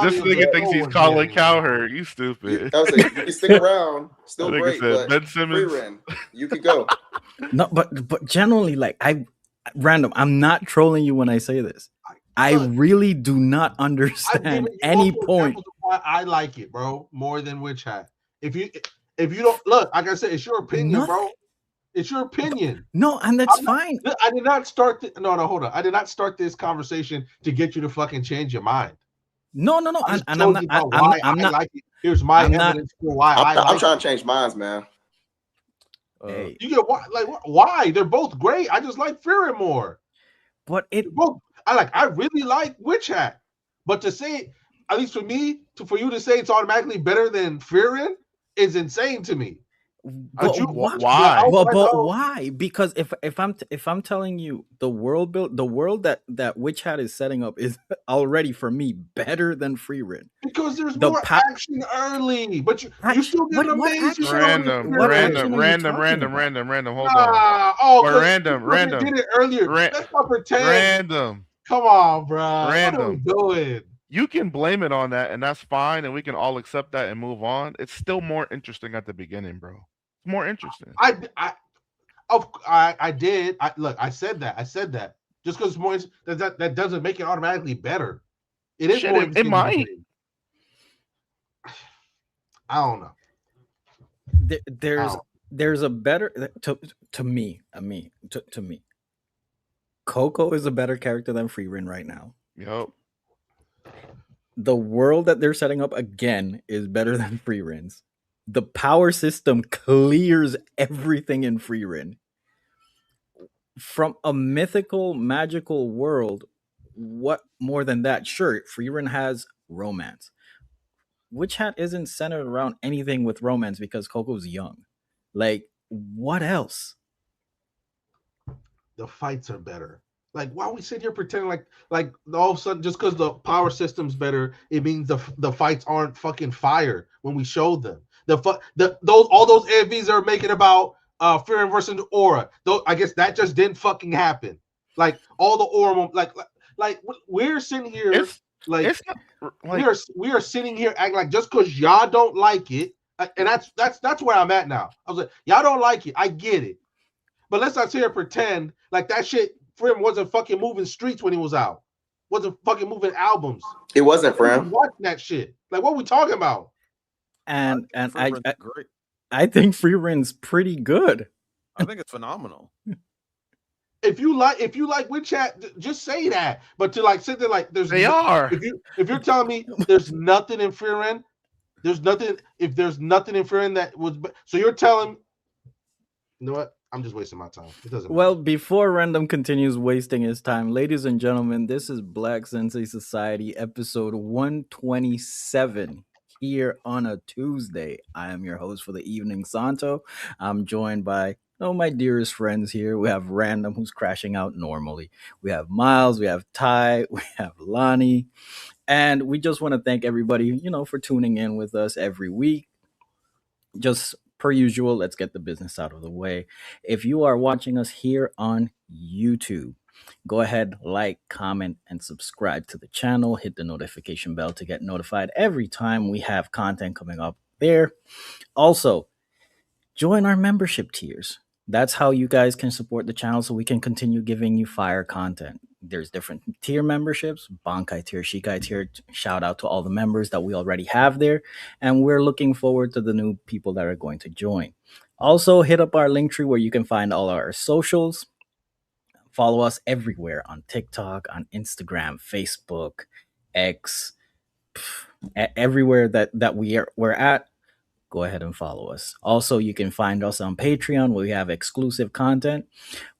This nigga thinks he's calling Cowherd. You stupid. I was like, you can stick around, still That nigga great, said, but Ben Simmons. free Ren, you could go. No, but generally, like random. I'm not trolling you when I say this. I really do not understand any point. Why I like it, bro, more than Witch Hat. If you don't look, like I said, it's your opinion, bro. It's your opinion. No, and that's fine. I did not start. No, hold on. I did not start this conversation to get you to fucking change your mind. No. And I'm not. Like it. Here's my evidence for why I'm trying to change minds, man. You get why? They're both great. I just like Fury more. But I really like Witch Hat. But to say, at least for me, for you to say it's automatically better than Fury is insane to me. But why? But why? Because if I'm telling you the world that Witch Hat is setting up is already for me better than Free Ren. Because there's more action early, but you still get amazing. Random. Hold on. Random. Did it earlier. Let's not pretend. Random. Come on, bro. Random. What are we doing? You can blame it on that, and that's fine, and we can all accept that and move on. It's still more interesting at the beginning, bro. It's more interesting. I did. I said that. Just because it's more that doesn't make it automatically better. It is more interesting. It might. I don't know. There's a better to me. Coco is a better character than Free Ren right now. Yep. The world that they're setting up again is better than Free Ren's. The power system clears everything in Free Ren. From a mythical, magical world, what more than that? Sure, Free Ren has romance. Witch Hat isn't centered around anything with romance because Coco's young. Like, what else? The fights are better. Like, why we sit here pretending like all of a sudden just because the power system's better, it means the fights aren't fucking fire when we showed them. All those AFVs are making about Fear versus Aura. Though I guess that just didn't fucking happen. Like all the Aura, like we're sitting here we are sitting here acting like just because y'all don't like it, and that's where I'm at now. I was like, y'all don't like it, I get it, but let's not sit here and pretend like that shit. Frim wasn't fucking moving streets when he was out. Wasn't fucking moving albums. It wasn't Frim. Watching that shit. Like, what are we talking about? And I think Free Ren's pretty good. I think it's phenomenal. If you like Witch Hat, just say that. But to like sit there like there's If you're telling me there's nothing in Free Ren, there's nothing. If there's nothing in Free Ren that was, so you're telling, you know what? I'm just wasting my time. It doesn't matter. Well, before Random continues wasting his time, ladies and gentlemen, this is Black Sensei Society episode 127 here on a Tuesday. I am your host for the evening, Santo. I'm joined by my dearest friends here. We have Random, who's crashing out normally. We have Miles, we have Ty, we have Lonnie. And we just want to thank everybody, for tuning in with us every week. Just per usual, let's get the business out of the way. If you are watching us here on YouTube, go ahead, like, comment, and subscribe to the channel. Hit the notification bell to get notified every time we have content coming up there. Also, join our membership tiers. That's how you guys can support the channel so we can continue giving you fire content. There's different tier memberships, Bankai tier, Shikai tier. Shout out to all the members that we already have there. And we're looking forward to the new people that are going to join. Also, hit up our link tree where you can find all our socials. Follow us everywhere on TikTok, on Instagram, Facebook, X, everywhere that we're at. Go ahead and follow us. Also, you can find us on Patreon where we have exclusive content.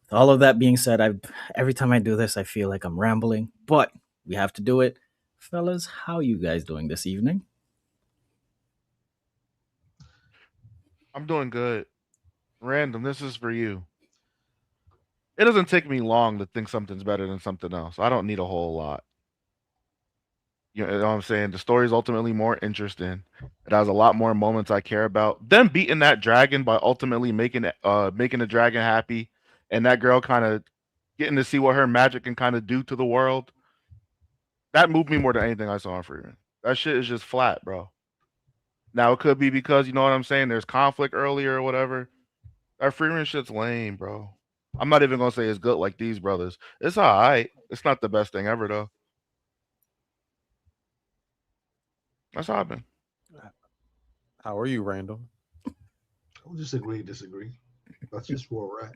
With all of that being said, every time I do this, I feel like I'm rambling, but we have to do it. Fellas, how you guys doing this evening? I'm doing good. Random, this is for you. It doesn't take me long to think something's better than something else. I don't need a whole lot. You know what I'm saying? The story is ultimately more interesting. It has a lot more moments I care about. Them beating that dragon by ultimately making the dragon happy, and that girl kind of getting to see what her magic can kind of do to the world. That moved me more than anything I saw in Free Ren. That shit is just flat, bro. Now it could be because you know what I'm saying. There's conflict earlier or whatever. That Freeman shit's lame, bro. I'm not even gonna say it's good like these brothers. It's alright. It's not the best thing ever though. That's how I've been. How are you, Randall? I'll disagree. That's just where we're at.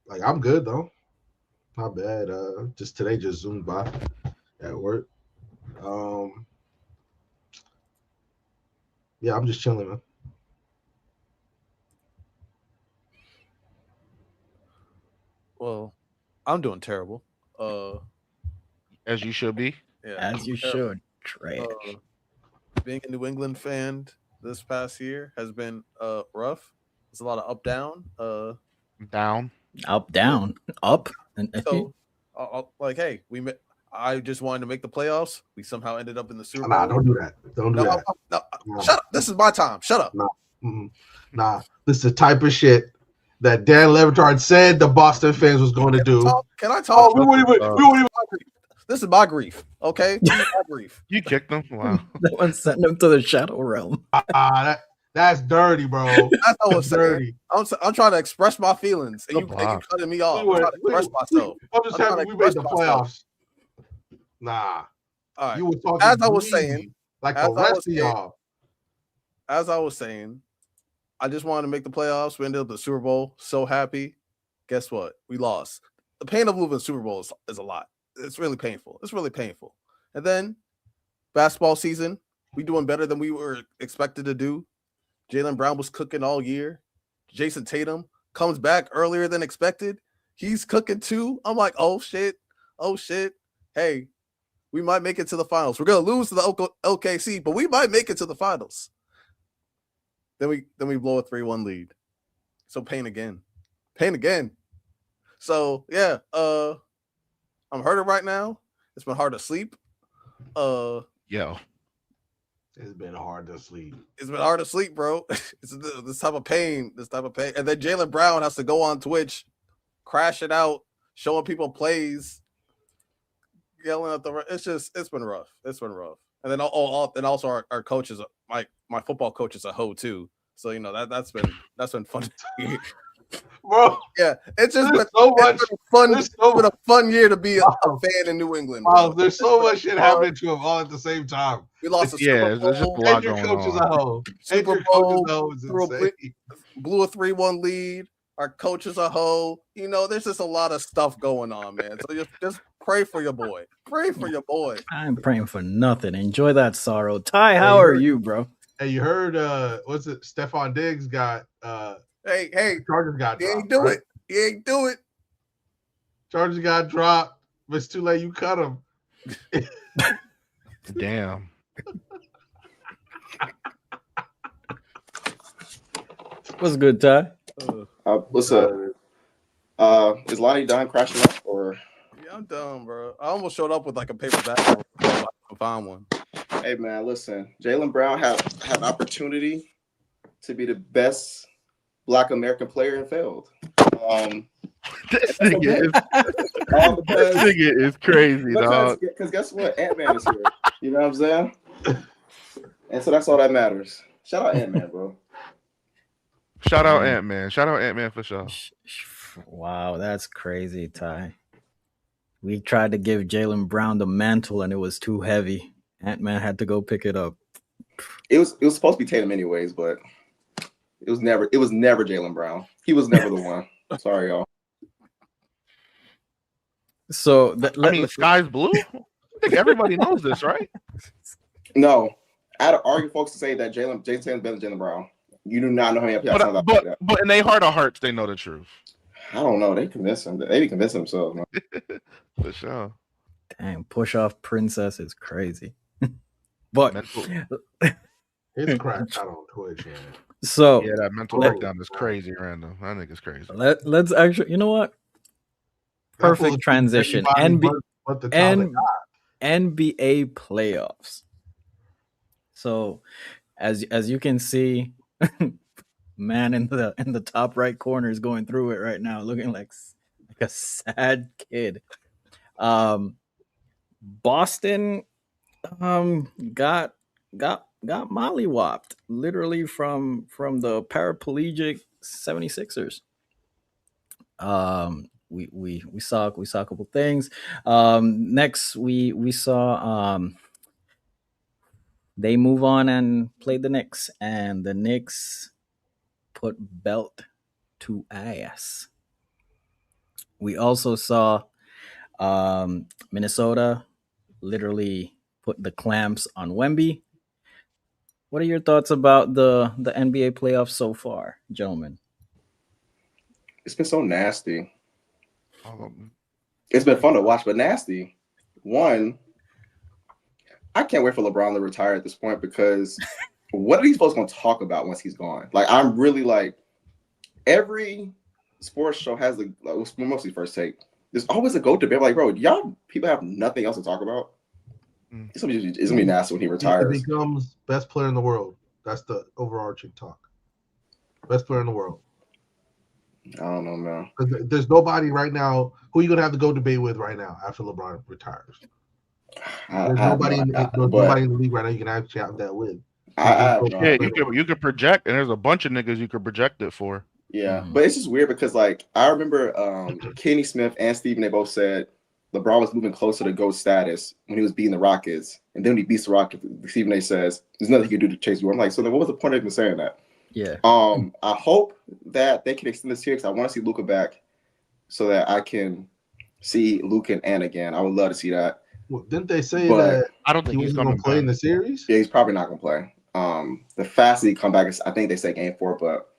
Like I'm good though. Not bad. Just today just zoomed by at work. Yeah, I'm just chilling, man. Well, I'm doing terrible. As you should be. Yeah, As you terrible. should. Trash. Being a New England fan this past year has been rough. There's a lot of up down. Down. Up, down, up. So like, hey, I just wanted to make the playoffs. We somehow ended up in the Super Nah, Bowl. don't do that. Don't do that. No. Shut up. This is my time. Shut up. Nah, this is the type of shit that Dan Levitard said the Boston fans was going to do. Can I talk? We won't even. This is my grief. Okay, this is my grief. You kicked them? Wow. That one sent him to the shadow realm. That's dirty, bro. That's all I'm saying. Dirty. I'm trying to express my feelings, and you cutting me off. I'm trying to express myself. I'm just happy we made the playoffs. Nah. All right. You were talking as I was saying, like the rest of y'all. As I was saying, I just wanted to make the playoffs. We ended up the Super Bowl. So happy. Guess what? We lost. The pain of losing the Super Bowl is a lot. It's really painful. It's really painful. And then basketball season, we doing better than we were expected to do. Jaylen Brown was cooking all year. Jason Tatum comes back earlier than expected. He's cooking too. I'm like, oh shit. Hey, we might make it to the finals. We're gonna lose to the OKC, but we might make it to the finals. Then we blow a 3-1 lead. So pain again. So yeah, I'm hurting right now. It's been hard to sleep. Yo. It's been hard to sleep. It's been hard to sleep, bro. It's this type of pain. And then Jaylen Brown has to go on Twitch, crash it out, showing people plays, yelling at the. It's been rough. And then also our coaches, my football coach is a hoe too. So you know that's been fun. Bro, yeah, it's just been so much fun. It's been a fun year to be a fan in New England. Wow, there's so much shit happening to him all at the same time. We lost the Super Bowl. There's just a lot And your going coach is on. a hoe. Super Bowl blew a 3-1 lead. Our coach is a hoe. You know, there's just a lot of stuff going on, man. So just pray for your boy. I'm praying for nothing. Enjoy that sorrow. Ty, how are you, bro? Hey, you heard what's it? Stephon Diggs got Hey, Chargers got he dropped. ain't do it. Chargers got dropped, but it's too late. You cut him. Damn. What's good, Ty? What's up? Is Lonnie Dunn crashing up or? Yeah, I'm done, bro. I almost showed up with like a paper bag. I found one. Hey man, listen. Jaylen Brown had an opportunity to be the best Black American player and failed. This nigga is crazy, dog. Because guess what? Ant-Man is here. You know what I'm saying? And so that's all that matters. Shout out Ant-Man, bro. Shout out Ant-Man. Shout out Ant-Man for sure. Wow, that's crazy, Ty. We tried to give Jaylen Brown the mantle and it was too heavy. Ant-Man had to go pick it up. It was supposed to be Tatum anyways, but it was never Jaylen Brown. He was never the one. Sorry, y'all. So sky's blue. I think everybody knows this, right? No, I had to argue folks to say that Jason Tatum's better than Jaylen Brown. You do not know how many people sound like that. But in their heart of hearts, they know the truth. I don't know. They convince him. They be convincing themselves, man. For sure. Dang, push off princess is crazy. But it's crashed out on Twitch, man. So yeah, that mental breakdown is crazy, random. I think it's crazy. Let's actually, you know what? Perfect transition. NBA playoffs. So, as you can see, man in the top right corner is going through it right now, looking like a sad kid. Boston got mollywopped literally from the paraplegic 76ers. We saw a couple things. Next we saw they move on and play the Knicks, and the Knicks put belt to ass. We also saw Minnesota literally put the clamps on Wemby. What are your thoughts about the NBA playoffs so far, gentlemen? It's been so nasty. Um, It's been fun to watch, but nasty. One, I can't wait for LeBron to retire at this point because what are these folks going to talk about once he's gone? Like, I'm really like, every sports show has mostly First Take. There's always a GOAT debate. Like, bro, y'all people have nothing else to talk about. It's gonna be nasty when he retires. He becomes best player in the world. That's the overarching talk. Best player in the world. I don't know, man. There's nobody right now who you gonna have to go debate with right now after LeBron retires. There's nobody in the league right now you can actually have that with. You could project, and there's a bunch of niggas you could project it for. Yeah, but it's just weird because like I remember Kenny Smith and Steven, they both said LeBron was moving closer to GOAT status when he was beating the Rockets, and then when he beats the Rockets, Stephen A. says there's nothing he can do to chase you. I'm like, so then what was the point of even saying that? Yeah. I hope that they can extend this here because I want to see Luka back, so that I can see Luka and Ant again. I would love to see that. Well, didn't they say that I don't think he's going to play in the series? Yeah, he's probably not going to play. The fastest he come back is I think they say Game 4, but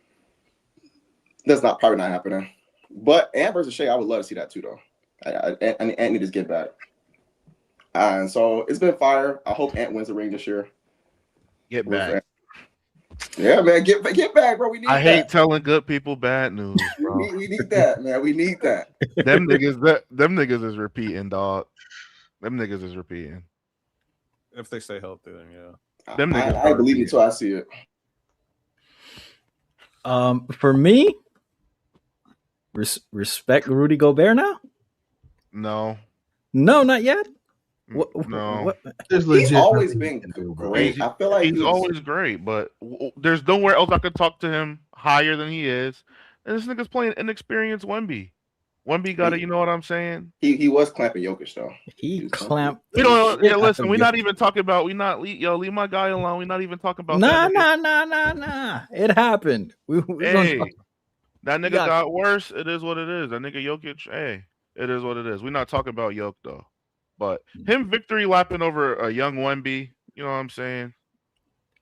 that's probably not happening. But Ant versus Shea, I would love to see that too, though. Ant need to get back. And so it's been fire. I hope Ant wins the ring this year. Get back. Yeah, man, get back, bro. We need. I hate telling good people bad news, bro. we need that, man. We need that. Them niggas is repeating, dog. Them niggas is repeating. If they stay healthy, then yeah. Them niggas. I believe it till I see it. For me, respect Rudy Gobert now. No, not yet. No, he's always been great. I feel like he's always great, but there's nowhere else I could talk to him higher than he is. And this nigga's playing inexperienced Wemby. Wemby got it. You know what I'm saying? He was clamping Jokic though. He clamped. We don't. Yeah, listen. We're not even talking about. Leave my guy alone. We're not even talking about. Nah. It happened. That nigga got worse. It is what it is. That nigga Jokic. Hey, it is what it is. We're not talking about Jokic though. But him victory lapping over a young Wemby, you know what I'm saying?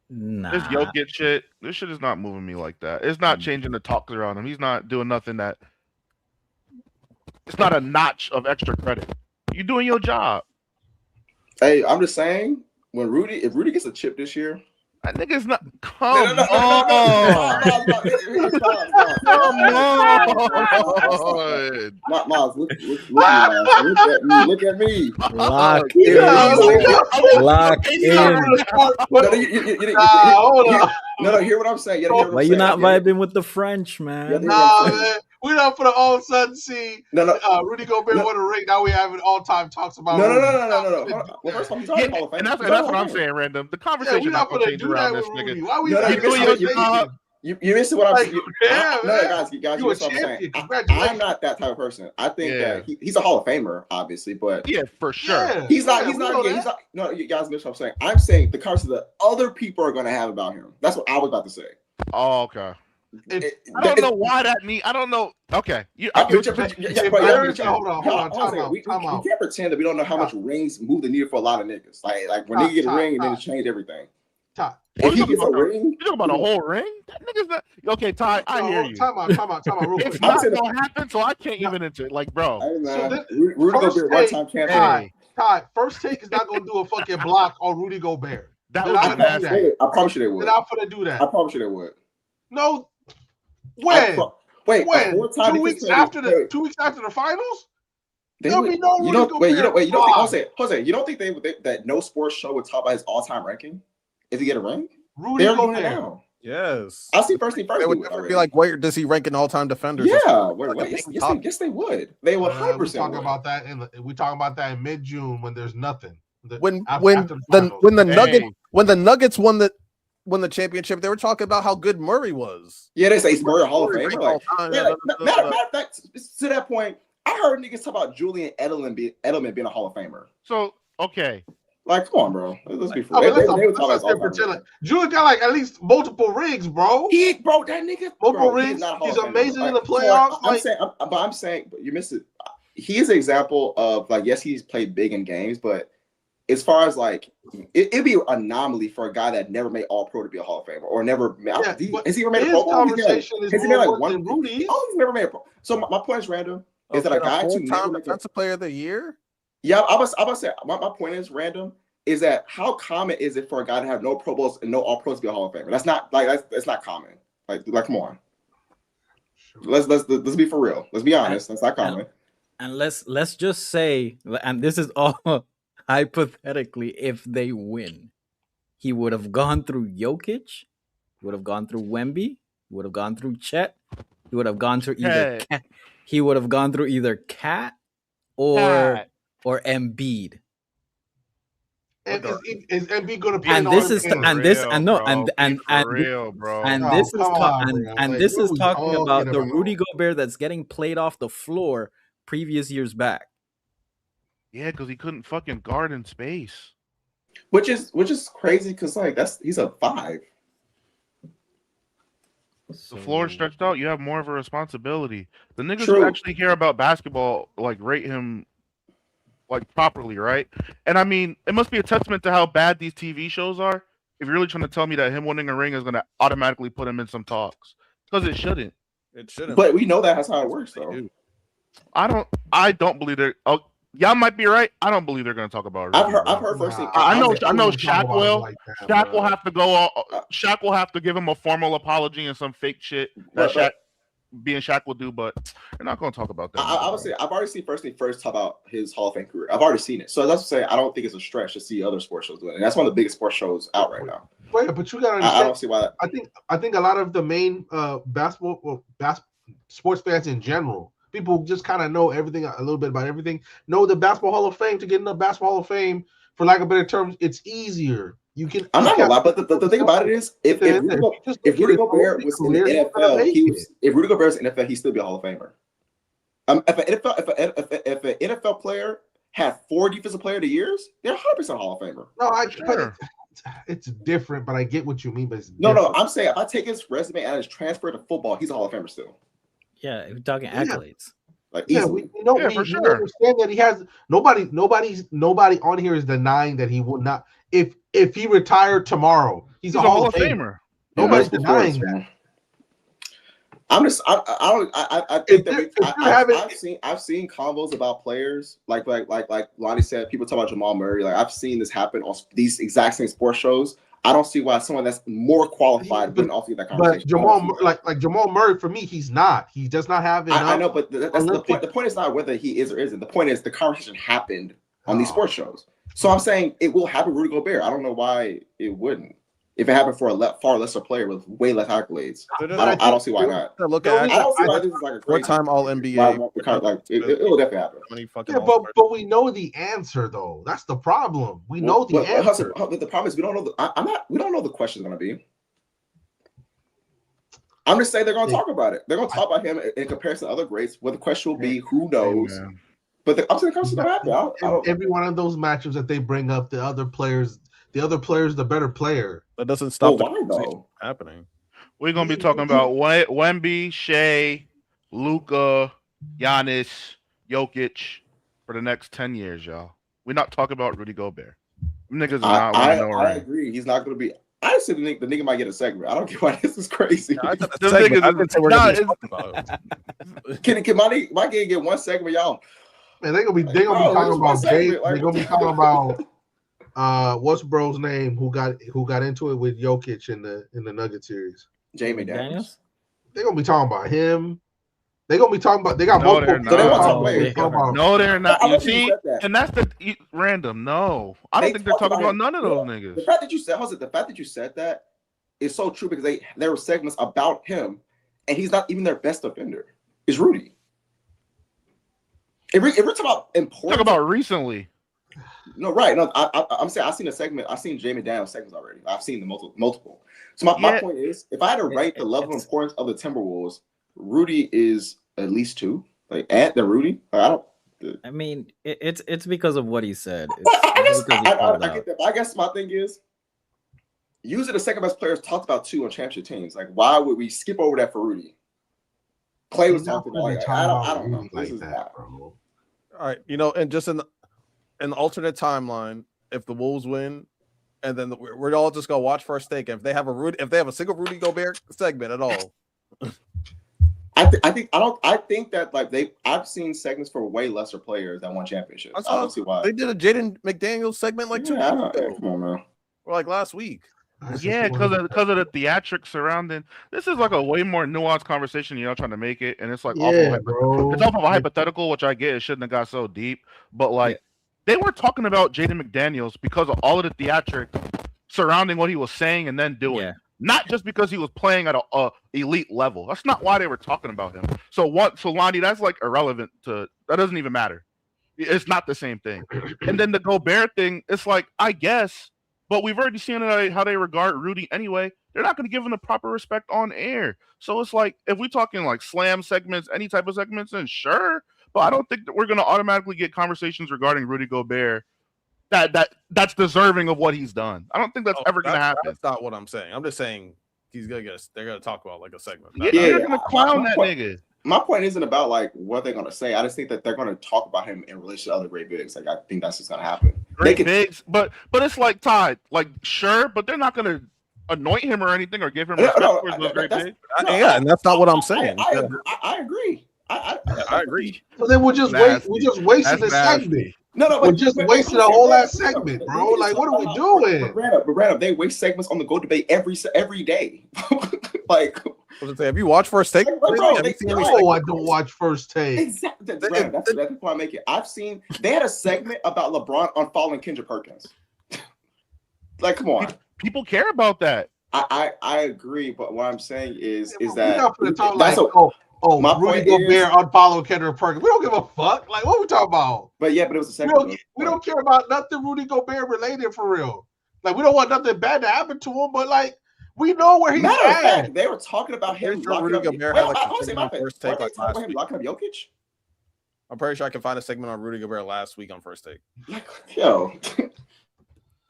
Nah. This Jokic shit, this shit is not moving me like that. It's not changing the talks around him. He's not doing nothing that. It's not a notch of extra credit. You're doing your job. Hey, I'm just saying, if Rudy gets a chip this year, that nigga's not. Come on. Miles, look at me. Lock in. No, hear what I'm saying. Why you not vibing with the French, man? Man. We're not for the all of a sudden see Rudy Gobert won a ring. Now we have it all time talks about. No. Well, first of all, he's already Hall of Fame. And that's what I'm saying, Random. The conversation not going to change around this nigga. Why we doing your job? You missing what I'm saying? Guys, you know what I'm saying. I'm not that type of person. I think that he's a Hall of Famer, obviously, but for sure. Yeah, he's not. No, you guys miss what I'm saying. I'm saying the conversation that other people are going to have about him. That's what I was about to say. Oh, okay. I don't know why that means. I don't know. Okay. Hold on. We can't pretend that we don't know how much rings move the needle for a lot of niggas. Like when they get a ring and then it change everything. If he gets a ring, you talking about a whole ring? That nigga's not. Okay, Ty, I hear you. Time out. Real quick. It's not gonna happen, so I can't even enter it. Like, bro. Rudy Gobert one-time champion. Ty, First Take is not gonna do a fucking block on Rudy Gobert. That would be nasty. I promise you they would. They're not gonna do that. I promise you they would. No. When? When? 2 weeks after the finals? There'll be no Rudy Gobert. You don't think Jose, you don't think that no sports show would talk about his all-time ranking if he get a ring? Rudy Gobert. Yes. I see first team They would never be like, where does he rank in all-time defenders? Yeah, Like yes, they would. They would 100%. We talking about that in mid-June when there's nothing. When After the Nuggets won the championship, they were talking about how good Murray was. Yeah, they say he's Murray Hall of Famer. Like, matter of fact, to that point, I heard niggas talk about Julian Edelman being a Hall of Famer. So okay, like, come on, bro. Let's be fair. Julian got like at least multiple rings, bro. That nigga multiple rings. He's amazing in the playoffs. I'm saying, but you missed it. He is an example of like, yes, he's played big in games, but as far as like, it'd be an anomaly for a guy that never made All Pro to be a Hall of Famer or never. Has he ever made a Pro Bowl? Has he made like one? Rudy? Oh, he's never made a Pro. So my point is random. Is that a guy to never make a player of the year? Yeah, I was say my point is random. Is that how common is it for a guy to have no Pro Bowls and no All Pros to be a Hall of Famer? That's not not common. Like come on. Let's be for real. Let's be honest. That's not common. And let's just say, and this is all hypothetically, if they win, he would have gone through Jokic, would have gone through Wemby, would have gone through Chet, he would have gone through either Cat or Embiid. And is Embiid going to play? And this is talking about the Rudy Gobert that's getting played off the floor previous years back. Yeah, because he couldn't fucking guard in space. Which is crazy because like he's a 5. The floor stretched out. You have more of a responsibility. The niggas who actually care about basketball like rate him like properly, right? And I mean, it must be a testament to how bad these TV shows are. If you're really trying to tell me that him winning a ring is going to automatically put him in some talks, because it shouldn't. It shouldn't. But we know that's how it works, though. I don't believe they're. Oh, y'all might be right. I don't believe they're going to talk about it. I've heard first thing. I know Shaq will. Shaq will have to go. Shaq will have to give him a formal apology and some fake shit that Shaq will do, but they're not going to talk about that. I would say I've already seen first talk about his Hall of Fame career. I've already seen it, so that's to say I don't think it's a stretch to see other sports shows doing it. And that's one of the biggest sports shows out right now. But you gotta. I don't see why. I think a lot of the main sports fans in general, people just kind of know everything a little bit about everything. Know the Basketball Hall of Fame. To get in the Basketball Hall of Fame, for lack of better terms, it's easier. You can. I'm not gonna lie, but the thing about it is, if Rudy Gobert was in the NFL, if Rudy Gobert was in the NFL, he'd still be a Hall of Famer. If an NFL player had 4 defensive player of the years, they're 100% Hall of Famer. No, it's different, but I get what you mean. But it's no. I'm saying if I take his resume and his transfer to football, he's a Hall of Famer still. Yeah, we're talking accolades. Like we understand that he has nobody on here is denying that he would not. If he retired tomorw, he's a Hall of Famer. Nobody's denying that. I think that I've seen combos about players like Lonnie said. People talk about Jamal Murray. Like I've seen this happen on these exact same sports shows. I don't see why someone that's more qualified wouldn't also get that conversation. But Jamal, like Jamal Murray, for me, he's not. He does not have it. I know, but that's the point. The point is not whether he is or isn't. The point is the conversation happened on these sports shows. So I'm saying it will happen with Rudy Gobert. I don't know why it wouldn't. If it happened for a far lesser player with way less accolades, I don't see why not. I don't see why this is like a crazy time All NBA. It will definitely happen. But we know the answer though. That's the problem. We know the answer. The problem is we don't know. We don't know the question's going to be. I'm just saying they're going to talk about it. They're going to talk about him in comparison to other greats. What the question will be, who knows? But I'm saying the question's going to happen. Every one of those matchups that they bring up, the other players, the better player. That doesn't stop the happening. We're gonna be talking about Wemby, Shea, Luka, Giannis, Jokic for the next 10 years, y'all. We're not talking about Rudy Gobert. Niggas are not. I agree. He's not gonna be. I said the nigga might get a segment. I don't get why this is crazy. Can my game get one segment, y'all? Man, they're gonna be talking about Jay. They're gonna be talking about. What's bro's name? Who got into it with Jokic in the Nugget series? Jamie Daniels. They're gonna be talking about him. They're gonna be talking about. They got multiple. No, they're not. You see, and that's the random. No, I don't think they're talking about none of those niggas. The fact that you said, the fact that you said that is so true because there were segments about him, and he's not even their best defender. It's Rudy. If we're talking about importance, Talk about recently. no, right? No, I'm saying I've seen a segment. I've seen Jamie Daniels segments already. I've seen the multiple. So my Yeah. point is, if I had to rate the level of importance of the Timberwolves, Rudy is at least 2. Like at the Rudy, like, I don't. I mean, it's because of what he said. Well, It's because he called I get out. that. I guess my thing is, usually the second best players talked about 2 on championship teams. Like, why would we skip over that for Rudy? Clay was talking about. Like, I don't know. This is that, bro. All right, and just in the alternate timeline, if the Wolves win, and then we're all just gonna watch first take. If they have a single Rudy Gobert segment at all, I think that like I've seen segments for way lesser players that won championships. I don't see why. They did a Jaden McDaniels segment like 2 weeks ago. Come on, man. Or like last week. Yeah, because of the theatrics surrounding. This is like a way more nuanced conversation. You're not trying to make it, and it's like bro. It's off of a hypothetical, which I get. It shouldn't have got so deep, but like they were talking about Jaden McDaniels because of all of the theatrics surrounding what he was saying and then doing. Yeah. Not just because he was playing at a elite level. That's not why they were talking about him. So Lonnie, that's like irrelevant to. That doesn't even matter. It's not the same thing. And then the Gobert thing, it's like I guess. But we've already seen how they regard Rudy anyway. They're not going to give him the proper respect on air. So it's like, if we're talking like slam segments, any type of segments, then sure. But I don't think that we're going to automatically get conversations regarding Rudy Gobert that's deserving of what he's done. I don't think that's ever going to happen. That's not what I'm saying. I'm just saying he's going to get they're going to talk about like a segment. They're going to clown that nigga. My point isn't about like what they're gonna say. I just think that they're gonna talk about him in relation to other great bigs. Like I think that's just gonna happen. Great bigs, but it's like Todd, like sure, but they're not gonna anoint him or anything or give him respect for those great bigs. And that's not what I'm saying. I agree. I agree. So then we're just wasting the segment. No, we're just wasting a whole ass segment, bro. Like, what are we doing? But Brandon, they waste segments on the GOAT debate every day. Like, have you watched First Take? I don't watch First Take. Exactly. That's the point I'm making. I've seen they had a segment about LeBron unfollowing Kendrick Perkins. Like, come on. People care about that. I agree, but what I'm saying is we're that not gonna talk that's like, my Rudy point is Gobert unfollow Kendrick Perkins. We don't give a fuck. Like, what we talking about? But it was a segment. We don't care about nothing Rudy Gobert related for real. Like, we don't want nothing bad to happen to him, but like, we know where he's Matter of at. fact, they were talking about him locking up. First Take like last week. Locking up Jokic. I'm pretty sure I can find a segment on Rudy Gobert last week on First Take. Yo.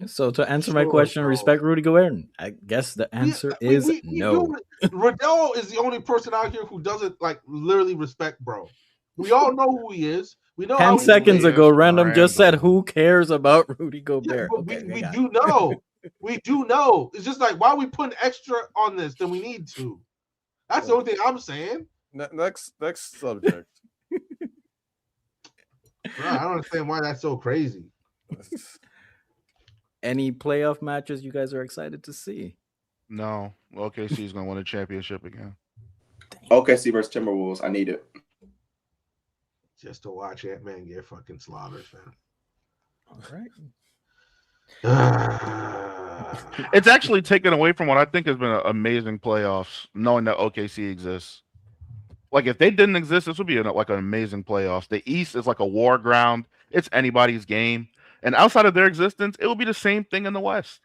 So to answer my question, respect Rudy Gobert? I guess the answer is no. Riddell is the only person out here who doesn't like literally respect bro. We all know who he is. We know 10 seconds ago, Random just said, who cares about Rudy Gobert? Yeah, we do know. We do know. It's just like, why are we putting extra on this than we need to? That's the only thing I'm saying. Next subject. Bro, I don't understand why that's so crazy. Any playoff matches you guys are excited to see? No. OKC is going to win a championship again. OKC versus Timberwolves. I need it. Just to watch Ant-Man get fucking slaughtered, fam. All right. It's actually taken away from what I think has been an amazing playoffs, knowing that OKC exists. Like, if they didn't exist, this would be like an amazing playoffs. The East is like a war ground. It's anybody's game. And outside of their existence, it will be the same thing in the West.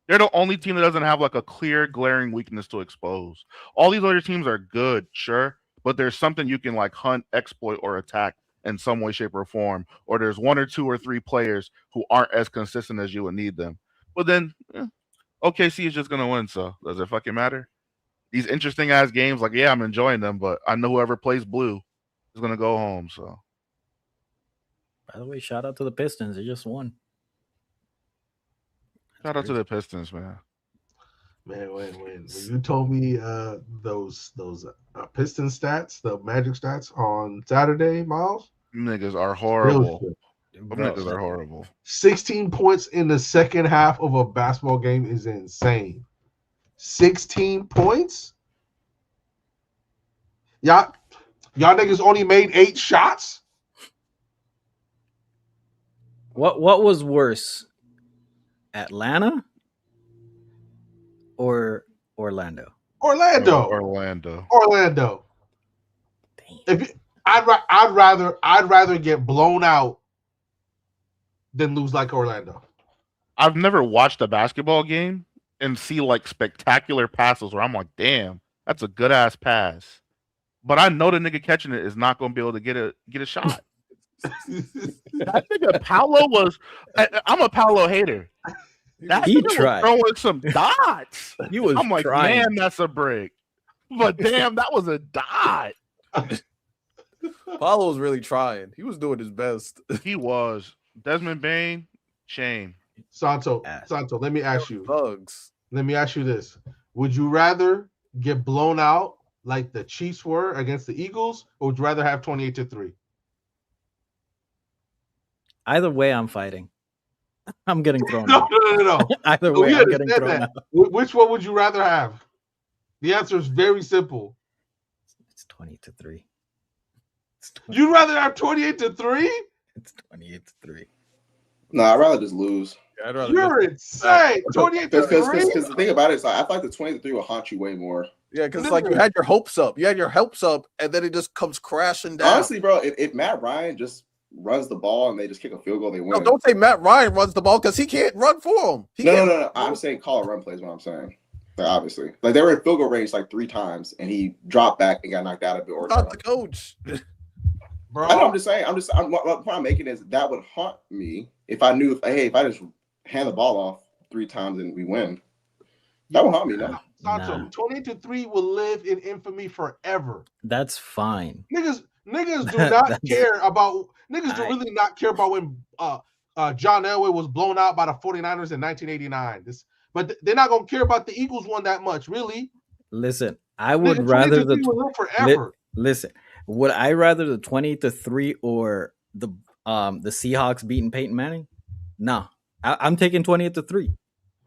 They're the only team that doesn't have like a clear, glaring weakness to expose. All these other teams are good, sure, but there's something you can like hunt, exploit, or attack in some way, shape, or form. Or there's 1 or 2 or 3 players who aren't as consistent as you would need them. But then OKC is just going to win, so does it fucking matter? These interesting ass games, like, yeah, I'm enjoying them, but I know whoever plays blue is going to go home, so. By the way, shout out to the Pistons. They just won. Shout out to the Pistons, man. Man, when you told me those Piston stats, the Magic stats on Saturday, Miles, niggas are horrible. Niggas are horrible. 16 points in the second half of a basketball game is insane. 16 points? Y'all niggas only made 8 shots? What was worse? Atlanta or Orlando? Orlando. Damn. If you, I'd rather get blown out than lose like Orlando. I've never watched a basketball game and see like spectacular passes where I'm like, damn, that's a good ass pass. But I know the nigga catching it is not going to be able to get a shot. That nigga Paolo was. I'm a Paolo hater. That He nigga tried. was throwing some dots. He was I'm like, trying. man, that's a brick. But damn, that was a dot. Paulo was really trying. He was doing his best. He was. Desmond Bain, shame. Santo, Ass. let me ask you. Thugs. Let me ask you this: would you rather get blown out like the Chiefs were against the Eagles, or would you rather have 28-3? Either way, I'm fighting. I'm getting thrown No, out. no. Either We way, I'm getting understand thrown that. out. Which one would you rather have? The answer is very simple. It's 20-3. You'd rather have 28-3? It's 28-3. No, I'd rather just lose. Yeah, I'd rather You're insane. Because 28-3? the thing about it is, like, I feel like the 23 will haunt you way more. Yeah, because like you had your hopes up. You had your hopes up, and then it just comes crashing down. Honestly, bro, if Matt Ryan just runs the ball and they just kick a field goal, they win. No, don't say Matt Ryan runs the ball because he can't run for him. No. I'm saying call a run play is what I'm saying. Like, obviously, like they were in field goal range like 3 times, and he dropped back and got knocked out of it. Or Not the coach. Bro, I know. I'm just saying. What point I'm making is that would haunt me if I knew if I just hand the ball off 3 times and we win. That would haunt me. No. Santo, Nah. 28-3 will live in infamy forever. That's fine. Niggas do not care about niggas do I- really not care about when John Elway was blown out by the 49ers in 1989. But they're not gonna care about the Eagles one that much, really. Listen, I would Nigga, rather 28-3 will live forever. listen. Would I rather the 20-3 or the Seahawks beating Peyton Manning? No, I'm taking 28-3.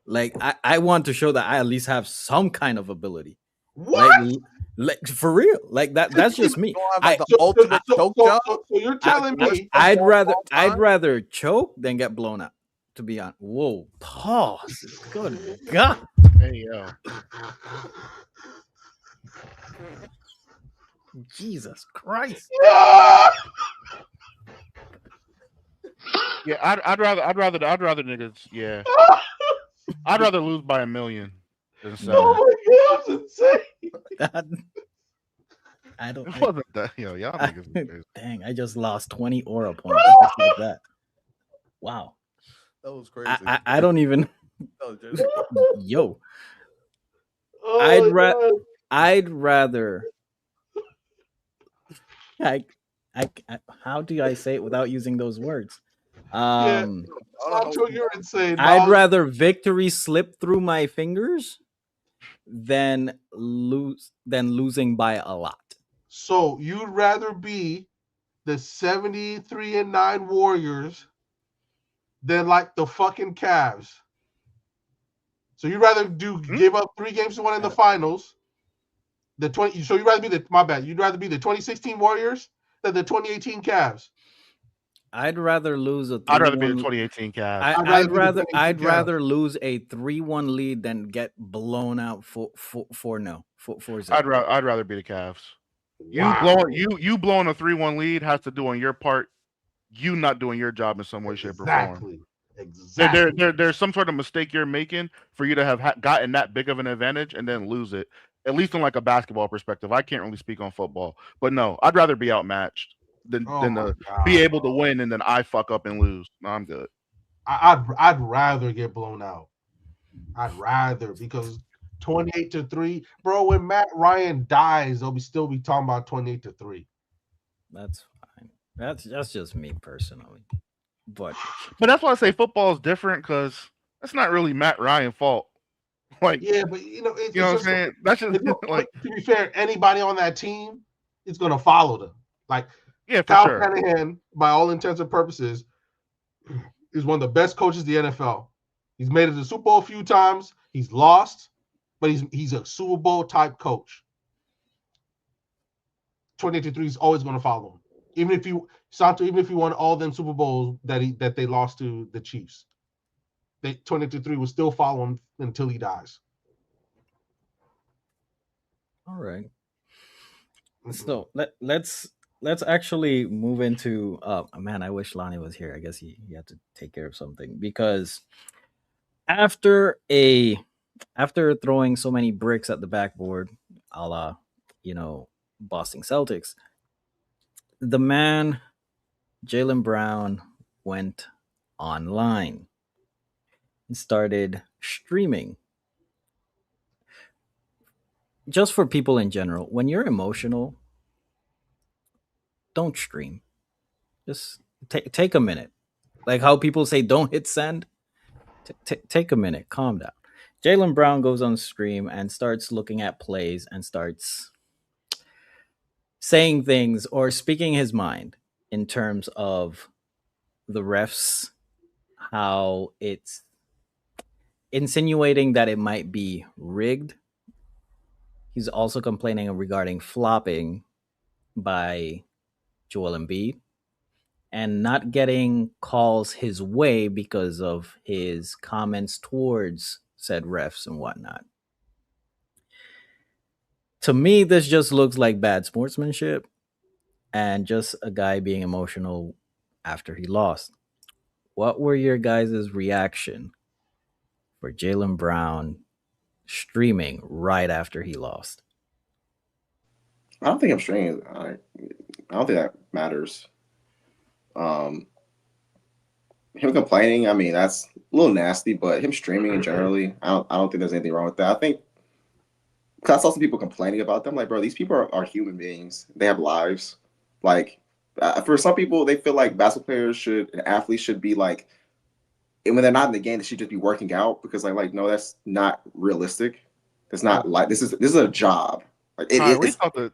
Like I want to show that I at least have some kind of ability. What? Like for real. Like that's just me. You don't have like the ultimate choke job. So you're telling me I'd rather choke than get blown out. To be honest. Whoa, pause. Good God. Hey yo, Jesus Christ. yeah, I'd rather niggas. Yeah, I'd rather lose by 1 million than 7. Oh my God, that's insane. That, I don't. It wasn't that, y'all niggas. was crazy. Dang, I just lost 20 aura points just like that. Wow. That was crazy. I don't even. That was just- Yo, Oh I'd my God. I'd rather. I, how do I say it without using those words? Santo, you're insane. I'd rather victory slip through my fingers than losing by a lot. So you'd rather be the 73-9 Warriors than like the fucking Cavs. So you'd rather give up 3 games to 1 in the finals. So you'd rather be you'd rather be the 2016 Warriors than the 2018 Cavs. I'd rather lose a. I'd rather be the 3-1 2018 Cavs. I'd rather lose a 3-1 lead than get blown out 4-0. I'd rather be the Cavs. Wow. You blowing a 3-1 lead has to do on your part. You not doing your job in some way, shape, or form. Exactly. There's some sort of mistake you're making for you to have gotten that big of an advantage and then lose it. At least in like a basketball perspective, I can't really speak on football, but no, I'd rather be outmatched than to be able to win and then I fuck up and lose. No, I'm good. I'd rather get blown out. I'd rather because 28-3, bro. When Matt Ryan dies, they'll still be talking about 28-3. That's fine. That's just me personally. But that's why I say football is different because that's not really Matt Ryan's fault. Like, yeah, but you know what I'm saying? That's just like, to be fair, anybody on that team is gonna follow them. Like, yeah, for Kyle sure. Shanahan, by all intents and purposes, is one of the best coaches in the NFL. He's made it to the Super Bowl a few times. He's lost, but he's a Super Bowl type coach. 28-3 is always going to follow him. Even if he won all them Super Bowls that they lost to the Chiefs, 28-3 will still follow him until he dies. All right. Mhm. So let's actually move into. Man, I wish Lonnie was here. I guess he had to take care of something because after a after throwing so many bricks at the backboard, a la you know Boston Celtics, the man Jalen Brown went online and started streaming. Just for people in general, when you're emotional, don't stream. Just take a minute. Like how people say, don't hit send. Take a minute, calm down. Jalen Brown goes on stream and starts looking at plays and starts saying things or speaking his mind in terms of the refs, how it's insinuating that it might be rigged. He's also complaining regarding flopping by Joel Embiid and not getting calls his way because of his comments towards said refs and whatnot. To me, this just looks like bad sportsmanship and just a guy being emotional after he lost. What were your guys' reaction for Jalen Brown streaming right after he lost? I don't think I'm streaming. I don't think that matters. Um, him complaining, I mean, that's a little nasty, but him streaming in generally, I don't think there's anything wrong with that. I think because I saw some people complaining about them, like, bro, these people are human beings. They have lives. Like, for some people, they feel like basketball players should, and athletes should be like, and when they're not in the game, they should just be working out because, no, that's not realistic. It's Well, not like this is a job. Like Ty, we thought that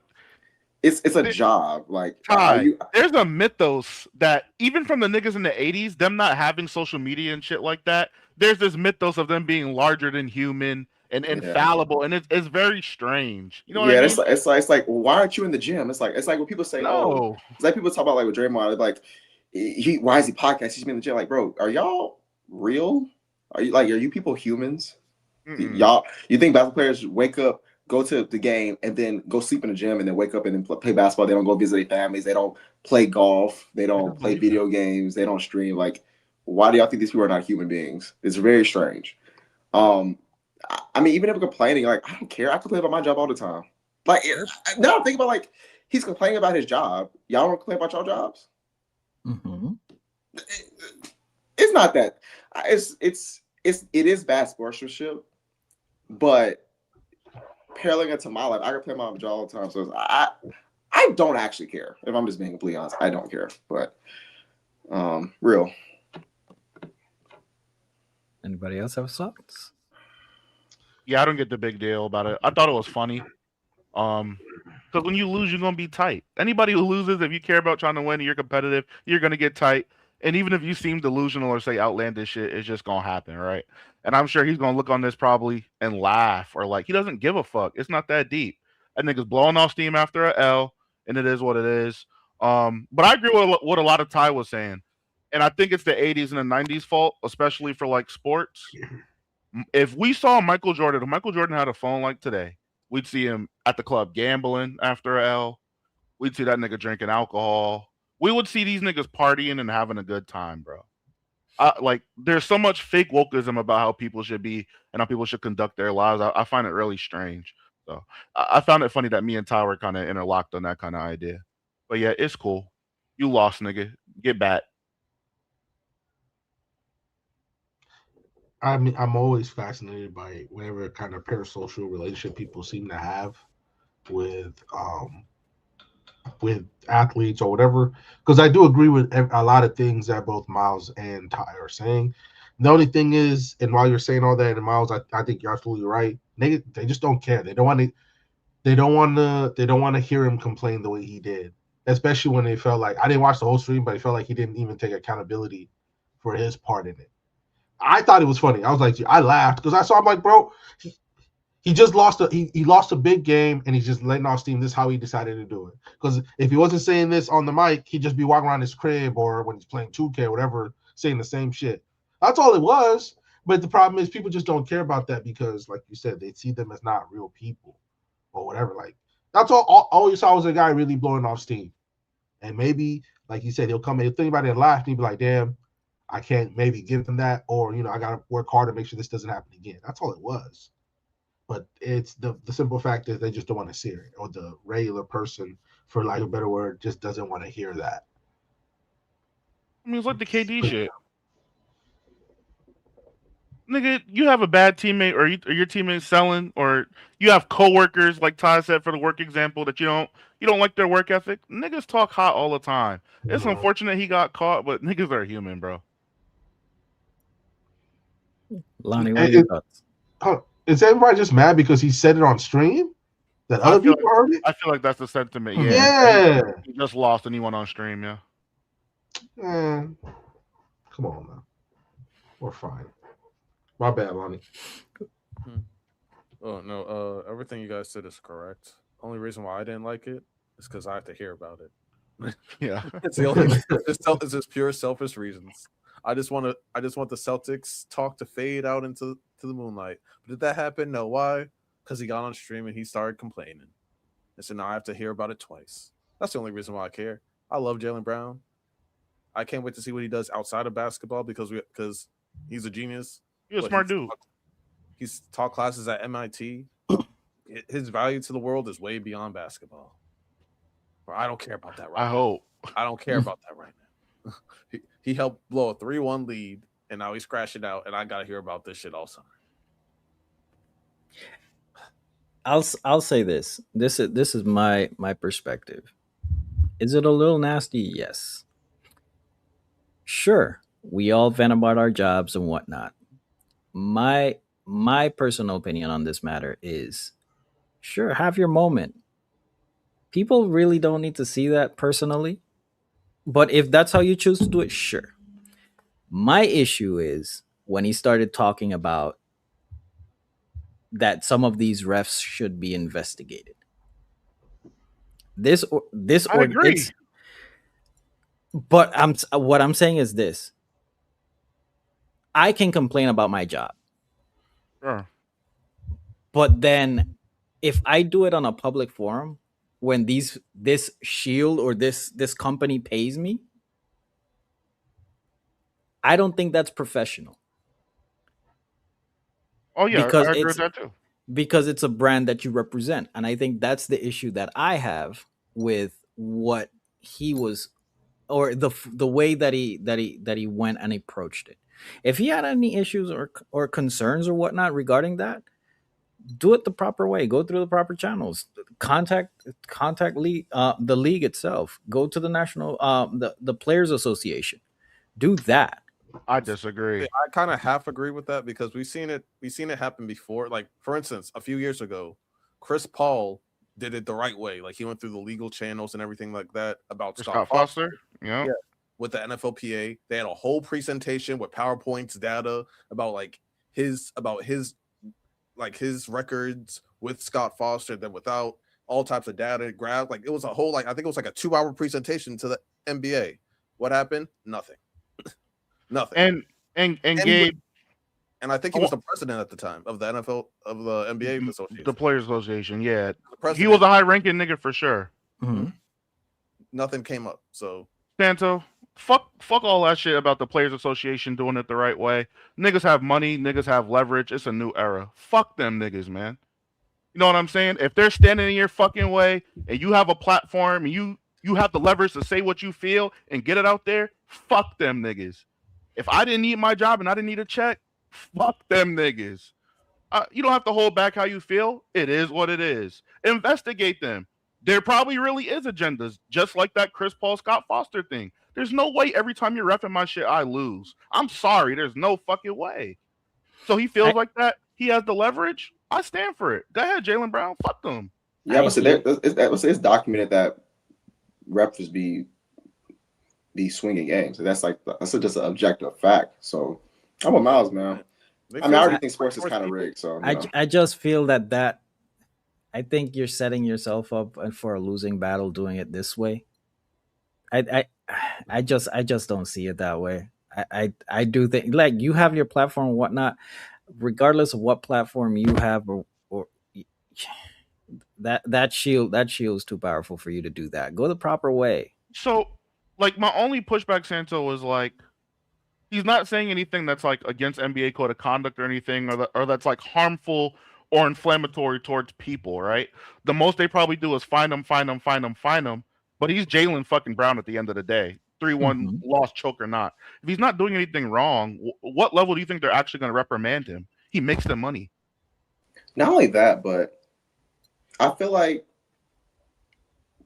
it's a job. Like, are Ty, you? there's a mythos that even from the niggas in the '80s, them not having social media and shit like that, there's this mythos of them being larger than human and Yeah. infallible, and it's very strange. You know what I Yeah, mean? it's like well, why aren't you in the gym? It's like when people say, oh, No. it's like people talk about like with Draymond, they're like he why is he podcast? He's been in the gym. Like, bro, are y'all real? Are you people humans? Mm-mm. Y'all, you think basketball players wake up, go to the game, and then go sleep in the gym, and then wake up and then play basketball? They don't go visit their families. They don't play golf. They I don't just play believe that. video games. They don't stream. Like, why do y'all think these people are not human beings? It's very strange. Um, I mean, even if I'm complaining, like, I don't care. I complain about my job all the time. Like, now I'm thinking about like he's complaining about his job. Y'all don't complain about your jobs. Mm-hmm. It's not that. It is bad sportsmanship, but paralleling it to my life, I can play my job all the time. So I don't actually care. If I'm just being completely honest, I don't care. But real. Anybody else have thoughts? Yeah, I don't get the big deal about it. I thought it was funny. Because when you lose, you're gonna be tight. Anybody who loses, if you care about trying to win and you're competitive, you're gonna get tight. And even if you seem delusional or say outlandish shit, it's just gonna happen, right? And I'm sure he's gonna look on this probably and laugh or like he doesn't give a fuck. It's not that deep. That nigga's blowing off steam after a L, and it is what it is. But I agree with what a lot of Ty was saying, and I think it's the '80s and the '90s fault, especially for like sports. If we saw Michael Jordan, if Michael Jordan had a phone like today, we'd see him at the club gambling after a L. We'd see that nigga drinking alcohol. We would see these niggas partying and having a good time, bro. Like, there's so much fake wokeism about how people should be and how people should conduct their lives. I find it really strange. So I found it funny that me and Ty were kind of interlocked on that kind of idea. But yeah, it's cool. You lost, nigga. Get back. I mean, I'm always fascinated by whatever kind of parasocial relationship people seem to have with with athletes or whatever. Because I do agree with a lot of things that both Miles and Ty are saying. The only thing is, and while you're saying all that, and Miles, I think you're absolutely right. They just don't care. They don't want to. They don't want to. They don't want to hear him complain the way he did, especially when they felt like I didn't watch the whole stream, but I felt like he didn't even take accountability for his part in it. I thought it was funny. I was like, I laughed because I saw. I'm like, bro, he just lost he lost a big game and he's just letting off steam. This is how he decided to do it. Because if he wasn't saying this on the mic, he'd just be walking around his crib or when he's playing 2K or whatever, saying the same shit. That's all it was. But the problem is people just don't care about that because, like you said, they see them as not real people or whatever. Like that's all you saw was a guy really blowing off steam. And maybe, like you said, he'll come and he'll think about it and laugh and he'll be like, damn, I can't maybe give him that, or I gotta work hard to make sure this doesn't happen again. That's all it was. But it's the simple fact is they just don't want to see it, or the regular person, for lack of a better word, just doesn't want to hear that. I mean, it's like the KD shit. Nigga, you have a bad teammate, or your teammate's selling, or you have coworkers like Ty said for the work example that you don't like their work ethic. Niggas talk hot all the time. It's unfortunate he got caught, but niggas are human, bro. Lonnie, what are your thoughts? Is everybody just mad because he said it on stream? That other people heard it? I feel like that's the sentiment. Yeah. He just lost and he went on stream. Yeah. Man, come on, man. We're fine. My bad, Lonnie. Oh no, everything you guys said is correct. Only reason why I didn't like it is because I have to hear about it. Yeah. It's the only it's just pure selfish reasons. I just want the Celtics talk to fade out into the moonlight. But did that happen? No. Why? Because he got on stream and he started complaining. And so now I have to hear about it twice. That's the only reason why I care. I love Jaylen Brown. I can't wait to see what he does outside of basketball because he's a genius. He's a smart dude. He's taught classes at MIT. His value to the world is way beyond basketball. I don't care about that right now. I hope. I don't care about that right now. He helped blow a 3-1 lead, and now he's crashing out, and I got to hear about this shit all summer. I'll say this. This is my perspective. Is it a little nasty? Yes. Sure, we all vent about our jobs and whatnot. My personal opinion on this matter is, sure, have your moment. People really don't need to see that personally, but if that's how you choose to do it, sure. My issue is when he started talking about that some of these refs should be investigated. I agree. But what I'm saying is this. I can complain about my job. Sure. But then if I do it on a public forum when this shield or this company pays me, I don't think that's professional. Oh yeah, because I agree with that too. Because it's a brand that you represent. And I think that's the issue that I have with what he was, or the way that he went and approached it. If he had any issues or concerns or whatnot regarding that, do it the proper way. Go through the proper channels. Contact the league itself. Go to the national the Players Association. Do that. I disagree. I kind of half agree with that because we've seen it happen before. Like, for instance, a few years ago, Chris Paul did it the right way. Like, he went through the legal channels and everything like that about Scott Foster. Yeah. With the NFLPA, they had a whole presentation with PowerPoints, data about his records with Scott Foster, then without, all types of data grab. Like, it was a whole, I think it was a 2-hour presentation to the NBA. What happened? Nothing. Nothing. And Gabe, and I think he was the president at the time of the NFL, of the NBA Association, the Players Association. Yeah, he was a high-ranking nigga for sure. Mm-hmm. Nothing came up. So Santo, fuck all that shit about the Players Association doing it the right way. Niggas have money. Niggas have leverage. It's a new era. Fuck them niggas, man. You know what I'm saying? If they're standing in your fucking way and you have a platform and you have the leverage to say what you feel and get it out there, fuck them niggas. If I didn't need my job and I didn't need a check, fuck them niggas. You don't have to hold back how you feel. It is what it is. Investigate them. There probably really is agendas, just like that Chris Paul Scott Foster thing. There's no way every time you're reffing my shit, I lose. I'm sorry. There's no fucking way. So he feels like that. He has the leverage. I stand for it. Go ahead, Jaylen Brown. Fuck them. Yeah, but it's documented that refs be swinging games. So that's just an objective fact. So I'm with Miles, man. I already think sports is kind of rigged. So I just feel that I think you're setting yourself up for a losing battle doing it this way. I just don't see it that way. I do think, like, you have your platform and whatnot, regardless of what platform you have or that shield's too powerful for you to do that. Go the proper way. So, like, my only pushback, Santo, was like, he's not saying anything that's like against NBA code of conduct or anything, or that's like harmful or inflammatory towards people, right? The most they probably do is find him, find him, find him, find him. But he's Jalen fucking Brown at the end of the day. 3-1 Mhm. loss, choke or not. If he's not doing anything wrong, what level do you think they're actually going to reprimand him? He makes them money. Not only that, but I feel like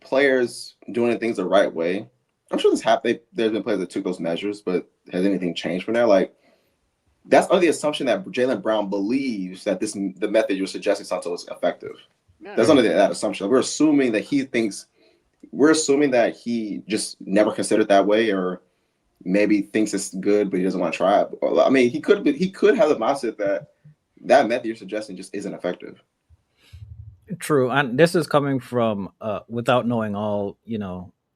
players doing things the right way. I'm sure this happened. There's been players that took those measures, but has anything changed from there? Like that's under the assumption that Jalen Brown believes that the method you're suggesting, Santo, is effective. That's Yeah. under that assumption. We're assuming that he thinks. We're assuming that he just never considered that way, or maybe thinks it's good, but he doesn't want to try it. I mean, he could have the mindset that that method you're suggesting just isn't effective. True, and this is coming from without knowing all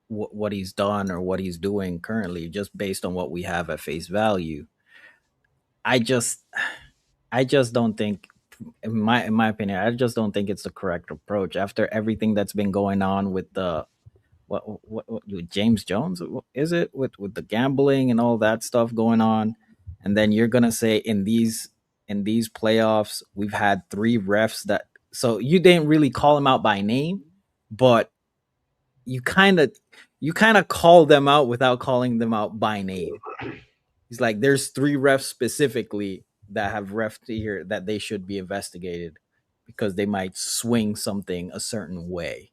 what he's done or what he's doing currently, just based on what we have at face value. I just I just don't think, in my opinion, I just don't think it's the correct approach after everything that's been going on with the with James Jones, is it, with the gambling and all that stuff going on, and then you're gonna say in these playoffs we've had three refs that, so you didn't really call them out by name, but you kind of call them out without calling them out by name. He's like, there's three refs specifically that have refed here that they should be investigated because they might swing something a certain way.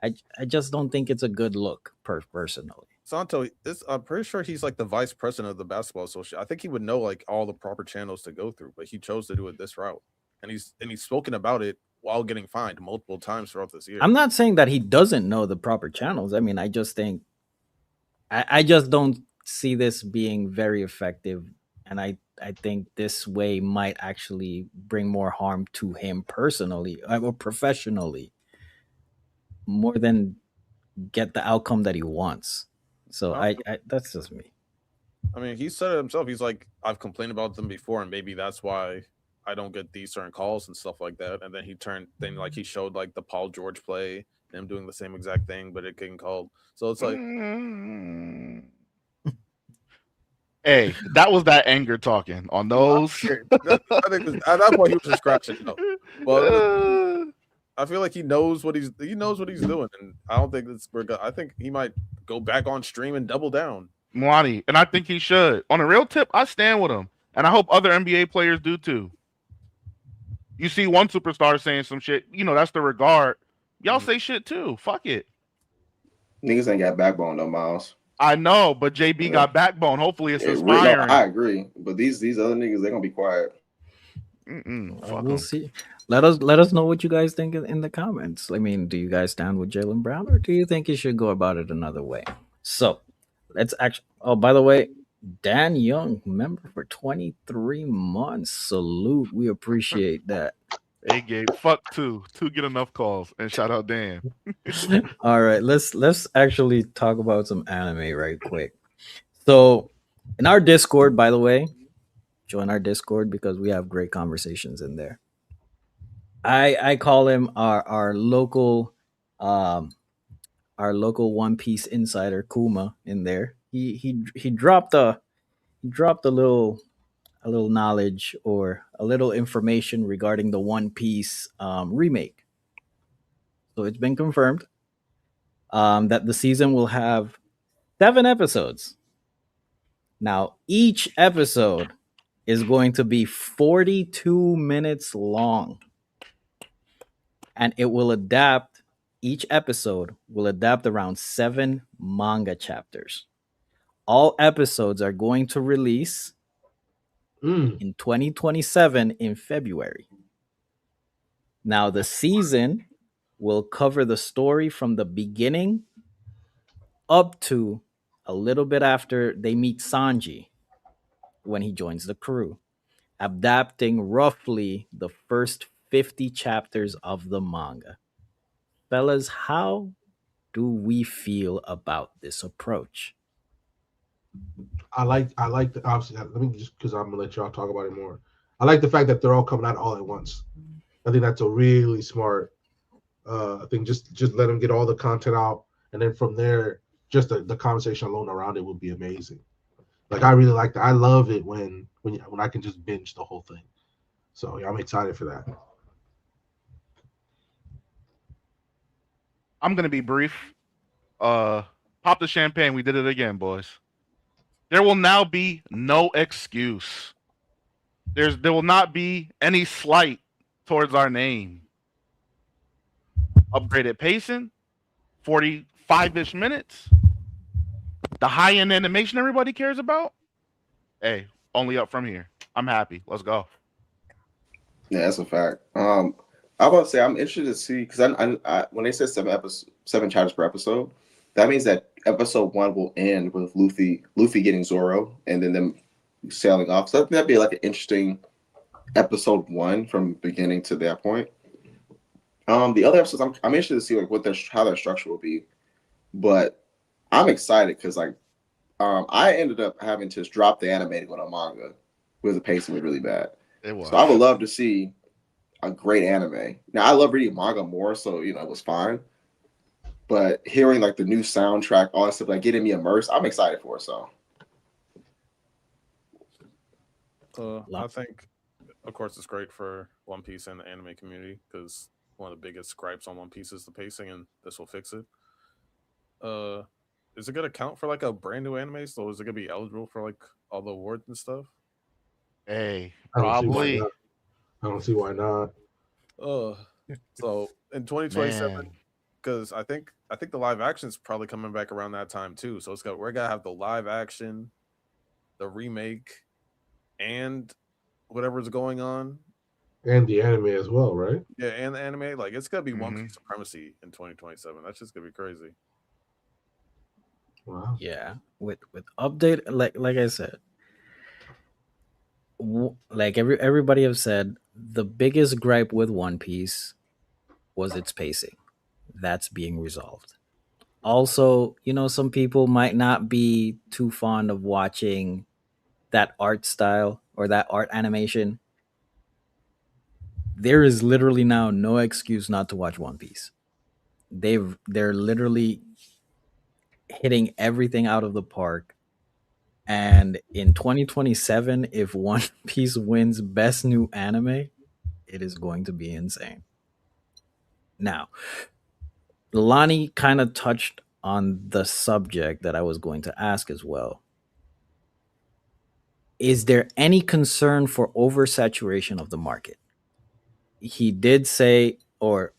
I just don't think it's a good look, personally. Santo, I'm pretty sure he's like the vice president of the basketball association. I think he would know like all the proper channels to go through, but he chose to do it this route, and he's spoken about it while getting fined multiple times throughout this year. I'm not saying that he doesn't know the proper channels. I mean, I just think I just don't see this being very effective, and I think this way might actually bring more harm to him personally or professionally, more than get the outcome that he wants. So I that's just me. I mean, he said it himself. He's like, I've complained about them before, and maybe that's why I don't get these certain calls and stuff like that. And then then like he showed like the Paul George play, him doing the same exact thing, but it getting called. So it's like, Mm. Hey, that was that anger talking on those. I think at that point he was just scratching out. But Uh, I feel like he knows what he's doing, and I don't think I think he might go back on stream and double down. Mwani, and I think he should. On a real tip, I stand with him, and I hope other NBA players do too. You see one superstar saying some shit, that's the regard. Y'all say shit too. Fuck it. Niggas ain't got backbone though, Miles. I know, but JB Yeah. got backbone. Hopefully, it's No, inspiring. I agree, but these other niggas they gonna be quiet. Fuck We'll 'em. see. Let us know what you guys think in the comments. I mean, do you guys stand with Jalen Brown, or do you think you should go about it another way? So let's actually. Oh, by the way, Dan Young, member for 23 months. Salute. We appreciate that. Hey, Gabe. Fuck two. Two get enough calls. And shout out Dan. All right, let's actually talk about some anime right quick. So, in our Discord, by the way, join our Discord because we have great conversations in there. I call him um our local One Piece insider Kuma in there. He dropped a little knowledge or a little information regarding the One Piece remake. So it's been confirmed that the season will have 7 episodes. Now, each episode is going to be 42 minutes long, and each episode will adapt around 7 manga chapters. All episodes are going to release Mm. in 2027 in February. Now, the season will cover the story from the beginning up to a little bit after they meet Sanji when he joins the crew, adapting roughly the first 50 chapters of the manga. Fellas, how do we feel about this approach? I like the obviously. Let me just because I'm gonna let y'all talk about it more. I like the fact that they're all coming out all at once. I think that's a really smart I think just let them get all the content out, and then from there, just the conversation alone around it would be amazing. Like I really like that. I love it when I can just binge the whole thing. So yeah, I'm excited for that. I'm gonna be brief. Uh, Pop the champagne. We did it again, boys. There will now be no excuse. There will not be any slight towards our name. Upgraded pacing, 45-ish minutes. The high end animation everybody cares about. Hey, only up from here. I'm happy. Let's go. Yeah, that's a fact. I about to say I'm interested to see because I when they said 7 chapters per episode, that means that episode one will end with Luffy getting Zoro and then them sailing off. So I think that'd be like an interesting episode one from beginning to that point. The other episodes I'm interested to see like what their how their structure will be, but I'm excited because like I ended up having to drop the anime to go to manga because the pacing was really bad. It So I was. would love to see a great anime. Now I love reading manga more, so you know it was fine. But hearing like the new soundtrack, all that stuff, like getting me immersed, I'm excited for it. So I think, of course, it's great for One Piece and the anime community because one of the biggest gripes on One Piece is the pacing, and this will fix it. Uh, is it gonna count for like a brand new anime? So is it gonna be eligible for like all the awards and stuff? Hey, I don't see why probably. not. I don't see why not. Uh, so in 2027, Man. because I think the live action is probably coming back around that time too. So we're gonna have the live action, the remake, and whatever's going on. And the anime as well, right? Yeah, and the anime, like it's gonna be One Hmm. Piece supremacy in 2027. That's just gonna be crazy. Wow. Yeah, with update, like I said, like everybody have said, the biggest gripe with One Piece was its pacing. That's being resolved. Also, some people might not be too fond of watching that art style or that art animation. There is literally now no excuse not to watch One Piece. They're literally hitting everything out of the park. And in 2027, if One Piece wins best new anime, it is going to be insane. Now, Lonnie kind of touched on the subject that I was going to ask as well. Is there any concern for oversaturation of the market? He did say, or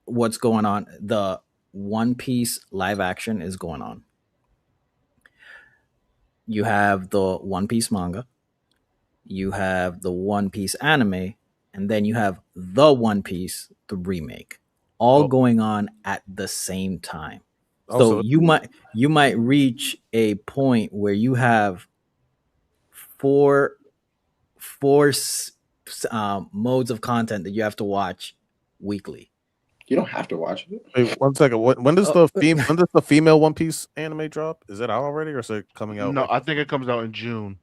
what's going on, the One Piece live action is going on. You have the One Piece manga, you have the One Piece anime, and then you have the One Piece, the remake, all Oh, going on at the same time. So also, you might reach a point where you have four modes of content that you have to watch weekly. you don't have to watch it. wait, 1 second. When does Uh, when does the female One Piece anime drop? Is it out already, or is it coming out No, like? I think it comes out in June.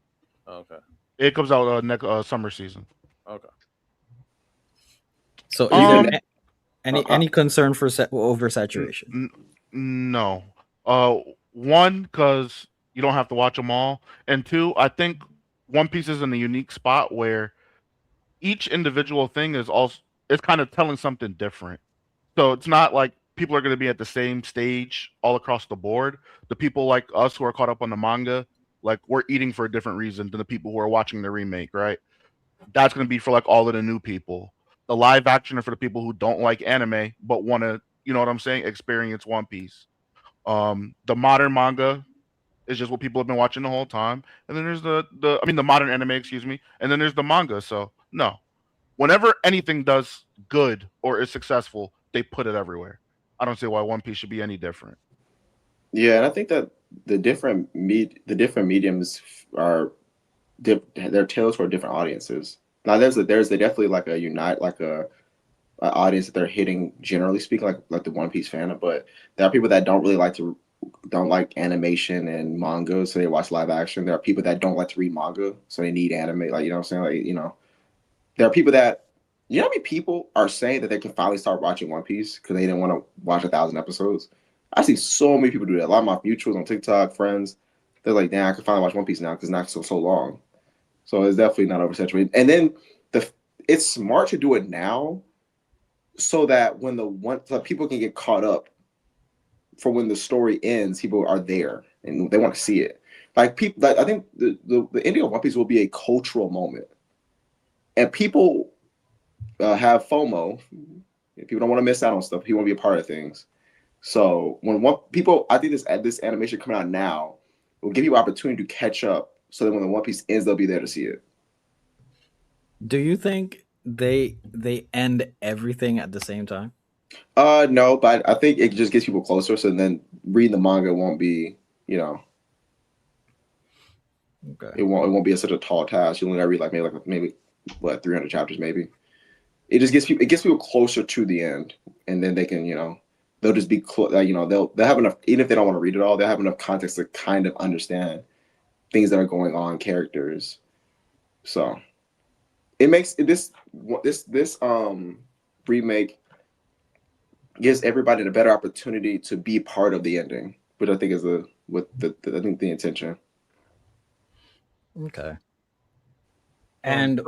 Oh, okay, It comes out next summer season. okay. so You is there can Um, any concern for n- oversaturation? n- no. Uh, one, because you don't have to watch them all, and two, I think One Piece is in a unique spot where each individual thing is also it's kind of telling something different. So it's not like people are going to be at the same stage all across the board. The people like us who are caught up on the manga, like we're eating for a different reason than the people who are watching the remake, right? That's going to be for like all of the new people. The live action are for the people who don't like anime but want to, you know what I'm saying, experience One Piece. The modern manga is just what people have been watching the whole time, and then there's the modern anime, excuse me, and then there's the manga. So no, whenever anything does good or is successful, they put it everywhere. I don't see why One Piece should be any different. yeah, and I think that the different mediums are they're tailored for different audiences. Now there's definitely like a unite like a audience that they're hitting generally speaking like the One Piece fan, but there are people that don't like animation and manga, so they watch live action. There are people that don't like to read manga, so they need anime. Like you know what I'm saying? Like there are people that You know how many people are saying that they can finally start watching One Piece because they didn't want to watch 1,000 episodes? I see so many people do that. A lot of my mutuals on TikTok, friends, they're like, "Damn, I can finally watch One Piece now because it's not so long." So it's definitely not oversaturated. And then the it's smart to do it now so that when so people can get caught up for when the story ends, people are there and they want to see it. Like people, like, I think the ending of One Piece will be a cultural moment, and people have FOMO. People don't want to miss out on stuff. People want to be a part of things. So when one people, I think this animation coming out now will give you opportunity to catch up, so that when the One Piece ends, they'll be there to see it. Do you think they end everything at the same time? No, but I think it just gets people closer. So then reading the manga won't be, Okay. it won't be such a tall task. You only gotta read maybe what 300 chapters maybe. It gets people closer to the end, and then they can they'll just be they'll have enough, even if they don't want to read it all, they'll have enough context to kind of understand things that are going on, characters. So it makes this remake gives everybody a better opportunity to be part of the ending, which I think is I think the intention. Okay. Um, And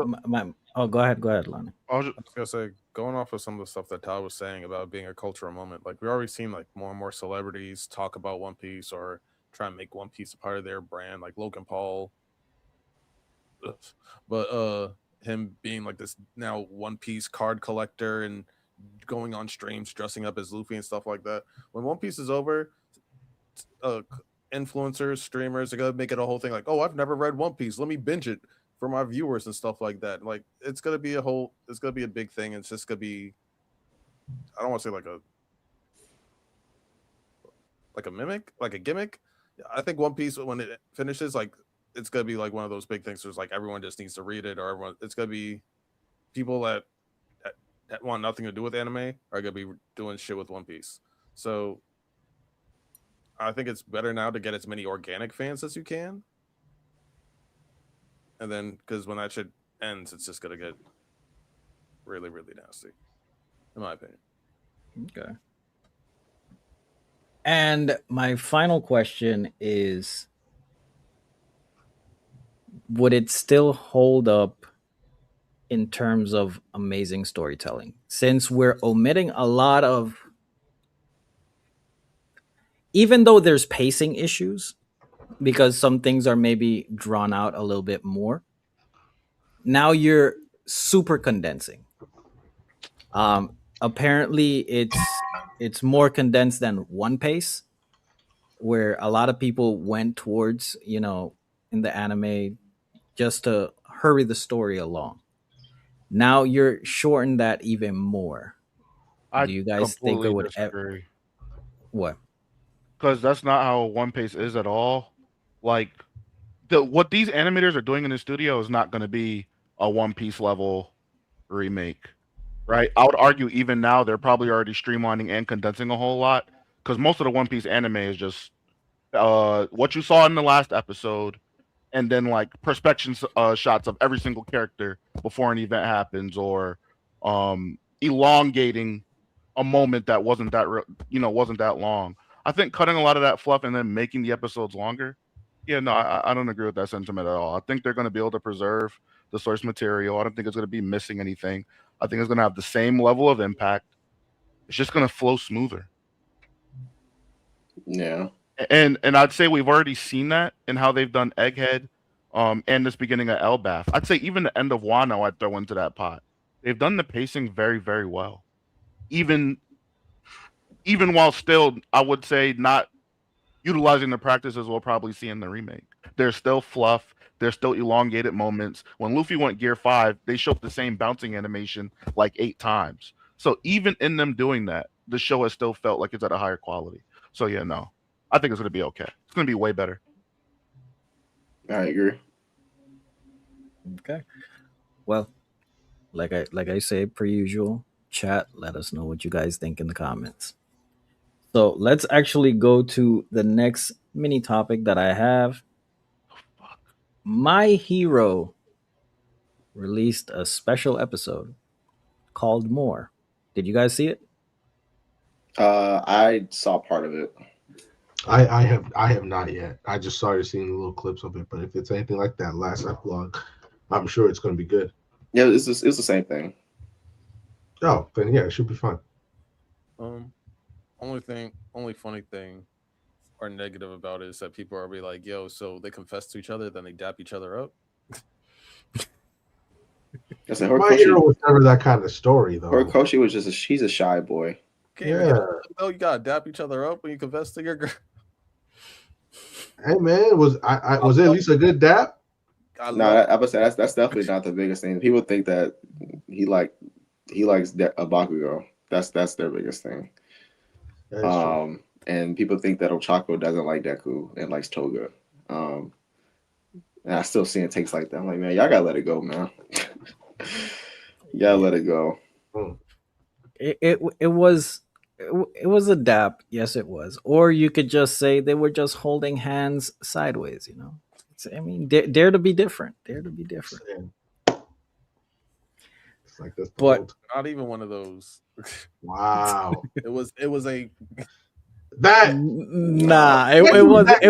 oh, go ahead, Lonnie. I was just, I was gonna say, going off of some of the stuff that Todd was saying about being a cultural moment, like we already seen like more and more celebrities talk about One Piece or try and make One Piece a part of their brand, like Logan Paul. Ugh. But him being like this now One Piece card collector and going on streams dressing up as Luffy and stuff like that. When One Piece is over, uh influencers, streamers are gonna make it a whole thing like, oh, I've never read One Piece. Let me binge it for my viewers and stuff like that. Like it's gonna be a big thing. It's just gonna be, I don't want to say like a mimic, like a gimmick. I think One Piece when it finishes, like it's gonna be like one of those big things. There's like everyone just needs to read it, or everyone. It's gonna be people that want nothing to do with anime are gonna be doing shit with One Piece. So I think it's better now to get as many organic fans as you can, and then because when that shit ends, it's just gonna get really really nasty, in my opinion. Okay. And my final question is, would it still hold up in terms of amazing storytelling? Since we're omitting a lot of, even though there's pacing issues, because some things are maybe drawn out a little bit more, now you're super condensing. Apparently it's more condensed than One Pace, where a lot of people went towards, in the anime just to hurry the story along. Now you're shortened that even more. I Do you guys think it completely would disagree what? because that's not how One Piece is at all. Like what these animators are doing in the studio is not going to be a One Piece level remake, right? I would argue even now they're probably already streamlining and condensing a whole lot because most of the One Piece anime is just what you saw in the last episode, and then like perspection shots of every single character before an event happens, or elongating a moment that wasn't that long. I think cutting a lot of that fluff and then making the episodes longer. Yeah, no, I don't agree with that sentiment at all. I think they're going to be able to preserve the source material. I don't think it's going to be missing anything. I think it's going to have the same level of impact. It's just going to flow smoother. Yeah. And I'd say we've already seen that in how they've done Egghead, and this beginning of Elbath. I'd say even the end of Wano I'd throw into that pot. They've done the pacing very, very well. Even even while still, I would say not utilizing the practices we'll probably see in the remake. There's still fluff. There's still elongated moments. When Luffy went Gear 5, they showed the same bouncing animation like 8 times. So even in them doing that, the show has still felt like it's at a higher quality. So yeah, no. I think it's gonna be okay. It's gonna be way better. I agree. Okay. Well, like I say per usual, chat, let us know what you guys think in the comments. So let's actually go to the next mini topic that I have. My Hero released a special episode called More. Did you guys see it? I saw part of it. I have not yet. I just started seeing little clips of it, but if it's anything like that last epilogue, I'm sure it's going to be good. Yeah, it's the same thing. Oh, then yeah, it should be fun. Only funny thing or negative about it is that people are be like, "Yo, so they confess to each other, then they dap each other up." I said My Hero was never that kind of story, though. Horikoshi was just she's a shy boy. Can't even get no, you gotta dap each other up when you confess to your girl. Hey man, was was it at least a good dap? No, I would say that's definitely not the biggest thing. People think that he likes a Bakugo. That's their biggest thing. And people think that Ochako doesn't like Deku and likes Toga. And I still see it takes like that. I'm like, man, y'all gotta let it go, man. You gotta let it go. It was a dap, yes, it was. Or you could just say they were just holding hands sideways. You know, I mean, dare to be different. Dare to be different. It's like this, but not even one of those. Wow, it was a that nah. It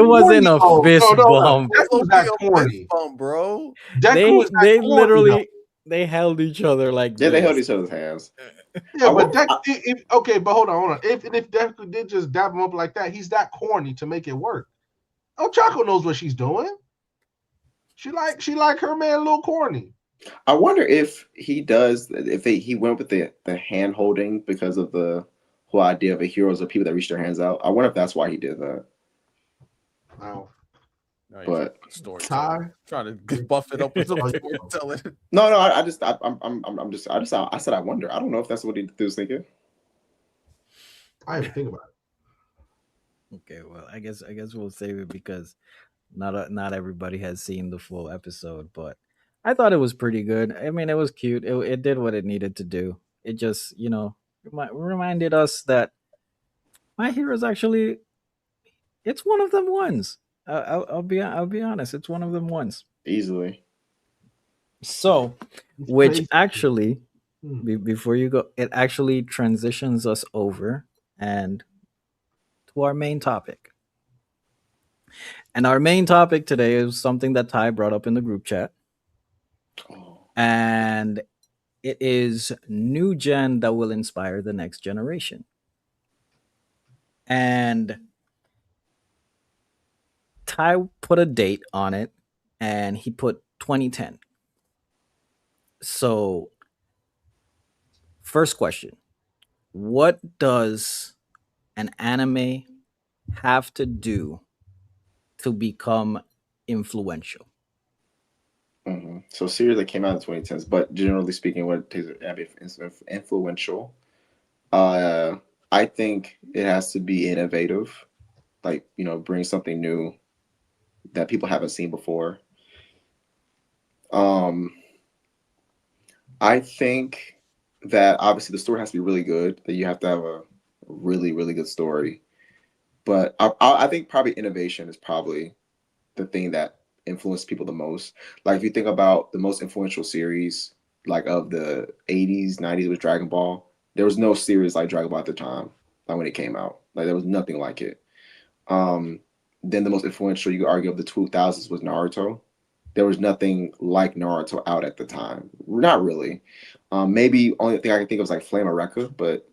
wasn't a fist bump. Deku that corny, bro. Deku they literally they held each other like they held each other's hands. Yeah, but okay, but hold on. If Deku did just dab him up like that, he's that corny to make it work. Ochako knows what she's doing. She like her man a little corny. I wonder if he does. If he went with the hand holding because of the whole idea of a heroes of people that reach their hands out. I wonder if that's why he did that. Wow. But trying to buff it up with storytelling. No, I said I wonder. I don't know if that's what he was thinking. I didn't think about it. Okay, well, I guess we'll save it because not everybody has seen the full episode, but I thought it was pretty good. I mean, it was cute. It did what it needed to do. It just, reminded us that My Hero is actually, it's one of them ones. I'll be honest, it's one of them ones. Easily. So, which actually, before you go, it actually transitions us over and to our main topic. And our main topic today is something that Ty brought up in the group chat. And it is new gen that will inspire the next generation. And Ty put a date on it and he put 2010. So, first question. What does an anime have to do to become influential? Mm-hmm. So series that came out in the 2010s, but generally speaking, what takes it to be influential? I think it has to be innovative, like bring something new that people haven't seen before. I think that obviously the story has to be really good. That you have to have a really, really good story. But I think probably innovation is probably the thing that influenced people the most. Like if you think about the most influential series, like of the 80s, 90s was Dragon Ball. There was no series like Dragon Ball at the time, like when it came out. Like there was nothing like it. Then the most influential, you could argue, of the 2000s was Naruto. There was nothing like Naruto out at the time. Not really. Maybe only thing I can think of is like Flame of Recca, but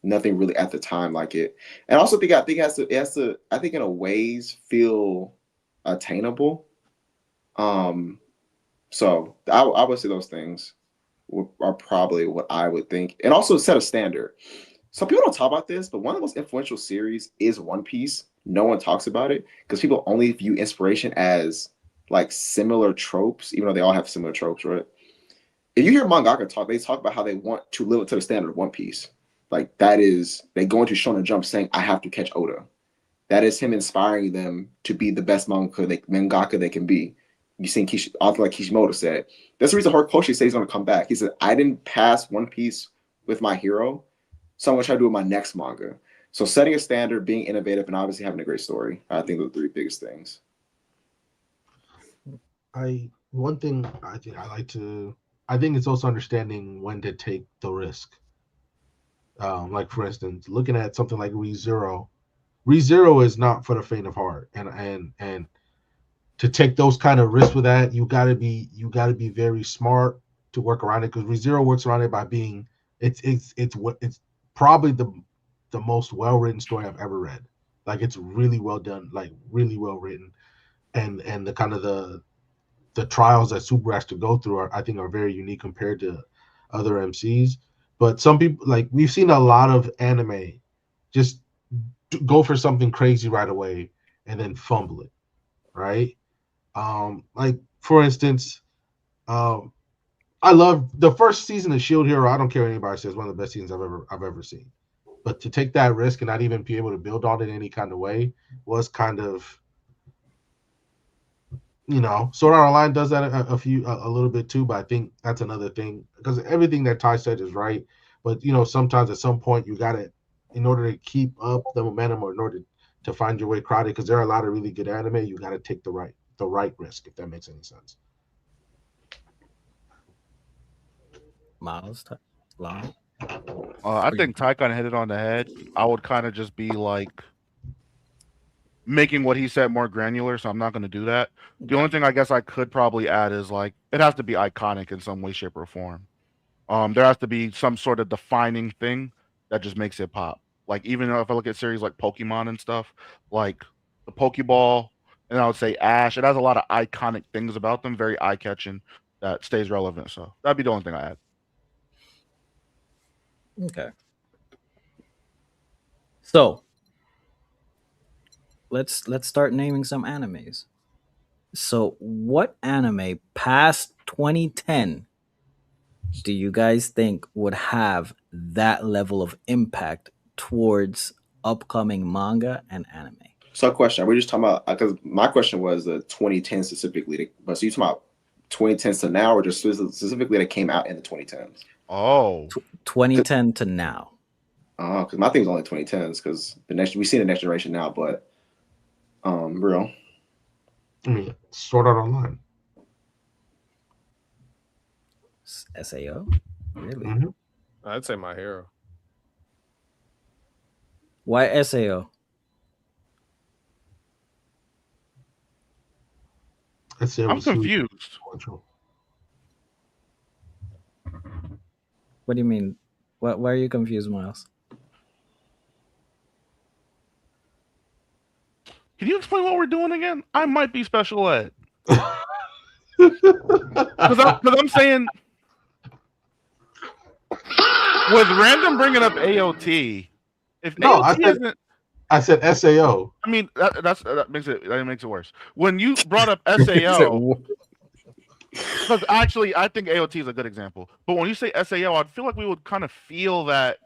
nothing really at the time like it. And also I think it has to I think in a ways feel attainable. So I would say those things are probably what I would think, and also set a standard. Some people don't talk about this, but one of the most influential series is One Piece. No one talks about it because people only view inspiration as like similar tropes, even though they all have similar tropes, right? If you hear mangaka talk, they talk about how they want to live up to the standard of One Piece. Like that is, they go into Shonen Jump saying, I have to catch Oda. That is him inspiring them to be the best mangaka they can be. You seen author like Kishimoto said. That's the reason Horikoshi says he's going to come back. He said, I didn't pass One Piece with my hero, so I'm going to try to do it with my next manga. So setting a standard, being innovative, and obviously having a great story. I think those are the three biggest things. One thing I think I like to I think it's also understanding when to take the risk. Like for instance, looking at something like ReZero. ReZero is not for the faint of heart, and to take those kind of risks with that, you gotta be very smart to work around it because ReZero works around it by being it's probably the most well written story I've ever read. Like it's really well done, like really well written, and the kind of the trials that Super has to go through I think are very unique compared to other MCs. But some people like we've seen a lot of anime just go for something crazy right away and then fumble it, right? Like for instance, um, I love the first season of Shield Hero. I don't care what anybody says, one of the best seasons I've ever seen. But to take that risk and not even be able to build on it in any kind of way was kind of, Sword Art Online does that a little bit too. But I think that's another thing because everything that Ty said is right. But sometimes at some point you gotta, in order to keep up the momentum or in order to find your way crowded, because there are a lot of really good anime, you gotta take the right risk if that makes any sense. Miles, Lon. I think Ty kind of hit it on the head. I would kind of just be like making what he said more granular, so I'm not going to do that. The only thing I guess I could probably add is like it has to be iconic in some way, shape, or form. There has to be some sort of defining thing that just makes it pop. Like even if I look at series like Pokemon and stuff, like the Pokeball, and I would say Ash, it has a lot of iconic things about them, very eye catching, that stays relevant. So that'd be the only thing I add. Okay. So let's start naming some animes. So what anime past 2010 do you guys think would have that level of impact towards upcoming manga and anime? So, question: are we just talking about? Because my question was the 2010 specifically, but so you talking about 2010s to now, or just specifically that came out in the 2010s? Oh, 2010 to now. Because my thing was only 2010s. Because the next we see the next generation now, but real. I mean, Sword Art Online. SAO? Really? Mm-hmm. I'd say My Hero. Why SAO? I'd say it I'm was huge. confused. What do you mean? Why are you confused, Miles? Can you explain what we're doing again? I might be special ed because I'm saying with random bringing up AOT, if No, I AOT said isn't, I said SAO. I mean that makes it worse. When you brought up Is it SAO, because actually I think AOT is a good example, but when you say SAO, I feel like we would kind of feel that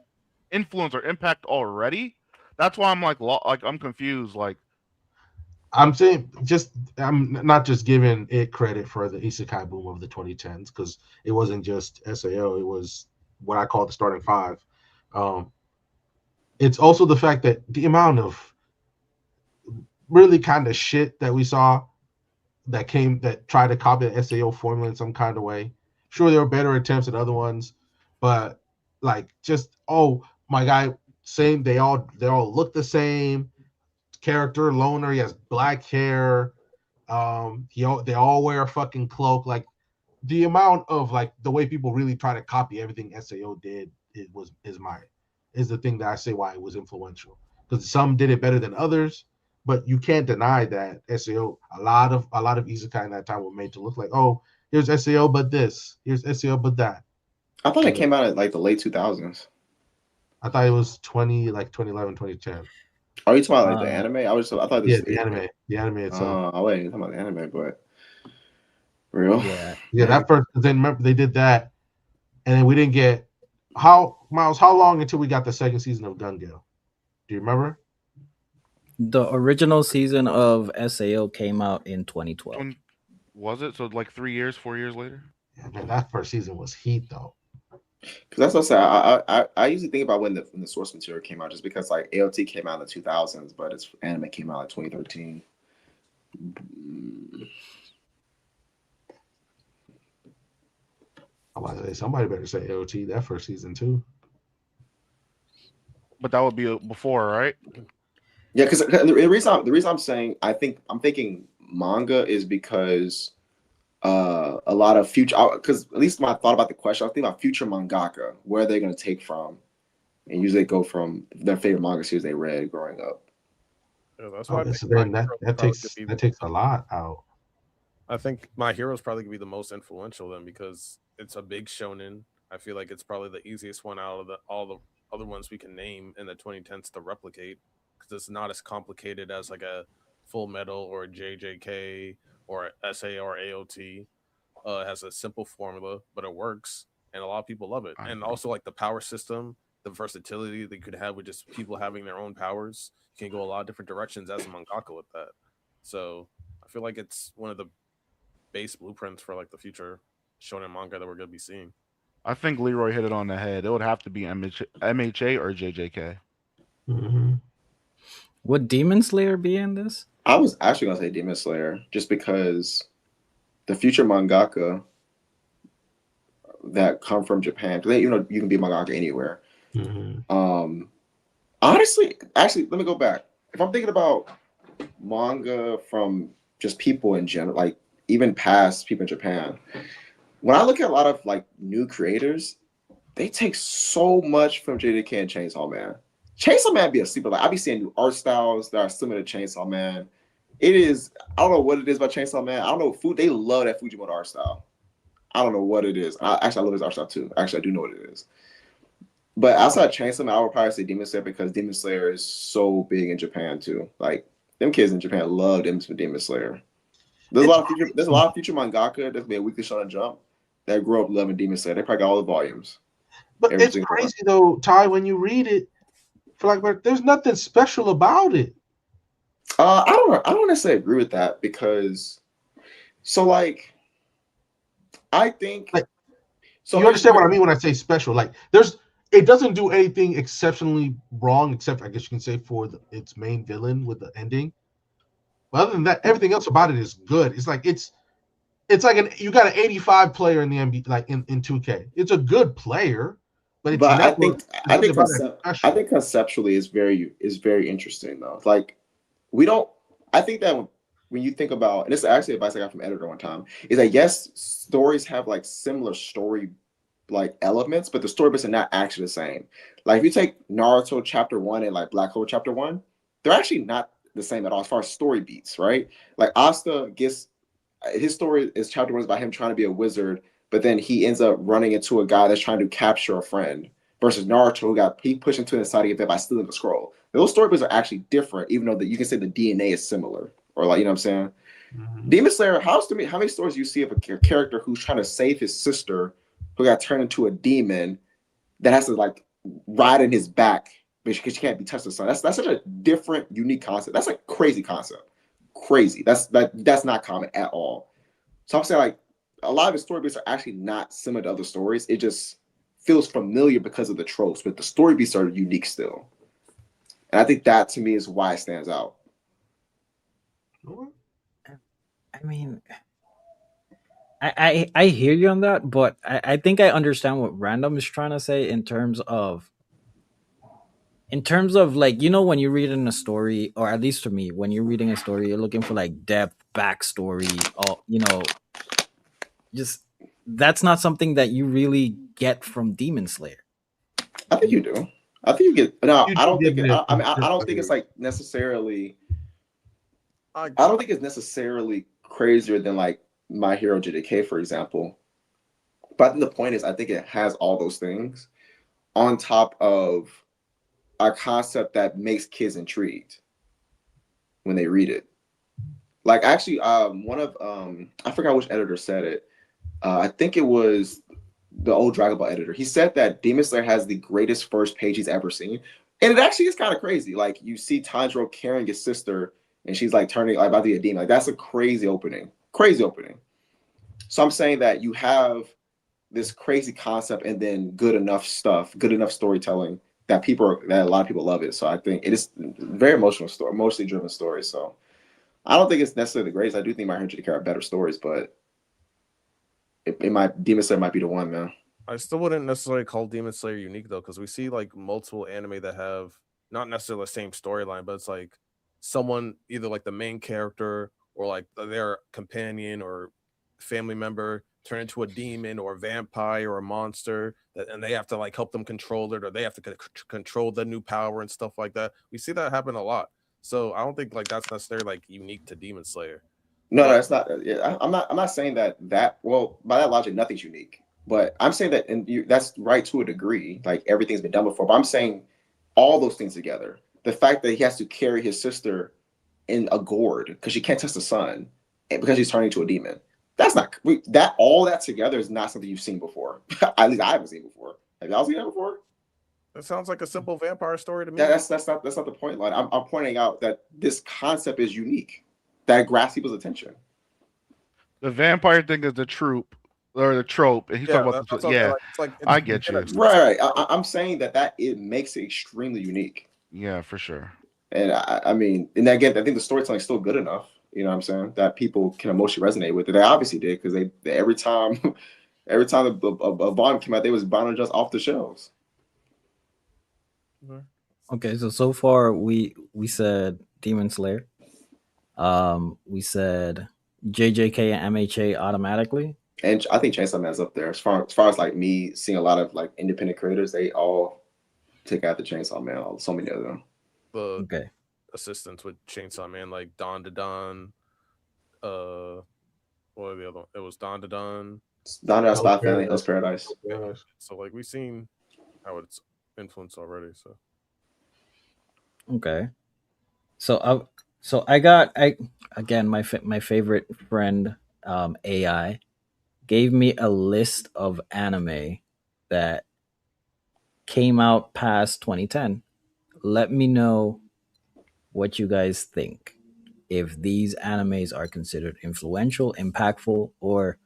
influence or impact already. That's why I'm like I'm confused. Like I'm saying I'm not just giving it credit for the isekai boom of the 2010s because it wasn't just SAO, it was what I call the starting five. Um, it's also the fact that the amount of really kind of shit that we saw that tried to copy the SAO formula in some kind of way. Sure, there were better attempts than other ones, but like just my guy, same. They all look the same. Character loner. He has black hair. They all wear a fucking cloak. Like the amount of like the way people really try to copy everything SAO did is the thing that I say why it was influential because some did it better than others, but you can't deny that SAO a lot of isekai in that time were made to look like here's SAO but this, here's SAO but that. I thought it Okay. came out in like the late 2000s. I thought it was 2011 2010. Are you talking about like the Uh, anime? I thought Yeah, this. the anime itself. I wasn't talking about the anime, but real. yeah. Yeah, that first. Then remember they did that, and then we didn't get how long until we got the second season of Gun Gale? Do you remember? The original season of SAO came out in 2012. when was it? So like 3 years, 4 years later. Yeah, man, that first season was heat though. Because that's what I say. I usually think about when the source material came out, just because like AOT came out in the 2000s, but its anime came out in 2013. I'm about to say somebody better say AOT that first season too. But that would be before, right? Yeah, because the reason I'm saying I'm thinking manga is because a lot of future, because at least when I thought about the question, I was thinking about future mangaka, where they're going to take from, and usually go from their favorite manga series they read growing up. Yeah, that's why I Okay, think so My then that Hero that probably could takes be. that takes a lot out. I think My Hero's probably gonna be the most influential then because it's a big shonen. I feel like it's probably the easiest one out of all the other ones we can name in the 2010s to replicate because it's not as complicated as like a Full Metal or a JJK or a SA or AOT. It has a simple formula, but it works, and a lot of people love it. I And agree. also like the power system, the versatility that you could have with just people having their own powers. You can go a lot of different directions as a mangaka with that. So I feel like it's one of the base blueprints for like the future shonen manga that we're gonna be seeing. I think Leroy hit it on the head. It would have to be MHA or JJK. Mhm. Would Demon Slayer be in this? I was actually going to say Demon Slayer just because the future mangaka that come from Japan, because you can be a mangaka anywhere. Mhm. Um, honestly, actually, let me go back. If I'm thinking about manga from just people in general, like even past people in Japan, when I look at a lot of like new creators, they take so much from JDK and Chainsaw Man. Chainsaw Man be a sleeper. Like I be seeing new art styles that are similar to Chainsaw Man. It is, I don't know what it is about Chainsaw Man. I don't know food. They love that Fujimoto art style. I don't know what it is. Actually, I love his art style too. Actually, I do know what it is. But outside Chainsaw Man, I would probably say Demon Slayer because Demon Slayer is so big in Japan too. Like them kids in Japan love Demon Slayer. It's There's a lot of future mangaka that's been a weekly Shonen Jump that grew up loving Demon Slayer. They probably got all the volumes, but every it's single one. crazy though, Ty. When you read it, for like, there's nothing special about it. I don't necessarily agree with that because so like I think Like, so you understand what I mean when I say special? Like, it doesn't do anything exceptionally wrong, except I guess you can say for its main villain with the ending. But other than that, everything else about it is good. It's like you got an 85 player in the NBA, like in 2K. It's a good player, but it's but never I nothing think about it I special. think conceptually is very interesting though. Like we don't I think that when you think about, and this is actually advice I got from editor one time, is that yes, stories have like similar story like elements, but the story beats are not actually the same. Like if you take Naruto chapter one and like Black Hole chapter one, they're actually not the same at all as far as story beats, right? Like Asta gets his story is chapter one is about him trying to be a wizard, but then he ends up running into a guy that's trying to capture a friend. Versus Naruto, who got he pushed into the side of it by stealing the scroll. Those stories are actually different, even though you can say the DNA is similar, or like you know what I'm saying. Mhm. Demon Slayer, how many stories do you see of a character who's trying to save his sister, who got turned into a demon, that has to like ride in his back because she can't be touched the sun. That's such a different, unique concept. That's a crazy concept. Crazy. That's not common at all. So I'm saying like a lot of the story beats are actually not similar to other stories. It just feels familiar because of the tropes, but the story beats are unique still. And I think that to me is why it stands out. I mean, I hear you on that, but I think I understand what Random is trying to say in terms of like, when you're reading a story, or at least for me, when you're reading a story, you're looking for like depth, backstory, or just that's not something that you really get from Demon Slayer. I think you do. I think you get no. You I do don't get think. it at I mean, certain I don't think it's players. like necessarily. I I don't think it's necessarily crazier than like My Hero JDK, for example. But I think the point is, I think it has all those things on top of a concept that makes kids intrigued when they read it. Like actually, one of I forgot which editor said it. I think it was the old Dragon Ball editor. He said that Demon Slayer has the greatest first page he's ever seen, and it actually is kind of crazy. Like you see Tanjiro carrying his sister, and she's like turning like about to be a demon. Like that's a crazy opening. Crazy opening. So I'm saying that you have this crazy concept and then good enough stuff, good enough storytelling that a lot of people love it. So I think it is very emotional story, emotionally driven story. So I don't think it's necessarily the greatest. I do think My Hero are better stories, but Demon Slayer might be the one, man. I still wouldn't necessarily call Demon Slayer unique though, because we see like multiple anime that have not necessarily the same storyline, but it's like someone either like the main character or like their companion or family member turn into a demon or a vampire or a monster, and they have to like help them control it, or they have to control the new power and stuff like that. We see that happen a lot. So I don't think like that's necessarily like unique to Demon Slayer. No, But that's not. I'm not. I'm not saying that. Well, by that logic, nothing's unique. But I'm saying that, and that's right to a degree. Like everything's been done before. But I'm saying all those things together. The fact that he has to carry his sister in a gourd because she can't touch the sun, and because he's turning into a demon. That's not that. All that together is not something you've seen before. At least I haven't seen before. Have y'all seen that before? that sounds like a simple vampire story to me. That's not the point, line. I'm pointing out that this concept is unique. That grabs people's attention. The vampire thing is the trope, or the trope, and he's Yeah, talking about that's the. what I'm saying, Yeah, like, it's like I get you. Right. I'm saying that it makes it extremely unique. Yeah, for sure. And I mean, and again, I think the storytelling is still good enough. You know what I'm saying? That people can emotionally resonate with it. They obviously did because they every time, every time a volume came out, they was buying just off the shelves. Okay, so far we said Demon Slayer. We said JJK and MHA automatically. And I think Chainsaw Man's up there as far as like me seeing a lot of like independent creators. They all take out the Chainsaw Man. So many of them. The Okay. assistants with Chainsaw Man, like Don to Don. What are the other one? It was Don to Don. Don Spy Family, Hell's Paradise. Yeah. So like we've seen how it's influenced already. So Okay. So I got again my favorite friend AI gave me a list of anime that came out past 2010. Let me know what you guys think. If these animes are considered influential, impactful, or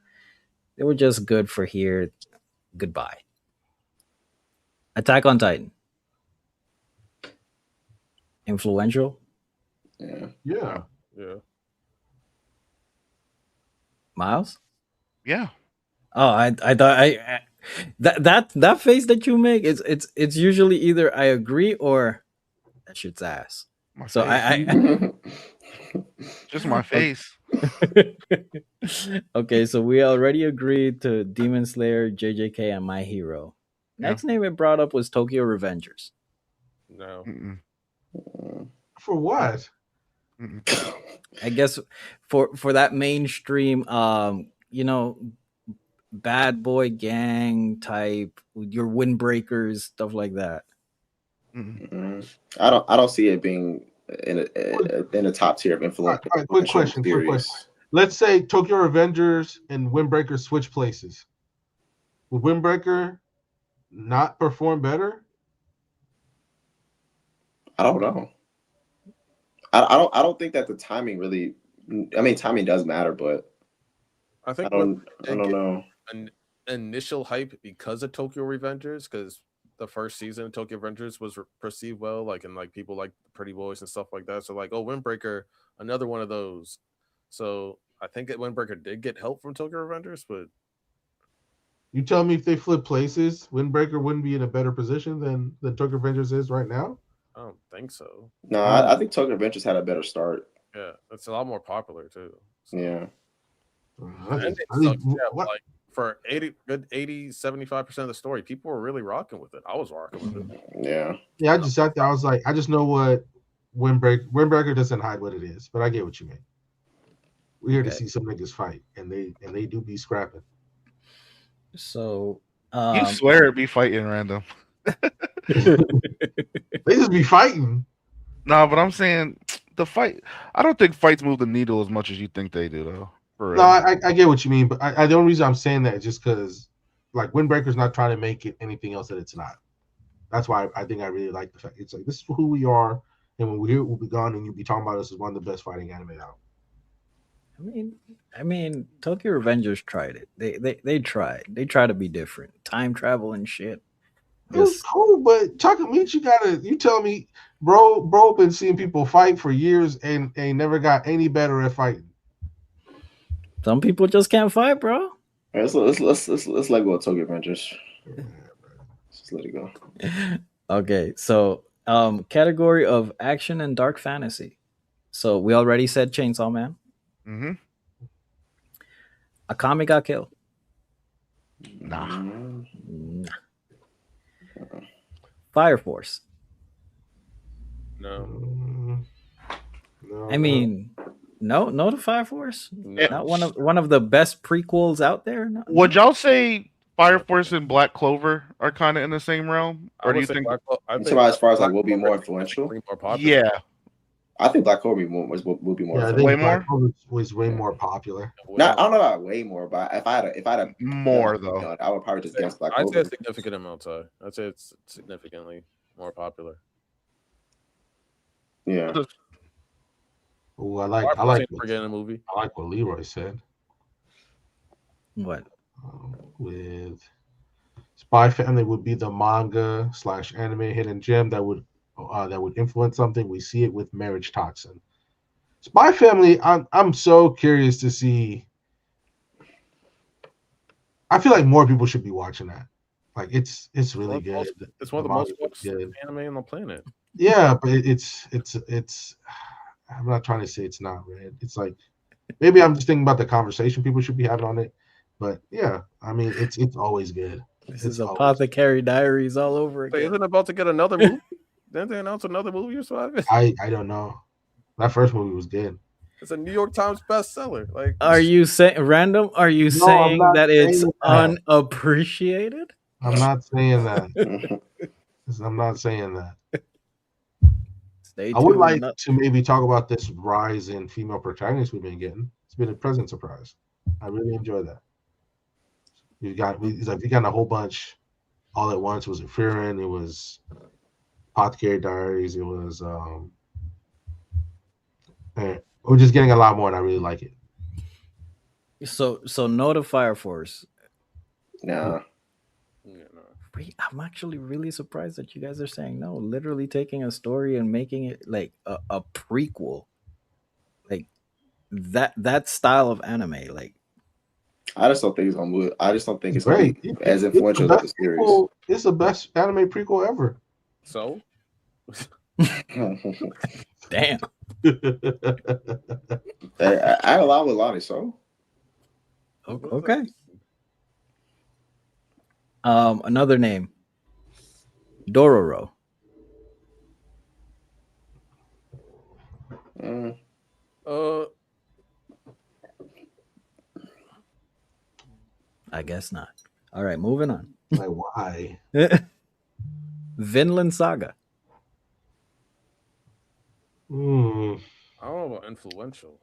they were just good for here, goodbye. Attack on Titan. Influential? Yeah. Yeah. yeah. Miles? Yeah. Oh, I thought that face that you make, it's usually either I agree or that shit's ass. My So face. I Just my face. okay, so we already agreed to Demon Slayer, JJK, and My Hero. Yeah. Next name it brought up was Tokyo Revengers. No. Mm-mm. For what? Mm-mm. I guess for that mainstream, bad boy gang type, your windbreakers, stuff like that. Mm-mm. I don't see it being in the top tier of influence. All right, quick question. Let's say Tokyo Revengers and Windbreaker switch places. Would Windbreaker not perform better? I don't know. I don't think that the timing really. I mean, timing does matter, but I think I don't know. An initial hype because of Tokyo Revengers, because the first season of Tokyo Revengers was perceived well, like, and like people like Pretty Boys and stuff like that. So like, oh, Windbreaker, another one of those. So I think that Windbreaker did get help from Tokyo Revengers, but You tell me if they flip places, Windbreaker wouldn't be in a better position than Tokyo Revengers is right now? I don't think so. No, I think Tokyo Adventures had a better start. Yeah, it's a lot more popular too. So. Yeah. Like for 75% of the story, people were really rocking with it. I was rocking with it. Yeah. Yeah, I just sat there. I was like, I just know what Windbreaker doesn't hide what it is, but I get what you mean. We're here to see some niggas fight, and they do be scrapping. So You swear it be fighting random. They just be fighting. No, but I'm saying the fight. I don't think fights move the needle as much as you think they do, though. For No, I get what you mean, but the only reason I'm saying that is just because, like, Windbreaker's not trying to make it anything else that it's not. That's why I think I really like the fact it's like this is who we are, and when we're here, we'll be gone, and you'll be talking about us as one of the best fighting anime out. I mean, Tokyo Revengers tried it. They tried. They try to be different. Time travel and shit. It was cool, but Takamichi you tell me, bro been seeing people fight for years and ain't never got any better at fighting. Some people just can't fight, bro. Let's let go of Tokyo Avengers. Let's just let it go. Okay, so category of action and dark fantasy. So we already said Chainsaw Man. Mm-hmm. Akami got killed. Nah. Nah. Fire Force. No. No, I mean, no to Fire Force. No. Not one of the best prequels out there. No, Would y'all say Fire Force and Black Clover are kind of in the same realm, I or do would you say think? I You think talking about as far as like Black will be Clover more is influential? more popular. Yeah, I think Black Clover will be more Yeah, I influential. Way think Black more? Clover was way Yeah. more popular. Not, I don't know about way more, but if I had a more though. I would probably just guess Black I'd say Clover. a significant amount. I'd say it's significantly more popular. Yeah. Oh, I Fire Force ain't forgetting a movie. like what Leroy said. what? With Spy Family would be the manga / anime hidden gem that would influence something. We see it with Marriage Toxin. Spy Family, I'm so curious to see. I feel like more people should be watching that. Like it's really good. It's one of the most watched anime on the planet. Yeah, but it's. I'm not trying to say it's not, man. It's like maybe I'm just thinking about the conversation people should be having on it. But yeah, I mean it's always good. This It's is always Apothecary Diaries all over Wait, again. isn't it about to get another movie? Didn't they announce another movie or something? I don't know. That first movie was good. It's a New York Times bestseller. Like, Are you saying random? Are you No, I'm saying not that it's saying that. unappreciated? I'm not saying that. I'm not saying that. Stay I would like tuned. to maybe talk about this rise in female protagonists we've been getting. It's been a pleasant surprise. I really enjoy that. We got a whole bunch all at once. Was it Fearin? It was Apothecary Diaries. It was we're just getting a lot more, and I really like it. So no to Fire Force. Nah. I'm actually really surprised that you guys are saying no. Literally taking a story and making it like a prequel, like that style of anime. Like I just don't think it's gonna move. I just don't think it's gonna Great. be as It's the influential as the best series. prequel. It's the best anime prequel ever. so damn. I allow with Lonnie, so Okay. Another name, Dororo. I guess not. All right, moving on. Like why? Vinland Saga. I don't know about influential.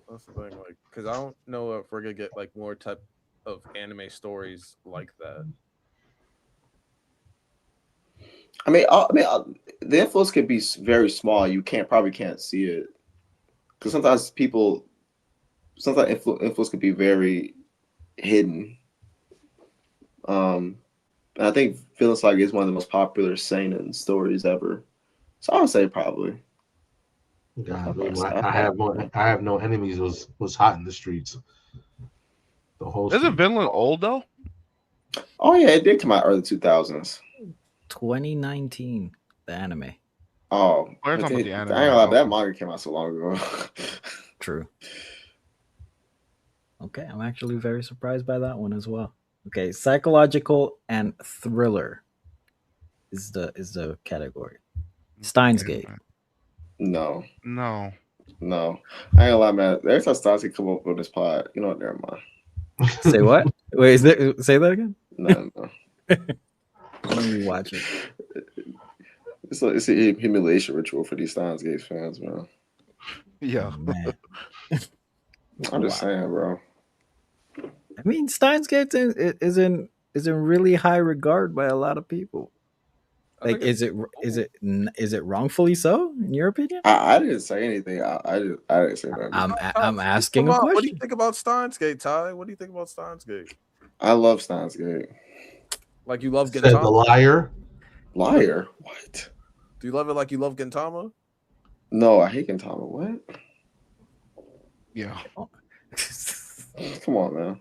That's the thing, like, because I don't know if we're gonna get like more type of anime stories like that. I mean, the influence could be very small. You probably can't see it because sometimes influence can be very hidden. And I think Feelings Like is one of the most popular seinen stories ever. So I would say probably. God, I have no enemies was hot in the streets. The whole Isn't Vinland old though? Oh yeah, it did come out early 2000s. 2019, the anime. Oh, We're talking about the anime. I ain't gonna lie, that manga came out so long ago. True. Okay, I'm actually very surprised by that one as well. Okay, psychological and thriller is the category. Steins Gate. No. No. I ain't gonna lie, man. Every time Stassi come up with this pod, you know what? Never mind. Say what? Wait, say that again? No. Let me watch it. It's a humiliation ritual for these Steins Gate fans, man. Yeah. Oh, man. I'm just saying, bro. I mean, Steins Gate is in really high regard by a lot of people. Like, is it wrongfully so in your opinion? I didn't say anything. I didn't say that. I'm asking a question. What do you think about Steins Gate, Ty? What do you think about Steins Gate? I love Steins Gate. Like you love Said the Gintama? Liar? What? Do you love it like you love Gintama? No, I hate Gintama. What? Yeah. Come on, man.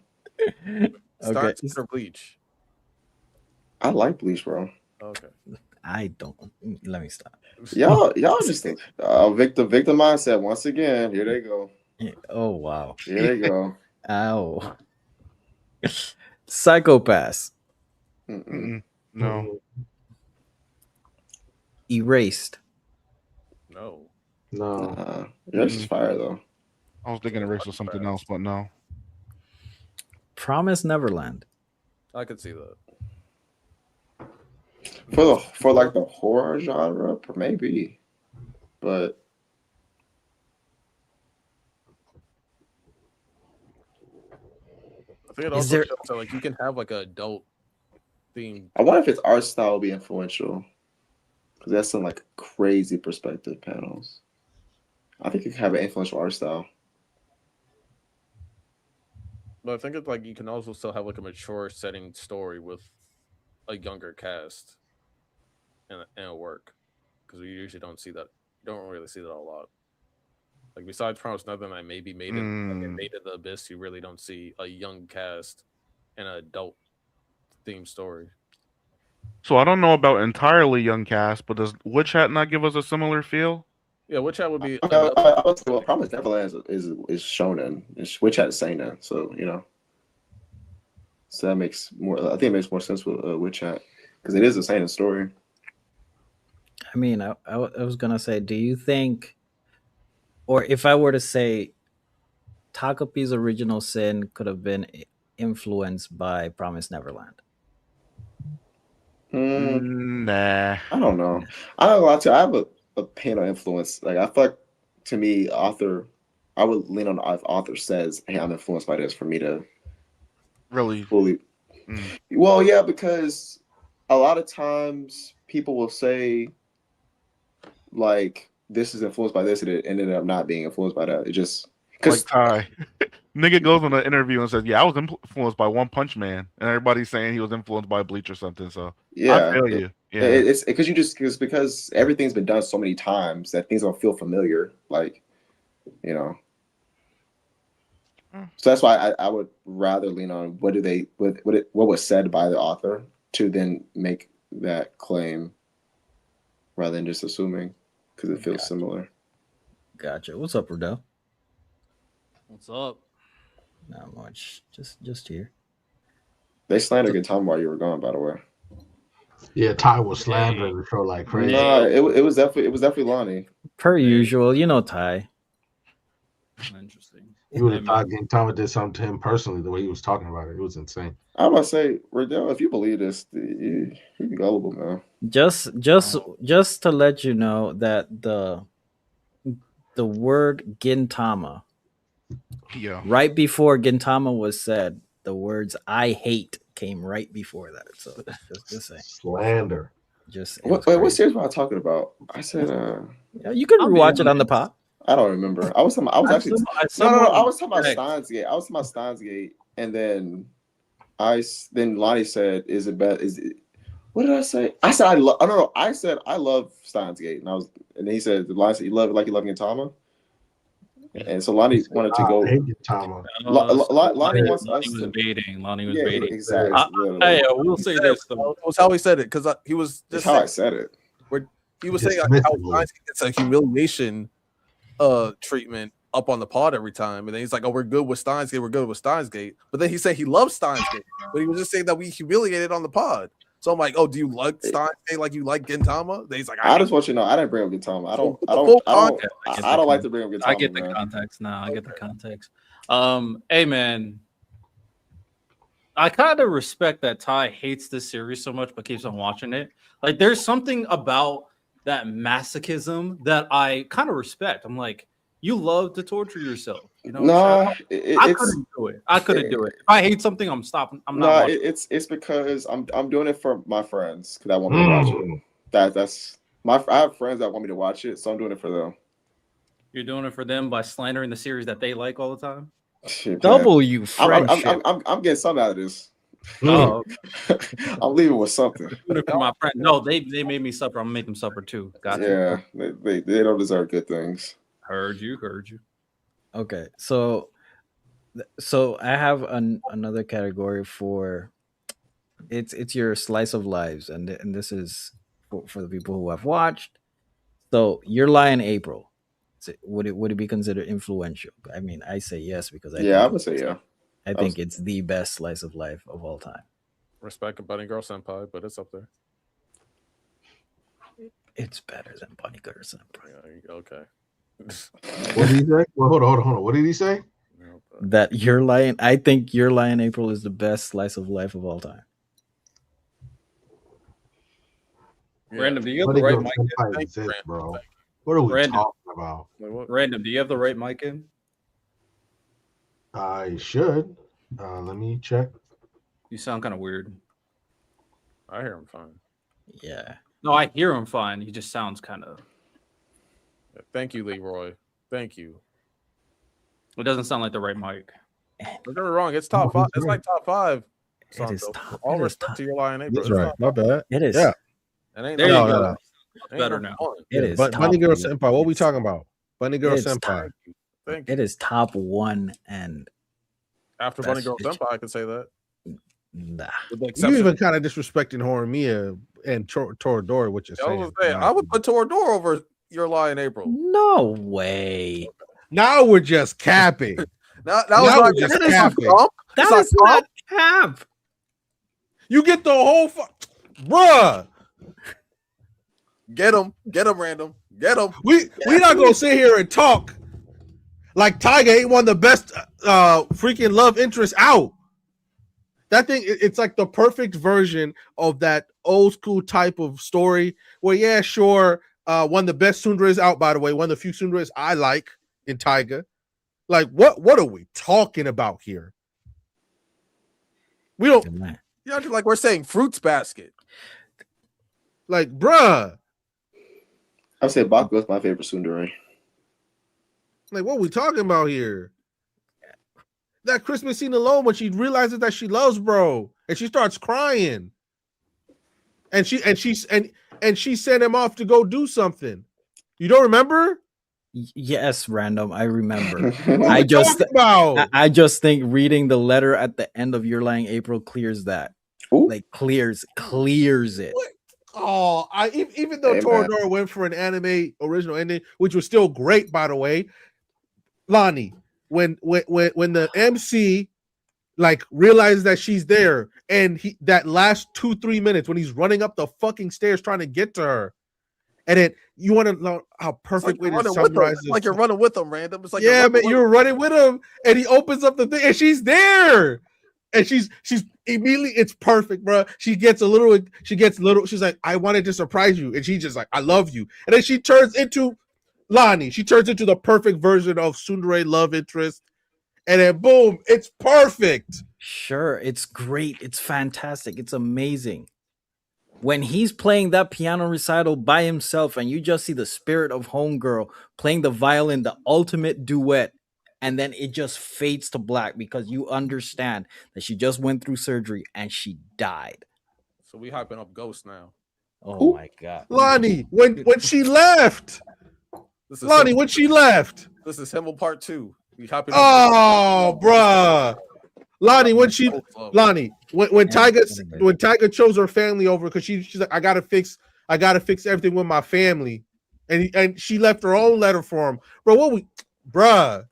Okay, Steins or Bleach? I like Bleach, bro. Okay. I don't. Let me stop. Y'all just victim mindset once again. Here they go. Oh wow. Here they go. Ow. Psychopaths. Mm-mm. No. Erased. No. No. You're just fire though. I was thinking of race or something else, but no. Promise Neverland. I could see that. For like the horror genre, maybe, but I think it Is also there- shows that like you can have like an adult theme. I wonder if its art style will be influential because that's some like crazy perspective panels. I think it could have an influential art style. But I think it's like you can also still have like a mature setting story with a younger cast and a work because we usually don't see that. You don't really see that a lot. Like besides Promise Neverland, maybe Made in Mm. Made in the Abyss, you really don't see a young cast and an adult theme story. So I don't know about entirely young cast, but does Witch Hat not give us a similar feel? Yeah, which that would be I, another. I would say, well, Promise Neverland is shonen. Which had seinen, so so that makes more. I think it makes more sense with Witch Hat because it is a seinen story. I mean, I was gonna say, do you think, or if I were to say, Takapi's original sin could have been influenced by Promise Neverland? Nah. I don't know. I don't know. I have a panel influence. Like I feel like to me, I would lean on if author says, "Hey, I'm influenced by this," for me to Really? fully. Mm. Well, yeah, because a lot of times people will say like this is influenced by this, and it ended up not being influenced by that. It just Like because Ty. Nigga goes on an interview and says, "Yeah, I was influenced by One Punch Man," and everybody's saying he was influenced by Bleach or something. So I yeah, feel you. Yeah. it's because because everything's been done so many times that things don't feel familiar. Like you know. So that's why I would rather lean on what was said by the author to then make that claim rather than just assuming because it feels similar. Gotcha. What's up, Rodell? What's up? Not much. Just here. They slandered Gintama while you were gone, by the way. Yeah, Ty was slandering the show like crazy. No, it was definitely Lonnie. Per usual, Ty. Interesting. You would have I thought Gintama did something to him personally, the way he was talking about it. It was insane. I was about to say, Riddell, if you believe this, you be gullible, man. Just to let you know that the word Gintama, Yeah. right before Gintama was said, the words "I hate" came right before that. So just saying. Slander. What series were I talking about? I said, Yeah, you can I'll be rewatch it on the honest. pod. I don't remember. I was talking. I was actually no. I was talking about Steins Gate. I was talking about Steins Gate, and then then Lonnie said, "Is it bad? Is it?" What did I say? I said I love. I don't know. I said I love Steins Gate, and then he said, "Lonnie said you love it like you love Gintama." And so Lonnie wanted to go. I hate Gintama. Lonnie wants us was to. baiting. Lonnie was Yeah, baiting. exactly. I will say this though. It was how he said it because he was That's just how I saying, said it. where he was saying like, how Steins gets a humiliation treatment up on the pod every time, and then he's like, "Oh, we're good with Steins Gate. We're good with Steins Gate." But then he said he loves Steins Gate, but he was just saying that we humiliated on the pod. So I'm like, "Oh, do you like Steins Gate like you like Gintama?" Then he's like, I just want you to know I didn't bring up Gintama. I don't like to bring up Gintama. I get the man. context now. I get the context. Hey man, I kind of respect that Ty hates this series so much but keeps on watching it. Like, there's something about that masochism that I kind of respect. I'm like, you love to torture yourself. You know, Nah, I couldn't do it. I couldn't do it. If I hate something, I'm stopping. I'm not. Nah, it's because I'm doing it for my friends because I want me to watch it. That's I have friends that want me to watch it, so I'm doing it for them. You're doing it for them by slandering the series that they like all the time. Shit, W friendship. I'm getting something out of this. Oh, I'm leaving with something. doing it for my friend. No, they made me suffer. I'm gonna make them suffer too. Got you. Yeah, they don't deserve good things. Heard you. Okay, so So I have another category for it's your slice of lives, and this is for the people who have watched. So Your Lie in April. Would it be considered influential? I mean, I say yes because Yeah, I would say yeah. I I was- think it's the best slice of life of all time. Respect a Bunny Girl Senpai, but it's up there. It's better than Bunny Girl Senpai. Yeah, okay. What did he say? Well, hold on. What did he say? That Your Lie in, I think Your Lie in April is the best slice of life of all time. Random, do you have Bunny the right Girl mic? Senpai Thank is you, it, Brandon. bro. Thank What are we Random. talking about? Like, what? Random, do you have the right mic in? I should. Let me check. You sound kind of weird. I hear him fine. Yeah. No, I hear him fine. He just sounds kind of. Yeah, thank you, Leroy. Thank you. It doesn't sound like the right mic. Don't get me wrong. It's top five. It's like top five. It is Santo. top. All It is respect top. to Your Lie in April. That's It's right. top My five. bad. It is. Yeah. It ain't There no you No, go. no, no. ain't Better no now. fun. It Yeah, is but top Bunny Girl one. Senpai. What we talking about? Bunny Girl It's Senpai. Thank you. It is top one, and After That's Bunny Girl just- Senpai, I can say that. nah. With the You exception, even kind of disrespecting Horimiya and Toradora, what you're I saying. was saying, I would put Toradora over Your Lie in April. No way. Now we're just capping. That Now was we're not just it's not capping. comp. That It's not is not cap. You get the whole, bruh. Get him, random. Get him. We not gonna sit here and talk like Tiger ain't one of the best freaking love interests out. That thing, it's like the perfect version of that old school type of story where, yeah, sure, one of the best sundares out, by the way, one of the few sundares I like in Tiger. Like, what are we talking about here? We don't, You acting like we're saying fruits basket. like, bruh, I would say Bakugo is my favorite tsundere. like, what are we talking about here? That Christmas scene alone, when she realizes that she loves bro, and she starts crying, and she sent him off to go do something. You don't remember? Yes, random. I remember. What I are we just talking about? I just think reading the letter at the end of Your Lie in April clears that. Ooh. Like clears it. What? Oh, even though Hey, man. Toradora went for an anime original ending, which was still great, by the way. Lonnie, when the MC like realizes that she's there, and that last 2-3 minutes when he's running up the fucking stairs trying to get to her, and then you want to know how perfect way to summarize this. Like you're running with them, random. It's like Yeah, man, you're running with him, and he opens up the thing, and she's there, and she's immediately, it's perfect, bro. She's like, I wanted to surprise you, and she's just like, I love you, and then she turns into Lonnie. She turns into the perfect version of tsundere love interest, and then boom, it's perfect. Sure, it's great. It's fantastic. It's amazing. When he's playing that piano recital by himself and you just see the spirit of Homegirl playing the violin, the ultimate duet, and then it just fades to black because you understand that she just went through surgery and she died. So we hyping up Ghost now. Oh Ooh. my god. Lonnie, when she left. This is Lonnie, Himmel, when she left. this is Himmel Part 2. We hyping up. Oh, bruh. Lonnie, when Tyga chose her family over because she's like, I gotta fix everything with my family, and she left her own letter for him, bro. Bruh.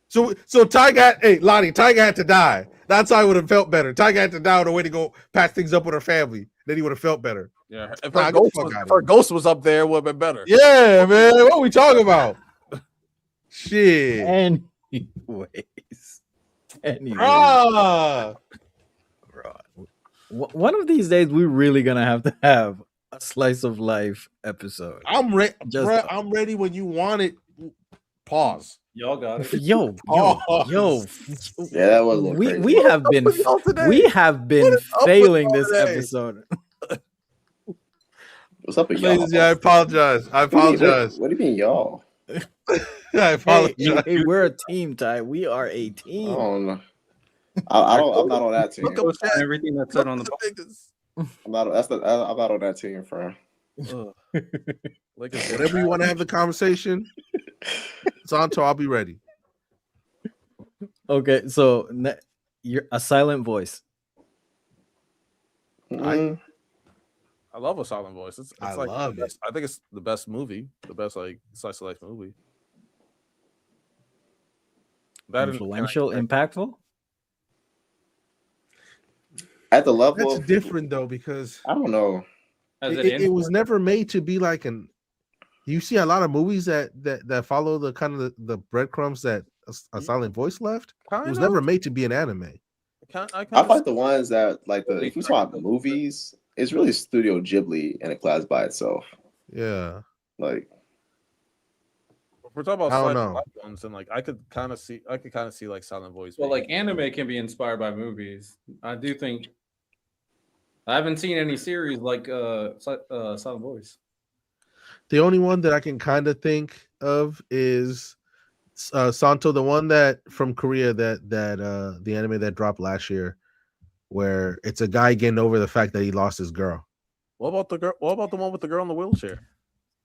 So Lonnie, Tyga had to die. That's how I would have felt better. Tyga had to die on the way to go patch things up with her family. Then he would have felt better. Yeah, if Nah, her, get the ghost fuck was, outta if her here. ghost was up there, it would have been better. Yeah, man. What are we talking about? Shit. Anyways. Ah. One of these days, we're really gonna have to have a slice of life episode. I'm ready. Just- I'm ready when you want it. Pause. Y'all got it. Yo. Yeah, that was a little crazy. We have been with y'all today? we have been What is up with failing y'all this today? episode. What's up with y'all? Ladies, I apologize. What do you mean, y'all? I apologize. Hey, we're a team, Ty. We are a I team. don't know. I'm not on that team. Look up chat. Everything that's said Look on at the the niggas. I'm not on that team, friend. Ugh. Look at Whenever you want to have the conversation, Santo, I'll be ready. Okay, so you're a silent voice. Mm, I love A Silent Voice. It's I like love it. I think it's the best movie, the best like slice of life movie. That and Influential, impactful. at the level That's of, different though because I don't know. As it was never made to be like an. You see a lot of movies that follow the kind of the breadcrumbs that a silent voice left. It was never made to be an anime. I feel like the ones that like the if we talk about movies, it's really Studio Ghibli in a class by itself. Yeah, Like we're talking about I don't slice of know. life ones, and like I could kind of see like Silent Voice. Well, being- like anime can be inspired by movies. I do think I haven't seen any series like Silent Voice. The only one that I can kind of think of is Santo, the one that from Korea that the anime that dropped last year, where it's a guy getting over the fact that he lost his girl. What about the girl? What about the one with the girl in the wheelchair?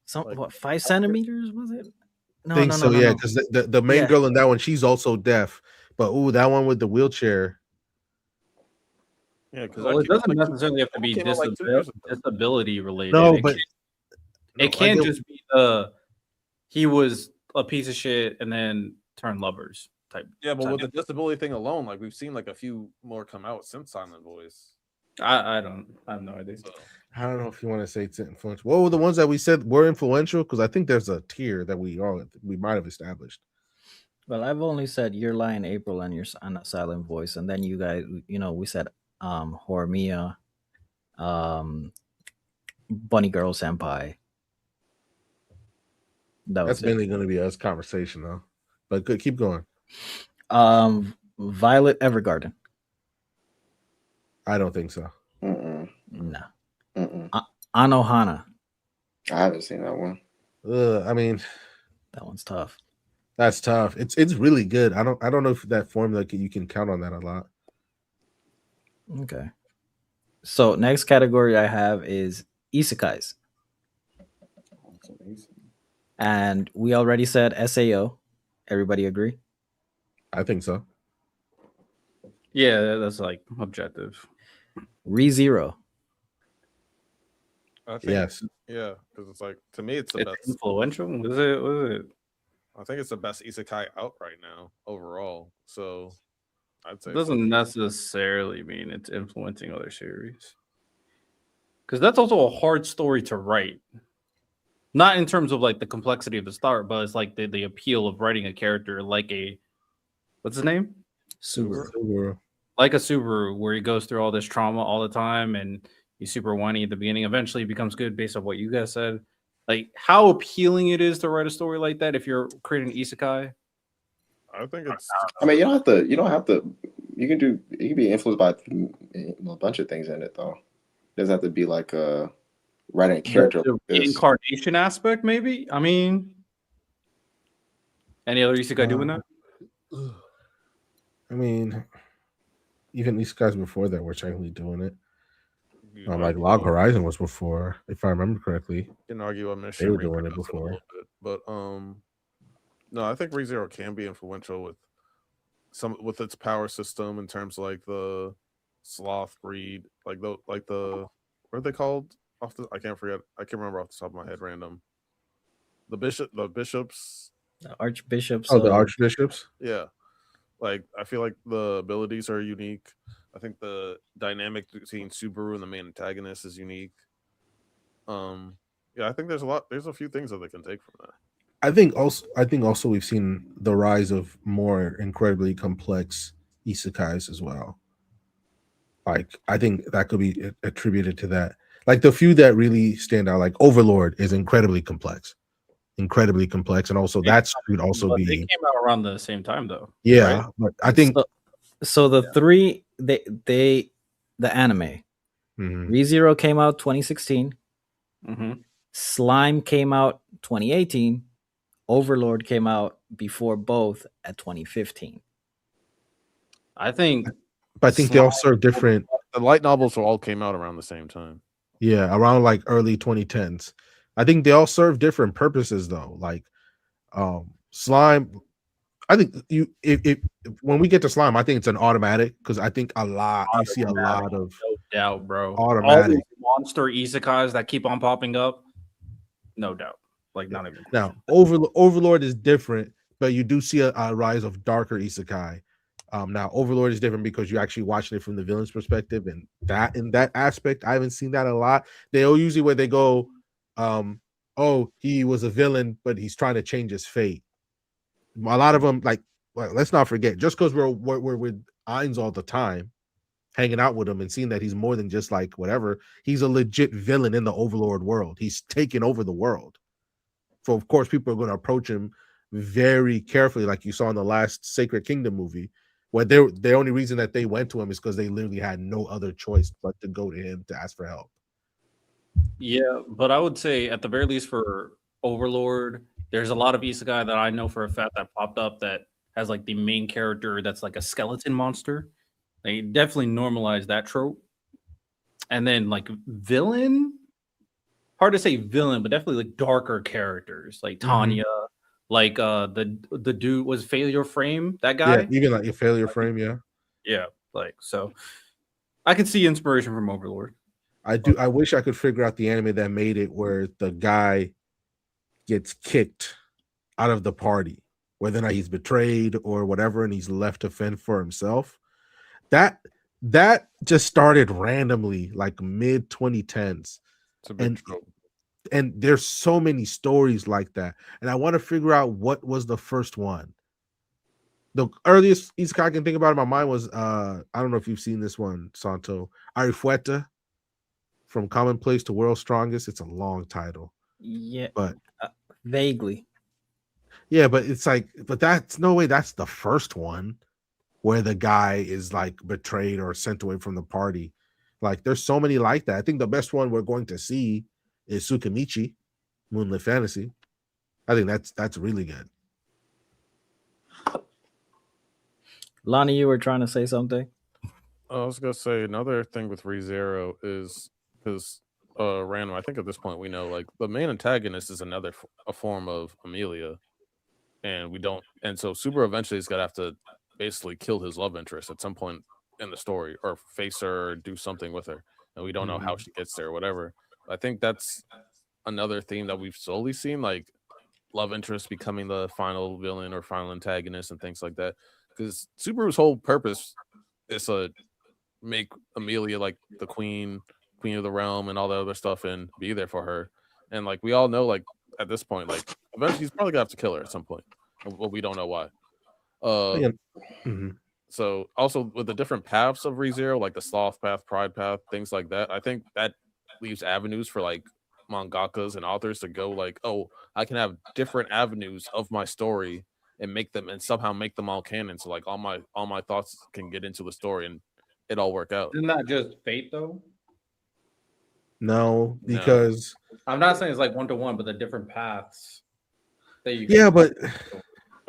Some Like- what 5 centimeters was it? No, Think no, so, no, yeah, no. because the main Yeah. girl in that one, she's also deaf. But that one with the wheelchair. Yeah, because Well, it doesn't necessarily have to be came out like 2 years ago. disability related. No, it but it can just be he was a piece of shit and then turned lovers type. Yeah, but type. with the disability thing alone, like we've seen like a few more come out since Silent Voice. I have no idea. So I don't know if you want to say it's influential. What were the ones that we said were influential? Because I think there's a tier that we might have established. Well, I've only said You're Lying April and You're on a Silent Voice, and then you guys, we said Horimiya, Bunny Girl Senpai. That's mainly going to be us conversation though. But good, keep going. Violet Evergarden. I don't think so. No. Mm-mm. Anohana. I haven't seen that one. I mean, That one's tough. that's tough. It's really good. I don't know if that formula you can count on that a lot. Okay. So next category I have is isekais. And we already said SAO. Everybody agree? I think so. Yeah, that's like objective. ReZero. I think Yes. yeah, because it's like to me it's the It's best. influential. Was it? I think it's the best isekai out right now overall. So I'd say It doesn't necessarily mean it's influencing other series. Because that's also a hard story to write. Not in terms of like the complexity of the start, but it's like the appeal of writing a character like what's his name? Subaru. Like a Subaru, where he goes through all this trauma all the time and he's super whiny at the beginning. Eventually he becomes good based on what you guys said. Like how appealing it is to write a story like that if you're creating isekai. I think it's I mean, you don't have to. You can be influenced by a bunch of things in it though. It doesn't have to be like writing a character. The incarnation aspect, maybe. I mean, any other isekai doing that? I mean, even these guys before that were technically doing it. you Like know, Log Horizon was before, if I remember correctly. you can argue on They were doing it before. but no, I think ReZero can be influential with its power system in terms of like the sloth breed, like the what are they called? I can't remember off the top of my head. Random. The bishops. The archbishops. Oh, the archbishops. Yeah, like I feel like the abilities are unique. I think the dynamic between Subaru and the main antagonist is unique. Yeah, I think there's a few things that they can take from that. I think also we've seen the rise of more incredibly complex isekais as well. Like I think that could be attributed to that. Like the few that really stand out, like Overlord is incredibly complex, and also that should also But be. they came out around the same time though. Yeah, right? but I think So the three the anime. Mhm. ReZero came out 2016. Mm-hmm. Slime came out 2018. Overlord came out before both at 2015. I think but I think they all serve different. The light novels all came out around the same time. Yeah, around like early 2010s. I think they all serve different purposes though. Like Slime, I think if when we get to slime, I think it's an automatic because I think you see a lot of No doubt, bro. All these automatic. monster isekais that keep on popping up, no doubt. Like not even. Now, Overlord is different, but you do see a rise of darker isekai. Now Overlord is different because you're actually watching it from the villain's perspective, and that in that aspect, I haven't seen that a lot. They'll usually where they go, oh, he was a villain, but he's trying to change his fate. A lot of them, like, well, let's not forget, just because we're with Ainz all the time, hanging out with him and seeing that he's more than just like whatever, he's a legit villain in the Overlord world. He's taken over the world. So of course, people are going to approach him very carefully, like you saw in the last Sacred Kingdom movie, where the only reason that they went to him is because they literally had no other choice but to go to him to ask for help. Yeah, but I would say at the very least for Overlord, there's a lot of isekai that I know for a fact that popped up that has like the main character that's like a skeleton monster. They definitely normalized that trope. And then like villain, hard to say villain, but definitely like darker characters like Tanya, like the dude was Failure Frame, that guy. Yeah, even like a Failure Frame, yeah. Yeah, like so I can see inspiration from Overlord. I wish I could figure out the anime that made it where the guy gets kicked out of the party, whether or not he's betrayed or whatever, and he's left to fend for himself. That just started randomly, like mid 2010s. It's a big And trope. and there's so many stories like that. And I want to figure out what was the first one. The earliest isekai I can think about in my mind was I don't know if you've seen this one, Santo. Arifueta from Commonplace to World's Strongest. It's a long title. Yeah, But vaguely. yeah, but it's like, but that's no way that's the first one where the guy is like betrayed or sent away from the party. Like there's so many like that. I think the best one we're going to see is Tsukimichi, Moonlit Fantasy. I think that's really good. Lonnie, you were trying to say something? I was gonna say another thing with ReZero is because random. I think at this point we know like the main antagonist is a form of Amelia, and we don't. And so Super eventually is gonna have to basically kill his love interest at some point in the story, or face her, or do something with her, and we don't know how she gets there or whatever. I think that's another theme that we've slowly seen, like love interest becoming the final villain or final antagonist and things like that. Because Subaru's whole purpose is to make Amelia like the queen of the realm and all the other stuff and be there for her. And like we all know, like at this point, like eventually he's probably gonna have to kill her at some point. But we don't know why. Yeah. Mhm. So also with the different paths of ReZero, like the sloth path, pride path, things like that, I think that leaves avenues for like mangakas and authors to go like, oh, I can have different avenues of my story and make them and somehow make them all canon. So like all my thoughts can get into the story and it all work out. Isn't that just fate though? No, because I'm not saying it's like 1-to-1, but the different paths that you yeah, but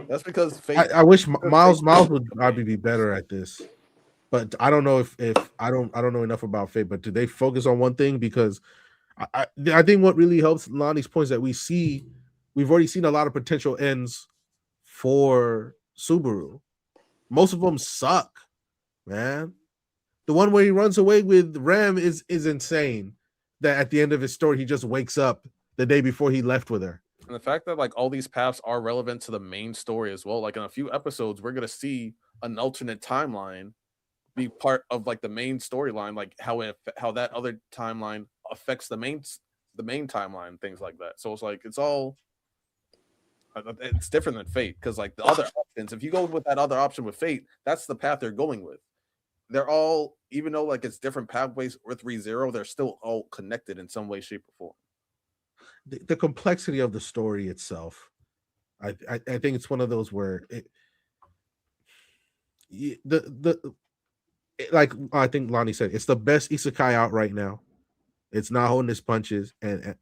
that's because fate. I wish Miles would probably be better at this. But I don't know if I don't know enough about Fate, but do they focus on one thing? Because I think what really helps Lonnie's points that we've already seen a lot of potential ends for Subaru. Most of them suck, man. The one where he runs away with Ram is insane. That at the end of his story, he just wakes up the day before he left with her. And the fact that like all these paths are relevant to the main story as well. Like in a few episodes, we're gonna see an alternate timeline be part of like the main storyline, like how that other timeline affects the main timeline, things like that. So it's like it's different than Fate because like the other options, if you go with that other option with Fate, that's the path they're going with. They're all, even though like it's different pathways with ReZero, they're still all connected in some way, shape, or form. The complexity of the story itself, I think it's one of those where like I think Lonnie said, it's the best isekai out right now. It's not holding its punches, and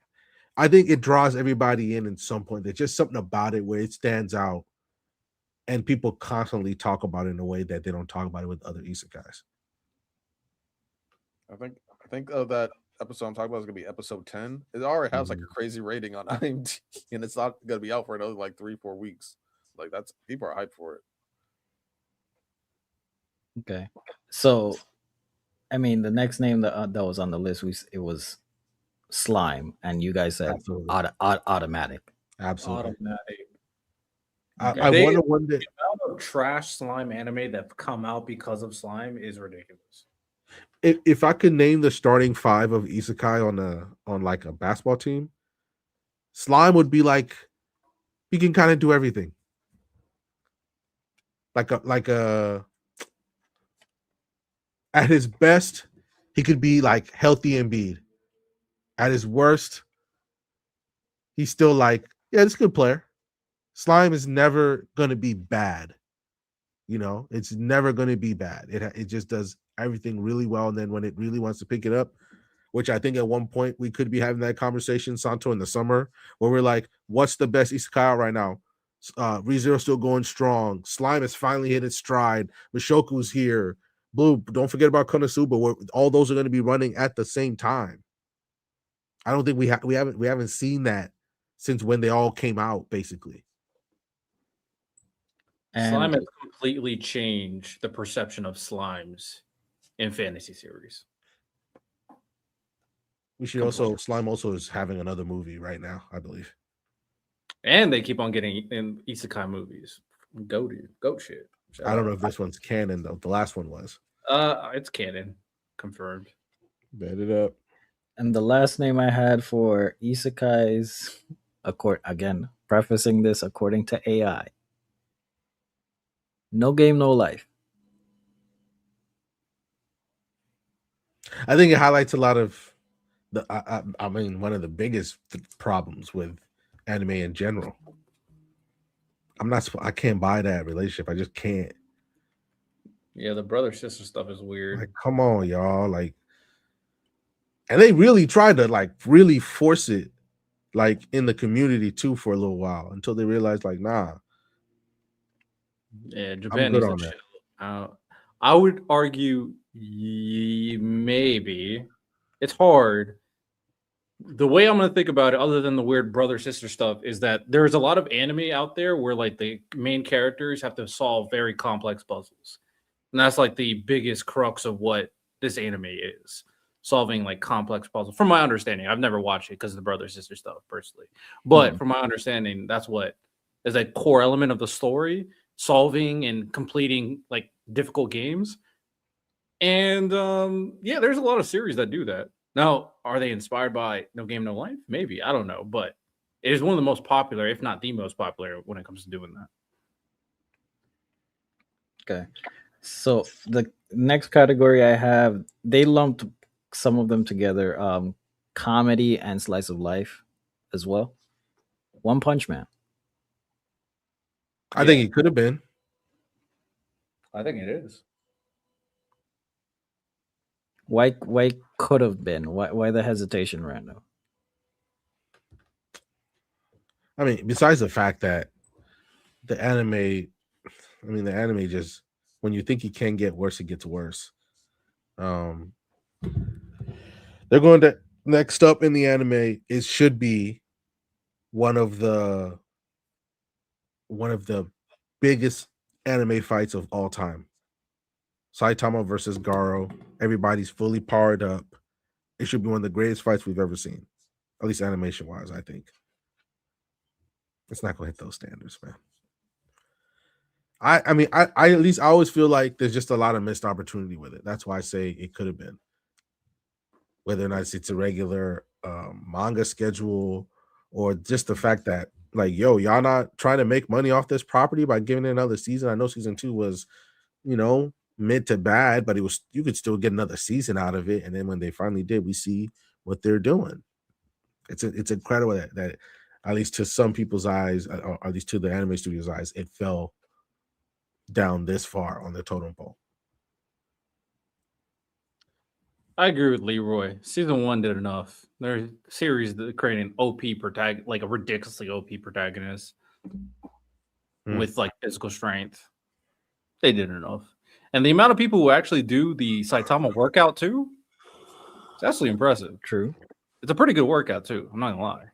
I think it draws everybody in some point. There's just something about it where it stands out, and people constantly talk about it in a way that they don't talk about it with other isekais. I think that episode I'm talking about is gonna be episode 10. It already has like a crazy rating on IMDb, and it's not gonna be out for another like 3-4 weeks. Like that's people are hyped for it. Okay. So, I mean, the next name that was on the list, it was Slime, and you guys said Absolutely. automatic. Absolutely. Automatic. Okay. I They- wonder one day. The amount of trash slime anime that come out because of slime is ridiculous. If I could name the starting 5 of isekai on like a basketball team, Slime would be like he can kind of do everything. Like a at his best, he could be like healthy Embiid. At his worst, he's still like, yeah, this is a good player. Slime is never gonna be bad. You know, it's never gonna be bad. It just does everything really well, and then when it really wants to pick it up, which I think at one point we could be having that conversation, Santo, in the summer, where we're like, what's the best isekai out right now? ReZero still going strong. Slime has finally hit its stride. Mishoku's here. Blue, don't forget about Konosuba. All those are going to be running at the same time. I don't think we haven't seen that since when they all came out, basically. Slime And has completely changed the perception of slimes in fantasy series. We should also Slime also is having another movie right now, I believe. And they keep on getting in isekai movies. Goat shit. Shout I don't out. know if this one's canon though. The last one was. It's canon. Confirmed. Bet it up. And the last name I had for isekais, again, prefacing this according to AI. No game, no life. I think it highlights a lot of I mean, one of the biggest problems with anime in general. I can't buy that relationship. I just can't. Yeah, the brother sister stuff is weird. Like, come on, y'all. Like, and they really tried to like really force it like in the community too for a little while until they realized like, nah. Yeah, I'm Japan good needs to on that. chill. I would argue maybe it's hard. The way I'm gonna think about it, other than the weird brother sister stuff, is that there's a lot of anime out there where like the main characters have to solve very complex puzzles, and that's like the biggest crux of what this anime is, solving like complex puzzles. From my understanding, I've never watched it because of the brother sister stuff personally, but from my understanding, that's what is a core element of the story, solving and completing like difficult games. And yeah, there's a lot of series that do that. Now, are they inspired by No Game No Life? Maybe, I don't know, but it is one of the most popular, if not the most popular, when it comes to doing that. Okay. So the next category I have, they lumped some of them together, comedy and slice of life as well. One Punch Man. I think it could have been. I think it is. Why could have been? Why the hesitation, Rando? I mean, besides the fact that the anime just when you think it can get worse, it gets worse. They're going to next up in the anime. It should be one of the biggest anime fights of all time. Saitama versus Garo. Everybody's fully powered up. It should be one of the greatest fights we've ever seen, at least animation wise. I think it's not going to hit those standards, man. I mean, I at least I always feel like there's just a lot of missed opportunity with it. That's why I say it could have been. Whether or not it's a regular manga schedule or just the fact that like, yo, y'all not trying to make money off this property by giving it another season. I know season 2 was, mid to bad, but you could still get another season out of it. And then when they finally did, we see what they're doing. It's incredible that at least to some people's eyes, or at least to the anime studio's eyes, it fell down this far on the totem pole. I agree with Leroy. Season 1 did enough. Their series that created an OP protagonist, like a ridiculously OP protagonist with like physical strength. They did enough. And the amount of people who actually do the Saitama workout too, it's actually impressive. True. It's a pretty good workout too. I'm not gonna lie.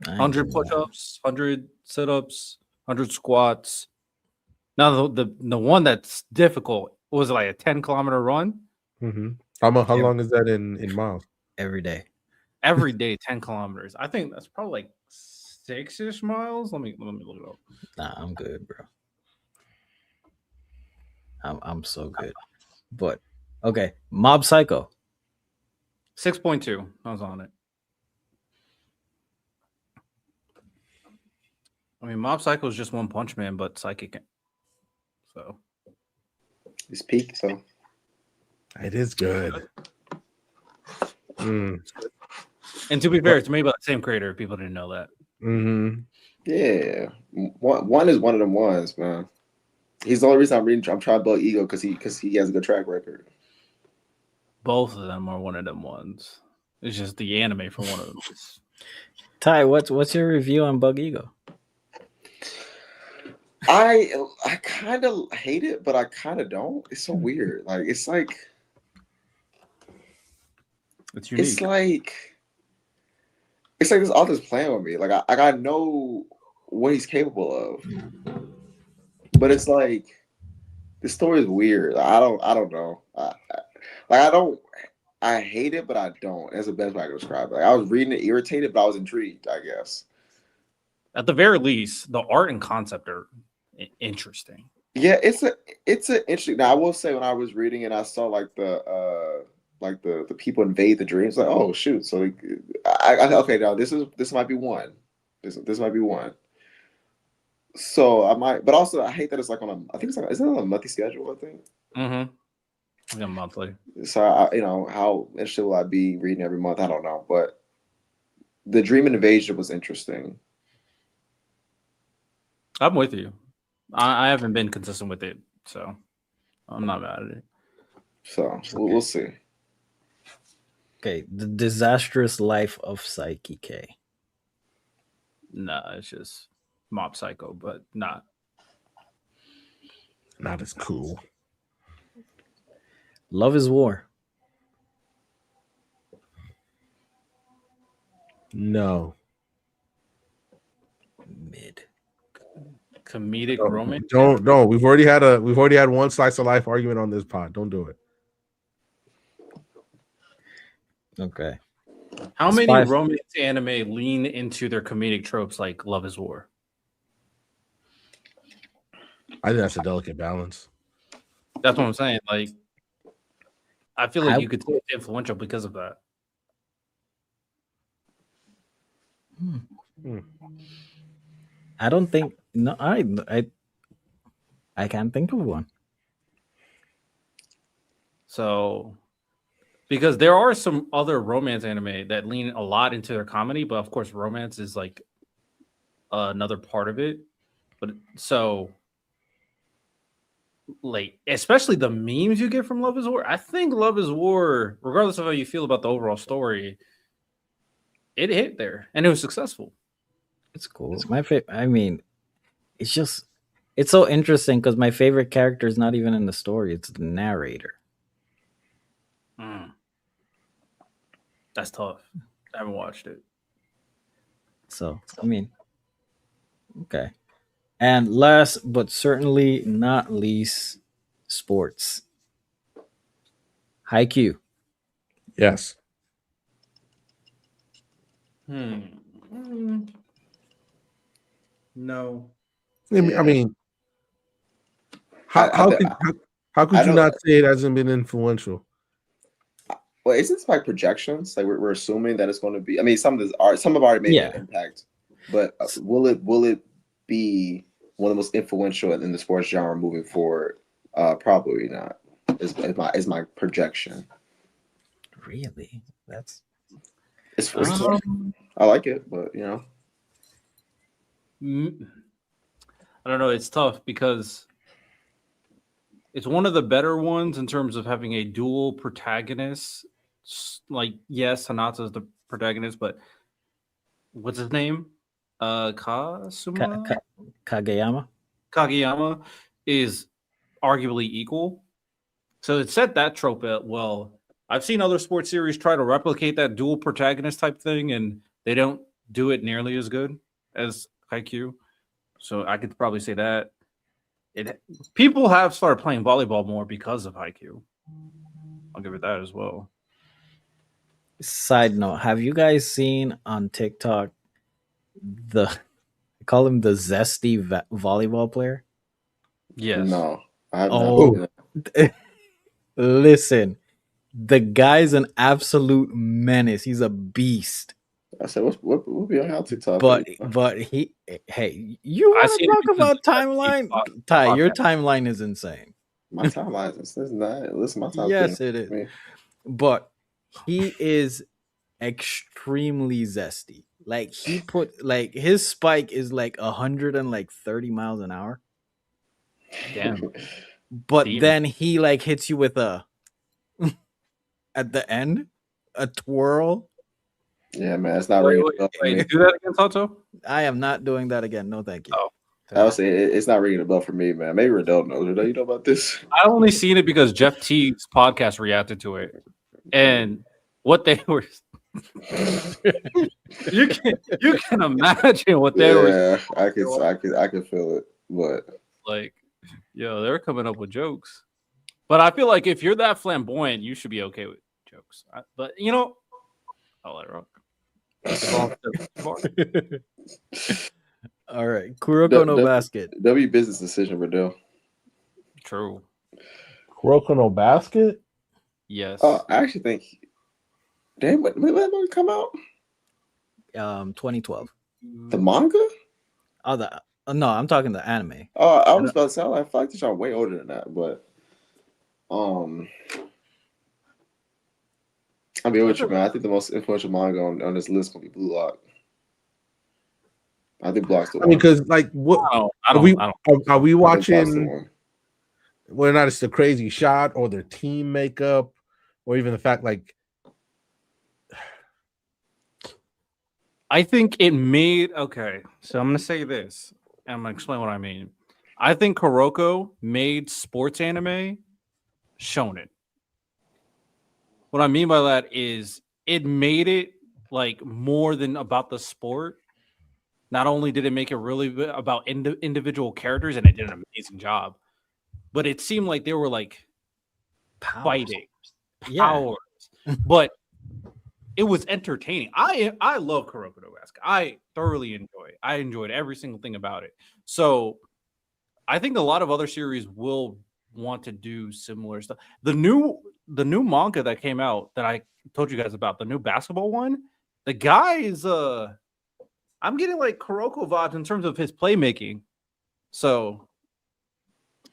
I ain't 100 gonna lie. push-ups, 100 sit-ups. 100 squats. Now the one that's difficult was like a 10-kilometer run Mm-hmm. How long is that in miles? every day. every day, 10 kilometers. I think that's probably like 6-ish miles. Let me look it up. Nah, I'm good, bro. I'm so good. But okay, Mob Psycho. 6.2. I was on it. I mean, Mob Psycho is just One Punch Man, but psychic. So It's peak, so It is good. and to be fair, it's made by the same creator. If people didn't know that. Mm-hmm. yeah. One is one of them ones, man. He's the only reason I'm trying to build ego because he has a good track record. Both of them are one of them ones. It's just the anime for one of them. Ty, what's your review on Bug Ego? I kind of hate it, but I kind of don't. It's so weird. Like it's like It's unique. it's like this author's playing with me. Like I know what he's capable of, but it's like the story is weird. I don't know. I hate it, but I don't. That's the best way I can describe it. Like, I was reading it irritated, but I was intrigued, I guess. At the very least, the art and concept are interesting. Yeah, it's a interesting. Now I will say when I was reading it, I saw like the people invade the dreams. Like, oh shoot! So okay, now this might be one. This might be one. So I might, but also I hate that it's like on a. I think it's like isn't it on a monthly schedule? I think. Mm-hmm. Yeah, monthly. So how interested will I be reading every month? I don't know, but the dream invasion was interesting. I'm with you. I haven't been consistent with it, so I'm not mad at it. So we'll see. Okay, The Disastrous Life of Psyche K. Nah, it's just Mob Psycho, but not Not as cool. Love is War. No. Mid. comedic romance. Don't. We've already had one slice of life argument on this pod. Don't do it. Okay. How many Spy- romance anime lean into their comedic tropes like Love is War? I think that's a delicate balance. That's what I'm saying. Like, I feel like I- you could say it's influential because of that. I don't think no. I can't think of one. So, because there are some other romance anime that lean a lot into their comedy, but of course, romance is like another part of it. But so, like, especially the memes you get from Love is War, I think Love is War, regardless of how you feel about the overall story, it hit there and it was successful. It's cool. My favorite. I mean, it's so interesting because my favorite character is not even in the story; it's the narrator. That's tough. I haven't watched it. So I mean, okay. And last but certainly not least, sports. Haikyuu. Yes. No. I mean, how could you not say it hasn't been influential? Well, isn't this like projections? Like we're assuming that it's going to be. I mean, some of them already made an impact, but will it be one of the most influential in the sports genre moving forward? Probably not. Is my projection. Really? It's I like it, but I don't know. It's tough because it's one of the better ones in terms of having a dual protagonist. Like, yes, Hanata's the protagonist, but what's his name? Kageyama is arguably equal. So it set that trope well. I've seen other sports series try to replicate that dual protagonist type thing, and they don't do it nearly as good as Haikyuu. So I could probably say that. People have started playing volleyball more because of Haikyuu. I'll give it that as well. Side note: have you guys seen on TikTok the I call him the zesty volleyball player? Yes. No, I have not. Oh, seen it. listen, the guy's an absolute menace. He's a beast. I said, what be on how TikTok? But he, hey, you I want see to it talk because about of the timeline? podcast. Ty, your timeline is insane. My timeline is not. Listen, my timeline. Yes, it is. But he is extremely zesty. Like he put like his spike is like 130 miles an hour. Damn. But Demon. then he like hits you with a at the end a twirl. Yeah, man, it's not Wait, ringing. do that again, Toto? I am not doing that again. No, thank you. Oh. I would say it's not ringing a bell for me, man. Maybe Riddell knows. Riddell, you know about this? I only seen it because Jeff T's podcast reacted to it, and what they were. you can imagine what they were. Yeah, I can feel it, but Like, yo, they're coming up with jokes. But I feel like if you're that flamboyant, you should be okay with jokes. But you know, I'll let it rock. All right, Kuroko no basket. W business decision, Riddell. True. Kuroko no basket. Yes. I actually think. Damn, when did that movie come out? 2012. The manga? Oh, no, I'm talking the anime. Oh, I was about to say, I feel like y'all way older than that, but I mean, with you, man. I think the most influential manga on this list gonna be Blue Lock. I think Block's the one. I mean, because like, what I don't. are we I think Block's the watching? one. Whether or not it's the crazy shot or their team makeup, or even the fact like, I think it made okay. So I'm gonna say this, and I'm gonna explain what I mean. I think Kuroko made sports anime shonen. What I mean by that is it made it like more than about the sport. Not only did it make it really about individual characters, and it did an amazing job, but it seemed like they were like fighting powers, but it was entertaining. I love Kuroko no Basket. I thoroughly enjoy it. I enjoyed every single thing about it. So I think a lot of other series will want to do similar stuff. The new manga that came out that I told you guys about, the new basketball one, the guy is I'm getting like Kuroko vibes in terms of his playmaking. So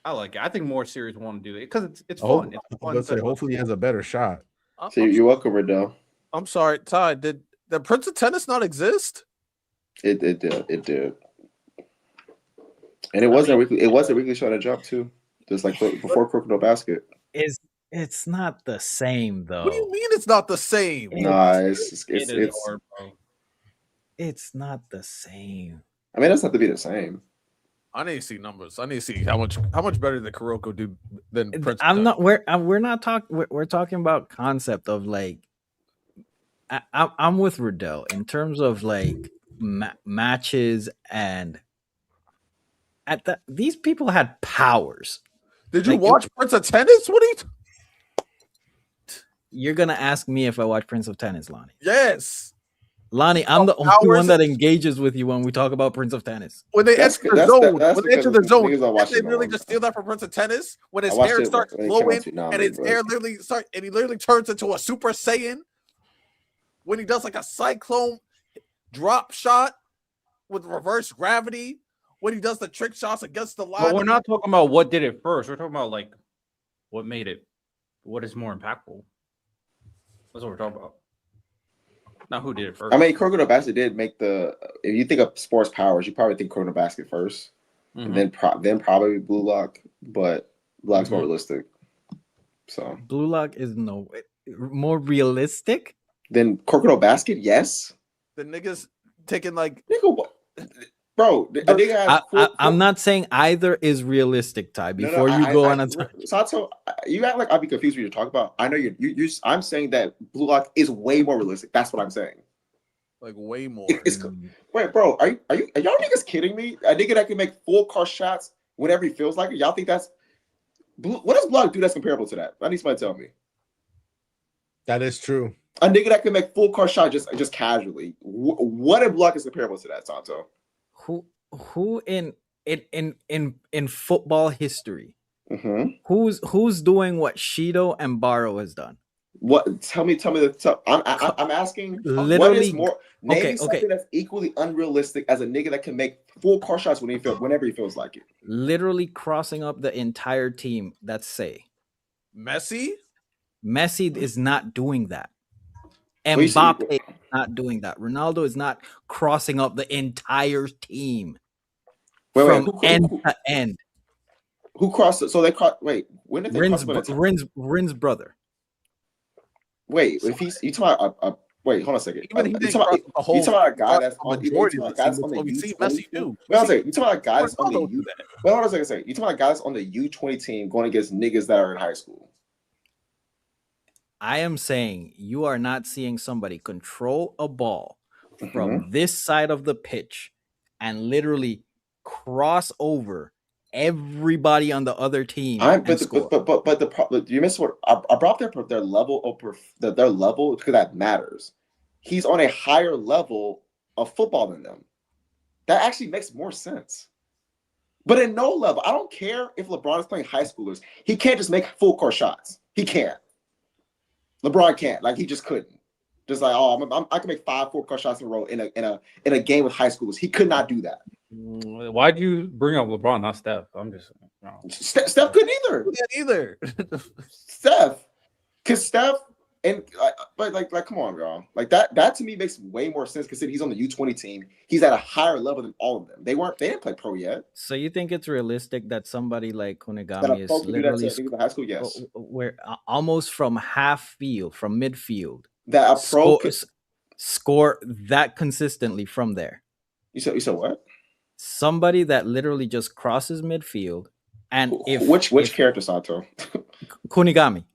I like it. I think more series want to do it because it's fun. It's fun. let's say, hopefully, he has a better shot. So you're welcome, Riddell. I'm sorry, Ty. Did the Prince of Tennis not exist? It did, and it wasn't a weekly show that dropped too, just like before Kuroko no Basket. It's not the same though. What do you mean it's not the same? Nah, it's hard, bro. It's not the same. I mean, it doesn't have to be the same. I need to see numbers. I need to see how much better did Kuroko do than Prince. We're not talking. We're talking about concept of like. I'm with Riddell in terms of like matches and these people had powers. Did you watch Prince of Tennis? What are you? You're gonna ask me if I watch Prince of Tennis, Lonnie. Yes, Lonnie. I'm the only one that engages with you when we talk about Prince of Tennis. When they enter the zone, they no literally just steal that from Prince of Tennis. When his hair starts flowing and his hair he literally turns into a Super Saiyan. When he does like a cyclone drop shot with reverse gravity, when he does the trick shots against the line. But we're not talking about what did it first. We're talking about like what made it, what is more impactful. That's what we're talking about. Not who did it first. I mean, Kuroko no Basket did make the. If you think of sports powers, you probably think Kuroko no Basket 1st, and then probably Blue Lock, but Blue Lock's more realistic. So Blue Lock is more realistic. Then Kuroko no Basket, yes. The niggas taking like bro. I'm not saying either is realistic, Ty. Before you go on a Sato, you act like I'll be confused when you talk about. I know you. I'm saying that Blue Lock is way more realistic. That's what I'm saying. Like way more. Wait, bro, are y'all niggas kidding me? A nigga that can make full car shots whenever he feels like it. Y'all think that's what does Block do that's comparable to that? I need somebody to tell me. That is true. A nigga that can make full car shots just casually. What if Block is comparable to that, Santo? Who in football history? Mm-hmm. Who's doing what Shido and Barrow has done? What? Tell me. I'm asking. Literally, what is more? Name something okay. that's equally unrealistic as a nigga that can make full car shots whenever he feels like it. Literally crossing up the entire team. That's say. Messi is not doing that. Well, Mbappe is not doing that. Ronaldo is not crossing up the entire team from end to end. Who crossed it? So they crossed. Wait, when did they cross? Rin's brother. Wait, if you talking about wait, hold on a second. Even you talking about a guy that's on majority the of the team. We see Messi do. Wait, hold on a second. You talking about a guy that's on the U? Wait, hold on a second. You talking about guys on the U20 team going against niggas that are in high school? I am saying you are not seeing somebody control a ball from this side of the pitch and literally cross over everybody on the other team. But the problem you missed what I brought their level of their level because that matters. He's on a higher level of football than them. That actually makes more sense. But in no level, I don't care if LeBron is playing high schoolers. He can't just make full court shots. He can't. LeBron can't. Like he just couldn't. Just like I can make 5 full court shots in a row in a game with high schoolers. He could not do that. Why'd you bring up LeBron, not Steph? I'm just Steph couldn't either. Steph, because Steph and but come on, y'all. Like that to me makes way more sense considering he's on the U20 team. He's at a higher level than all of them. They didn't play pro yet. So you think it's realistic that somebody like Kunigami is literally high school? Yes, where almost from midfield that a pro score that consistently from there. You said what? Somebody that literally just crosses midfield, and which character, Santo? Kunigami,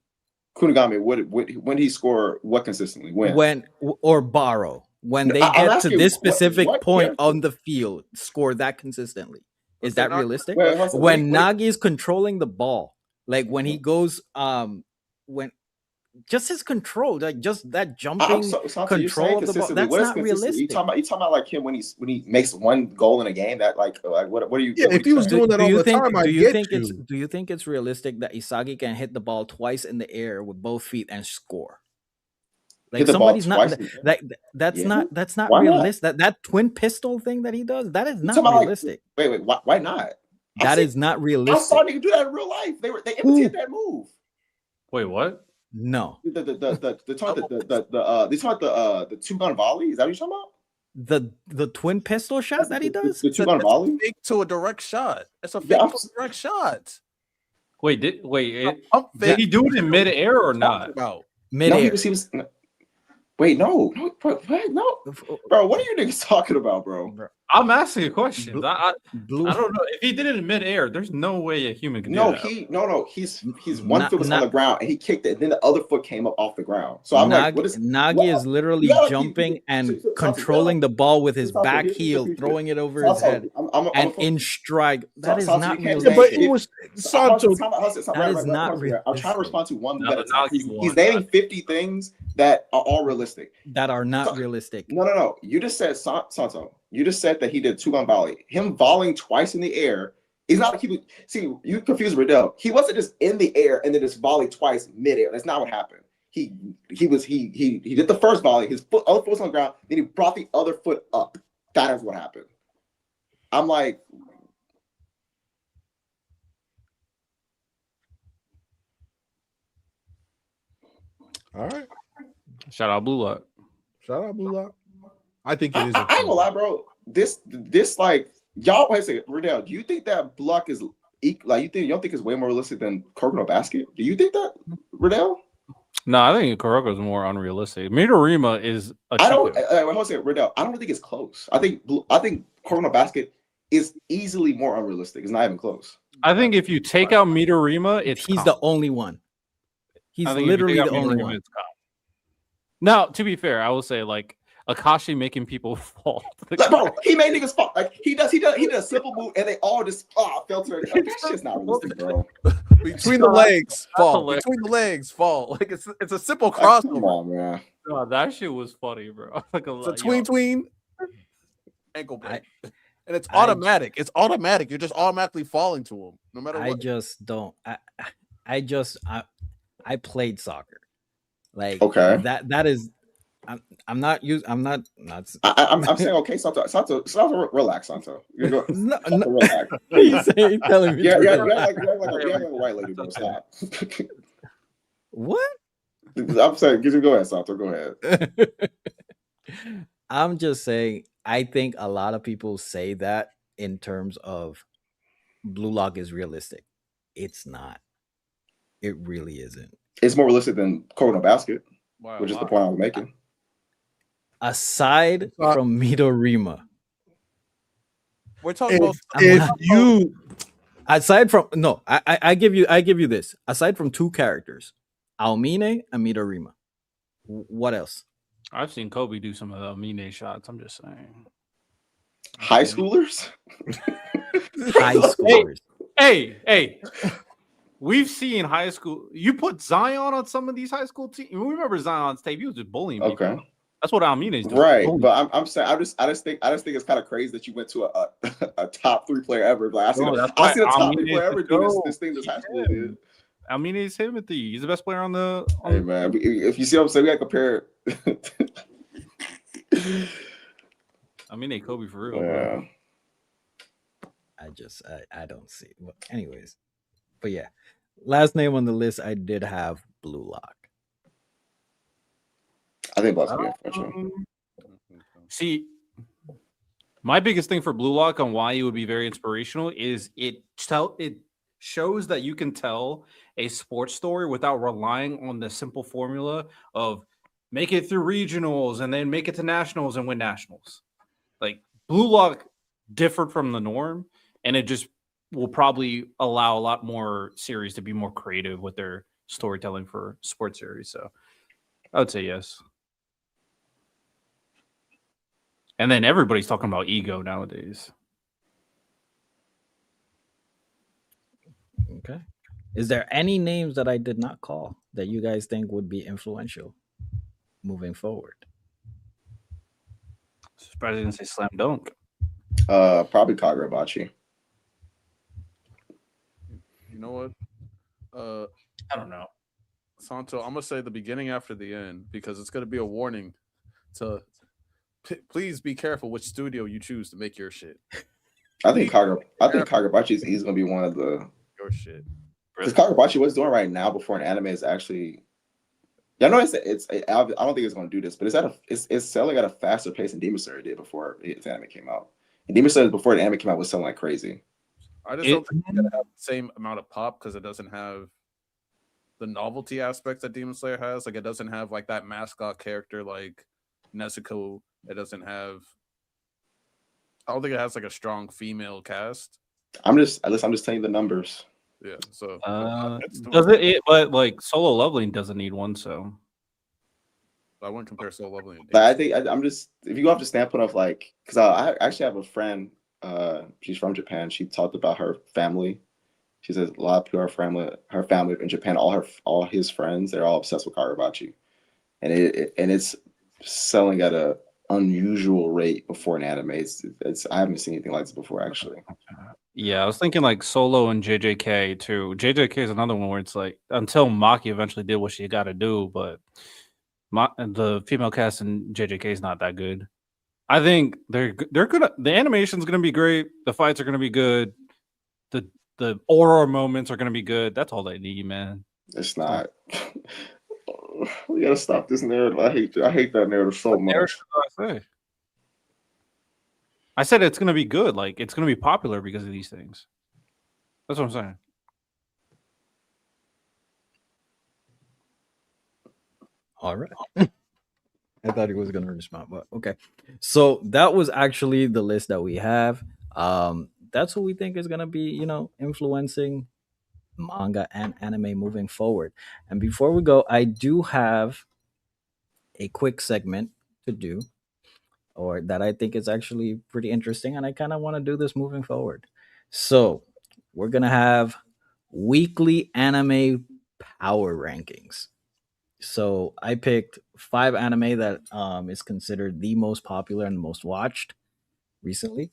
when he score what consistently? When or Barrow when they get to this specific point on the field, score that consistently. Is that realistic? When Nagy is controlling the ball, like when he goes, when just his control, like just that jumping control of the ball, that's not realistic. You talking about like him when he makes one goal in a game? That like what are you? Yeah, if he was doing that all the time, do you think it's realistic that Isagi can hit the ball twice in the air with both feet and score? Like somebody's not that's not realistic. That twin pistol thing that he does, that is not realistic. Wait, why not? That is not realistic. I saw niggas do that in real life. They imitated that move. Wait, what? No. The 2-gun volley. Is that what you're talking about? The twin pistol shot that he does? The 2-gun volley? Fake to a direct shot. It's a fake to a direct shot. Wait, did he do it in midair or not? Midair. No, he was wait, no, bro, what are you niggas talking about, bro? I'm asking a question. I don't know if he did it in midair. There's no way a human can do that. He's one foot was on the ground and he kicked it, and then the other foot came up off the ground. So I'm like, what is Nagy is literally jumping and controlling the ball with his back heel, throwing it over his head, and in strike. That is not realistic. But it was Santo. That is not realistic. I'm trying to respond to one. He's naming 50 things that are all realistic. That are not realistic. No. You just said Santo. You just said that he did 2-gun volley. Him volleying twice in the air. He's not like he would see. You confused Riddell. He wasn't just in the air and then just volleyed twice midair. That's not what happened. He did the first volley. His other foot was on the ground. Then he brought the other foot up. That is what happened. I'm like, all right. Shout out Blue Lock. I think it is. I ain't gonna lie, bro. This like y'all. Wait a second, Riddell. Do you think that block is like you don't think it's way more realistic than Kuroko basket? Do you think that, Riddell? No, I think Kuroko is more unrealistic. Midorima is. I don't. Hold on a second, Riddell. I don't think it's close. I think Kuroko basket is easily more unrealistic. It's not even close. I think if you take out Midorima, he's the only one. He's literally the only one. Now, to be fair, I will say like Akashi making people fall. Like, bro, he made niggas fall. Like he did a simple move, and they all just fell to it. Like, this shit's not realistic, bro. Between the legs, fall. hilarious. Between the legs, fall. Like it's a simple Like, come crossover. on, man. God, that shit was funny, bro. It's a tween ankle break. And it's I- automatic. It's automatic. You're just automatically falling to him, no matter I what. just don't. I played soccer. Like Okay. that is. I'm not used. I'm not. I'm saying okay, Santo, relax, Santo. You go, No, Santo, no. relax. He's saying, telling me. Yeah, to yeah, relax. you're like a white lady, bro. Stop. What? I'm saying, go ahead, Santo. Go ahead. I'm just saying. I think a lot of people say that in terms of Blue Lock is realistic. It's not. It really isn't. It's more realistic than Kono Basket, Wow, which is the point I was making. Aside from Midorima, we're talking about If you aside from no, I give you this. Aside from two characters, Aomine and Midorima. What else? I've seen Kobe do some of the Mine shots. I'm just saying. High schoolers? High schoolers. Hey. We've seen high school. You put Zion on some of these high school teams. We remember Zion's tape. He was just bullying people. Okay. That's what Almina is doing. Right, Bullying. but I'm saying I just think it's kind of crazy that you went to a top 3 player ever. Like I see the top 3 player ever do this thing this high school did. Almina is Timothy. He's the best player on the. Hey man, if you see what I'm saying, we gotta compare. Almina Kobe for real. Yeah. Bro. I don't see. Well, anyways, but yeah, last name on the list I did have Blue Lock. I think Bucks be influential. See, my biggest thing for Blue Lock on why it would be very inspirational is it shows that you can tell a sports story without relying on the simple formula of make it through regionals and then make it to nationals and win nationals. Like Blue Lock differed from the norm, and it just will probably allow a lot more series to be more creative with their storytelling for sports series. So I would say yes. And then everybody's talking about ego nowadays. Okay. Is there any names that I did not call that you guys think would be influential moving forward? Surprised I didn't say slam dunk. Probably Kagurabachi. You know what? I don't know. Santo, I'm gonna say the beginning after the end because it's gonna be a warning to please be careful which studio you choose to make your shit. I think Kagurabachi is easily gonna be one of the Your shit. because Kagurabachi what's doing right now before an anime is actually. Yeah, I know I don't think it's gonna do this, but it's selling at a faster pace than Demon Slayer did before its anime came out. And Demon Slayer before the anime came out was selling like crazy. I just don't think it's gonna have the same amount of pop because it doesn't have the novelty aspects that Demon Slayer has. Like it doesn't have like that mascot character like Nezuko. It doesn't have. I don't think it has like a strong female cast. I'm just telling you the numbers. Yeah. So does it? But like Solo Leveling doesn't need one, so I wouldn't compare Solo Leveling. But I think I'm just if you go off the standpoint of like because I actually have a friend. She's from Japan. She talked about her family. She says a lot of people her family in Japan, all his friends, they're all obsessed with Kagurabachi, and it's selling at a unusual rate before an anime. It's I haven't seen anything like this before actually. Yeah, I was thinking like Solo and JJK too. JJK is another one where it's like until Maki eventually did what she got to do, but the female cast in JJK is not that good. I think they're gonna the animation's gonna be great. The fights are gonna be good. The aura moments are gonna be good. That's all they need, man. It's not. We gotta stop this narrative. I hate that narrative so much. I said it's gonna be good. Like it's gonna be popular because of these things. That's what I'm saying. All right. I thought he was gonna respond, but okay. So that was actually the list that we have. That's who we think is gonna be, influencing manga and anime moving forward. And before we go, I do have a quick segment to do. or that I think is actually pretty interesting, and I kind of want to do this moving forward. So we're gonna have weekly anime power rankings. So I picked 5 anime that is considered the most popular and most watched recently,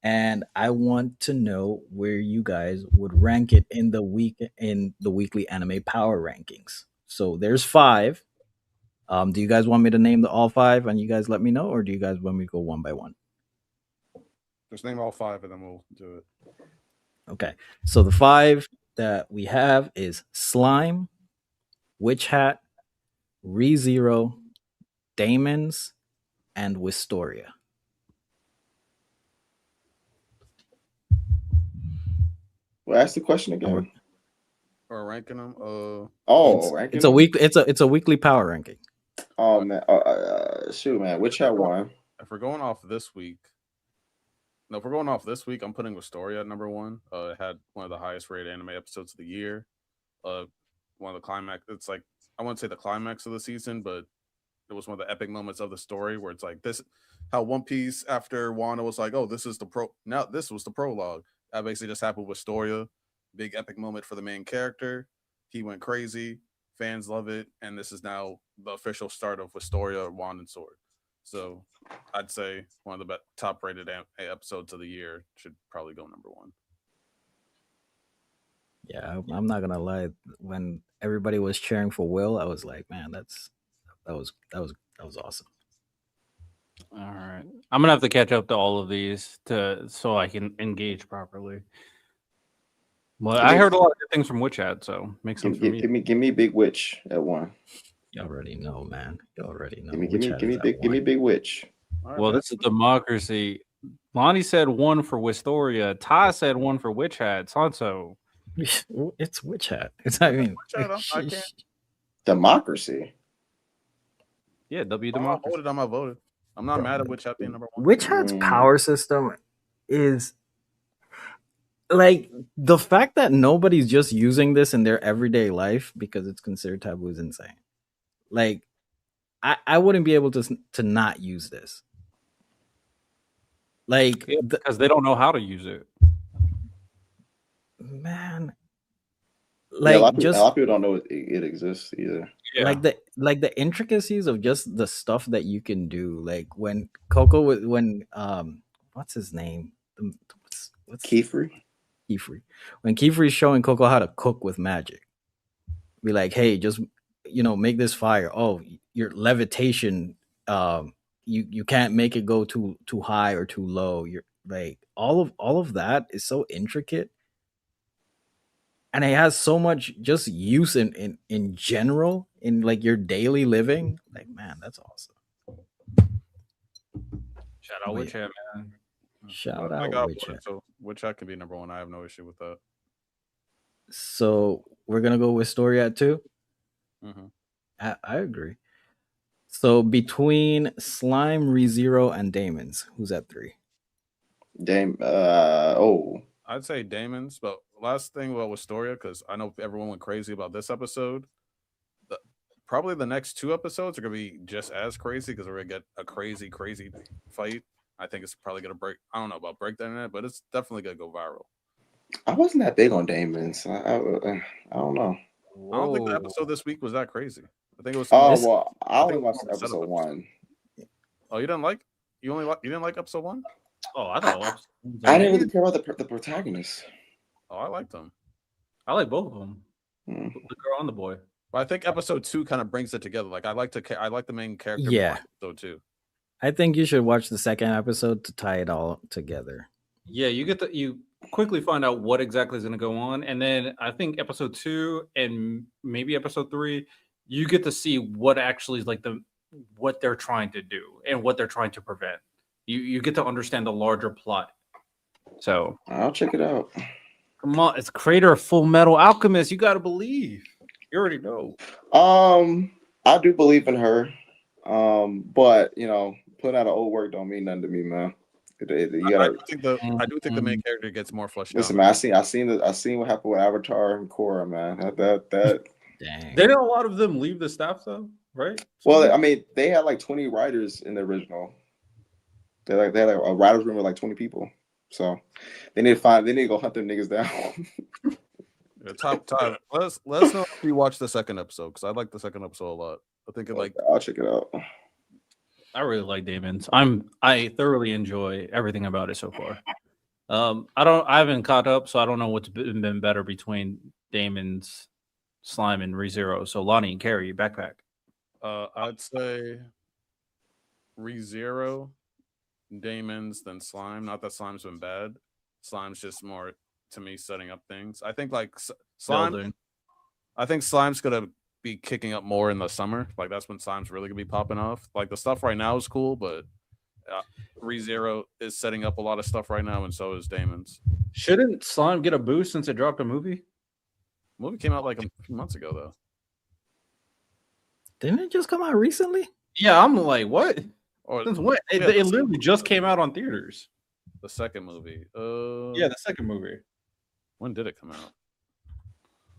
and I want to know where you guys would rank it in the weekly anime power rankings. So there's 5. Do you guys want me to name the all 5 and you guys let me know, or do you guys want me to go one by one? Just name all 5 and then we'll do it. Okay. So the 5 that we have is Slime, Witch Hat, ReZero, Damons, and Wistoria. Well, ask the question And we're, again. Or ranking them. Ranking it's a them? week. It's a weekly power ranking. Oh man, shoot, man. Which had one? If we're going off this week, no, if we're going off this week, I'm putting Wistoria at number 1. It had one of the highest rated anime episodes of the year. One of the climax. It's like I wouldn't say the climax of the season, but it was one of the epic moments of the story where it's like this, how One Piece after Wano was like, oh, this is the pro. Now this was the prologue. That basically just happened with Wistoria. Big epic moment for the main character. He went crazy. Fans love it, and this is now the official start of Wistoria, Wand and Sword. So I'd say one of the top rated episodes of the year should probably go number 1. Yeah, I'm not gonna lie. When everybody was cheering for Will, I was like, man, that was awesome. All right, I'm gonna have to catch up to all of these so I can engage properly. Well, I heard a lot of good things from Witch Hat, so makes sense for me. Give me Big Witch at 1. You already know, man. You already know. Give me Big Witch. Right, Well, this is democracy. Lonnie said 1 for Wistoria. Ty said 1 for Witch Hat. Sanso. It's Witch Hat. I mean, I can't. Democracy. Yeah, W I'm not democracy. voted. I'm not mad at Witch Hat being number 1. Witch Hat's power system is like the fact that nobody's just using this in their everyday life because it's considered taboo is insane. Like, I wouldn't be able to not use this. Like, because they don't know how to use it. Man, like, a lot of people don't know it exists either. Yeah. Like the intricacies of just the stuff that you can do. Like when Coco what's his name? What's Kiefer? When Kiefer's showing Coco how to cook with magic. Be like, hey, just make this fire. Oh, your levitation, you can't make it go too high or too low. You're like all of that is so intricate. And it has so much just use in general in like your daily living. Like, man, that's awesome. Shout out Witch Hat, man. Shout out Witch Hat. So Witch Hat can be number 1. I have no issue with that. So we're gonna go with Story at 2. Mm-hmm. I agree. So between Slime, ReZero, and Damons, who's at 3? I'd say Damon's, but last thing about Wistoria, because I know everyone went crazy about this episode. Probably the next 2 episodes are gonna be just as crazy because we're gonna get a crazy fight. I think it's probably gonna break. I don't know about break the internet, but it's definitely gonna go viral. I wasn't that big on Damon's. I don't know. I don't think the episode this week was that crazy. I think it was. I only watched episode 1. Oh, you didn't like episode 1? Oh, I thought I didn't really care about the protagonist. Oh, I liked them. I like both of them, the girl and the boy. But I think episode 2 kind of brings it together. Like I like the main character. Yeah. Episode 2. I think you should watch the second episode to tie it all together. Yeah, you quickly find out what exactly is going to go on, and then I think episode 2 and maybe episode 3, you get to see what actually is like what they're trying to do and what they're trying to prevent. You get to understand the larger plot. So I'll check it out. Come on, it's creator of Full Metal Alchemist. You got to believe. You already know. I do believe in her. But putting out an old work don't mean nothing to me, man. I do think the main character gets more fleshed out. Listen, man, I seen what happened with Avatar and Korra, man. That Dang. Didn't a lot of them leave the staff though, right? Well, I mean, they had like 20 writers in the original. They had a writer's room with like 20 people. So they need to go hunt them niggas down. Yeah, Ty, let us know if you watch the second episode because I like the second episode a lot. I think it like I'll check it out. I really like Damon's. I thoroughly enjoy everything about it so far. I haven't caught up, so I don't know what's been better between Damon's, Slime, and ReZero. So Lonnie and Carrie, backpack. I'd say ReZero, Damon's, then Slime. Not that Slime's been bad. Slime's just more to me setting up things. I think like Slime. Building. I think Slime's gonna be kicking up more in the summer. Like that's when Slime's really gonna be popping off. Like the stuff right now is cool, but ReZero is setting up a lot of stuff right now, and so is Damon's. Shouldn't Slime get a boost since it dropped a movie? Movie came out like a few months ago, though. Didn't it just come out recently? Yeah, I'm like, what? Or Since when? yeah, It literally just came out on theaters. the second movie. Yeah, the second movie. When did it come out?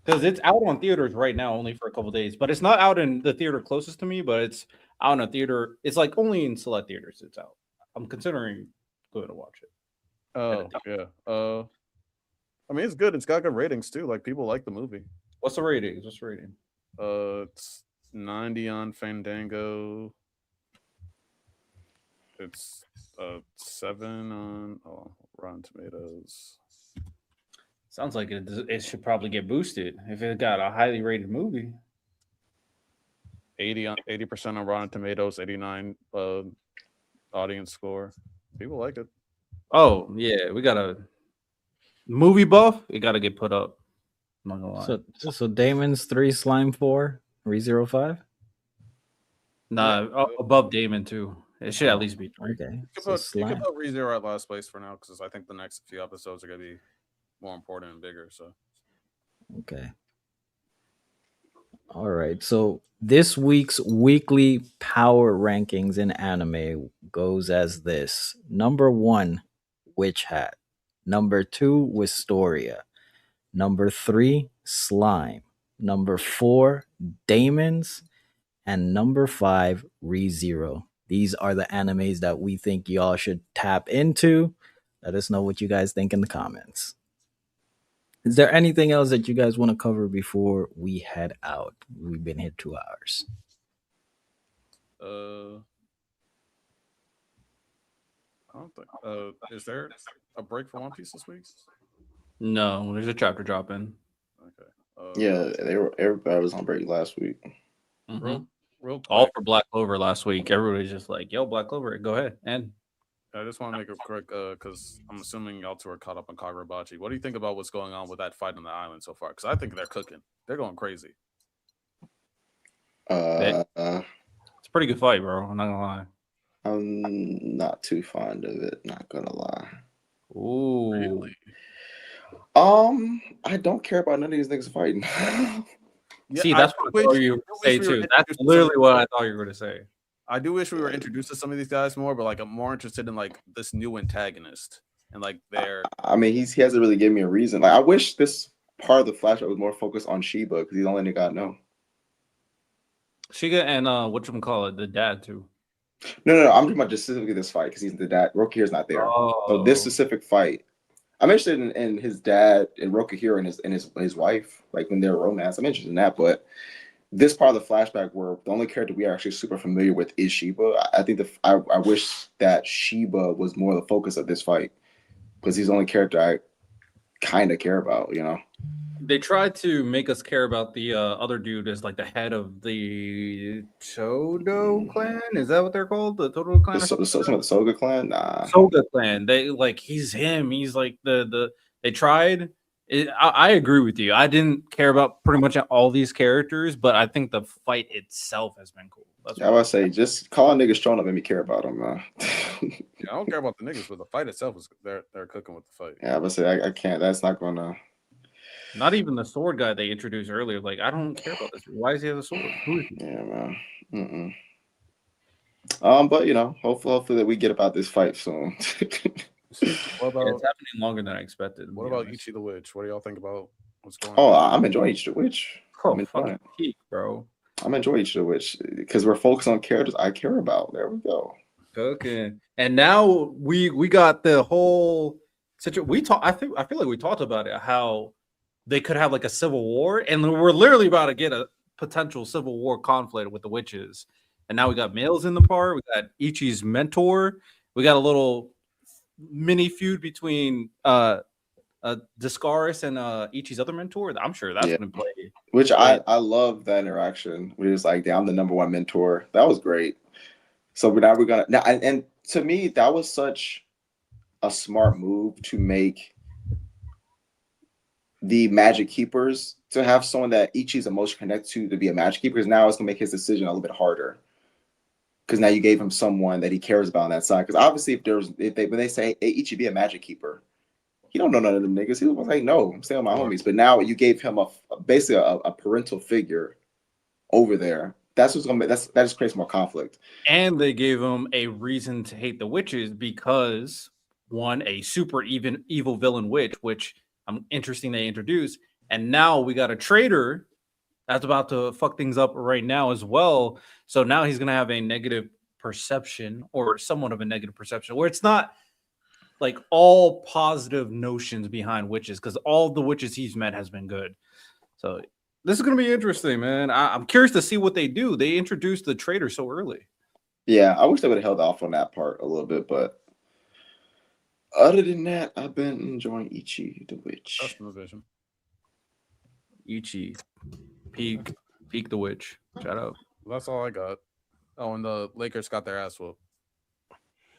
Because it's out on theaters right now, only for a couple days. But it's not out in the theater closest to me. But it's out in a theater. It's like only in select theaters. It's out. I'm considering going to watch it. Oh yeah. I mean, it's good. It's got good ratings too. Like people like the movie. What's the rating? What's the rating? It's 90 on Fandango. It's 7 on Rotten Tomatoes. Sounds like it should probably get boosted if it got a highly rated movie. 80% on Rotten Tomatoes, 89 audience score. People like it. Oh yeah, we got a movie buff. It got to get put up. I'm not gonna lie. So Damon's 3, Slime 4, ReZero 5. Nah, above Damon too. It should at least be 3. Okay. You So can Slime. put ReZero at last place for now because I think the next few episodes are gonna be more important and bigger. So Okay. All right. So this week's weekly power rankings in anime goes as this: number 1, Witch Hat; number 2, Wistoria; number 3, Slime; number 4, Damon's; and number 5, ReZero. These are the animes that we think y'all should tap into. Let us know what you guys think in the comments. Is there anything else that you guys want to cover before we head out? We've been here 2 hours. I don't think. Is there a break for One Piece this week? No, there's a chapter dropping. Okay. Yeah, everybody was on break last week. Mhm. Real quick, All for Black Clover last week. Everybody's just like, "Yo, Black Clover, go ahead." And I just want to make it quick because I'm assuming y'all two are caught up on Kagurabachi. What do you think about what's going on with that fight on the island so far? Because I think they're cooking. They're going crazy. Uh, it's a pretty good fight, bro. I'm not gonna lie. I'm not too fond of it. Not gonna lie. Ooh, Really? I don't care about none of these niggas fighting. Yeah, see, that's what I thought you were wish say we were too. That's introduced to literally some- what I thought you were gonna say. I do wish we were introduced to some of these guys more, but like I'm more interested in like this new antagonist and like their. I mean, he hasn't really given me a reason. Like, I wish this part of the flashback was more focused on Sheba because he's the only nigga I know. Shiga and whatchamacallit, the dad too. No. I'm talking about just specifically this fight because he's the dad. Rokihira's not there. So this specific fight, I'm interested in his dad and Rokihira and his wife, like when they're romance. I'm interested in that, but this part of the flashback where the only character we are actually super familiar with is Sheba. I think I wish that Sheba was more the focus of this fight because he's the only character I kind of care about, you know. They tried to make us care about the other dude as like the head of the Todo clan. Is that what they're called? The Todo clan? Some of the Soga clan, nah. Soga clan. They like he's him. He's like the they tried. I agree with you. I didn't care about pretty much all these characters, but I think the fight itself has been cool. That's I would say just calling niggas showing up made me care about them, man. Yeah, I don't care about the niggas, but the fight itself is they're cooking with the fight. Yeah, I would say I can't. That's not gonna. not even the sword guy they introduced earlier. Like I don't care about this. Why does he have a sword? Who is he? Yeah, man. But you know, hopefully that we get about this fight soon. What about It's happening longer than I expected. what about Ichi the Witch? What do y'all think about what's going Oh, on? I'm enjoying Each the Witch. Oh, I'm enjoying fucking peak, bro. I'm enjoying Each the Witch because we're focused on characters I care about. There we go. Cooking. And now we got the whole situation. I feel like we talked about it, how they could have like a civil war, and we're literally about to get a potential civil war conflict with the witches. And now we got males in the part. We got Ichi's mentor. We got a little mini feud between Discaris and Ichi's other mentor. I'm sure that's Yeah. gonna play. Which I love that interaction. Where he was like, "Yeah, I'm the number one mentor." That was great. So now we're gonna now, and to me, that was such a smart move to make the Magic Keepers, to have someone that Ichi's emotion connected to be a Magic Keeper. Because now it's gonna make his decision a little bit harder. Because now you gave him someone that he cares about on that side. Because obviously, when they say, "Hey, Ichi, be a Magic Keeper," he don't know none of them niggas. He was like, "No, I'm staying with my homies." But now you gave him basically a parental figure over there. That's what's gonna that just creates more conflict. And they gave him a reason to hate the witches because one, a super evil villain witch, which I'm interesting they introduced, and now we got a traitor that's about to fuck things up right now as well. So now he's gonna have a negative perception, or somewhat of a negative perception, where it's not like all positive notions behind witches, because all the witches he's met has been good. So this is gonna be interesting, man. I'm curious to see what they do. They introduced the traitor so early. Yeah, I wish they would have held off on that part a little bit, but other than that, I've been enjoying Ichi the Witch. That's the vision. Ichi, peak the witch. Shout out. That's all I got. Oh, and the Lakers got their ass whooped.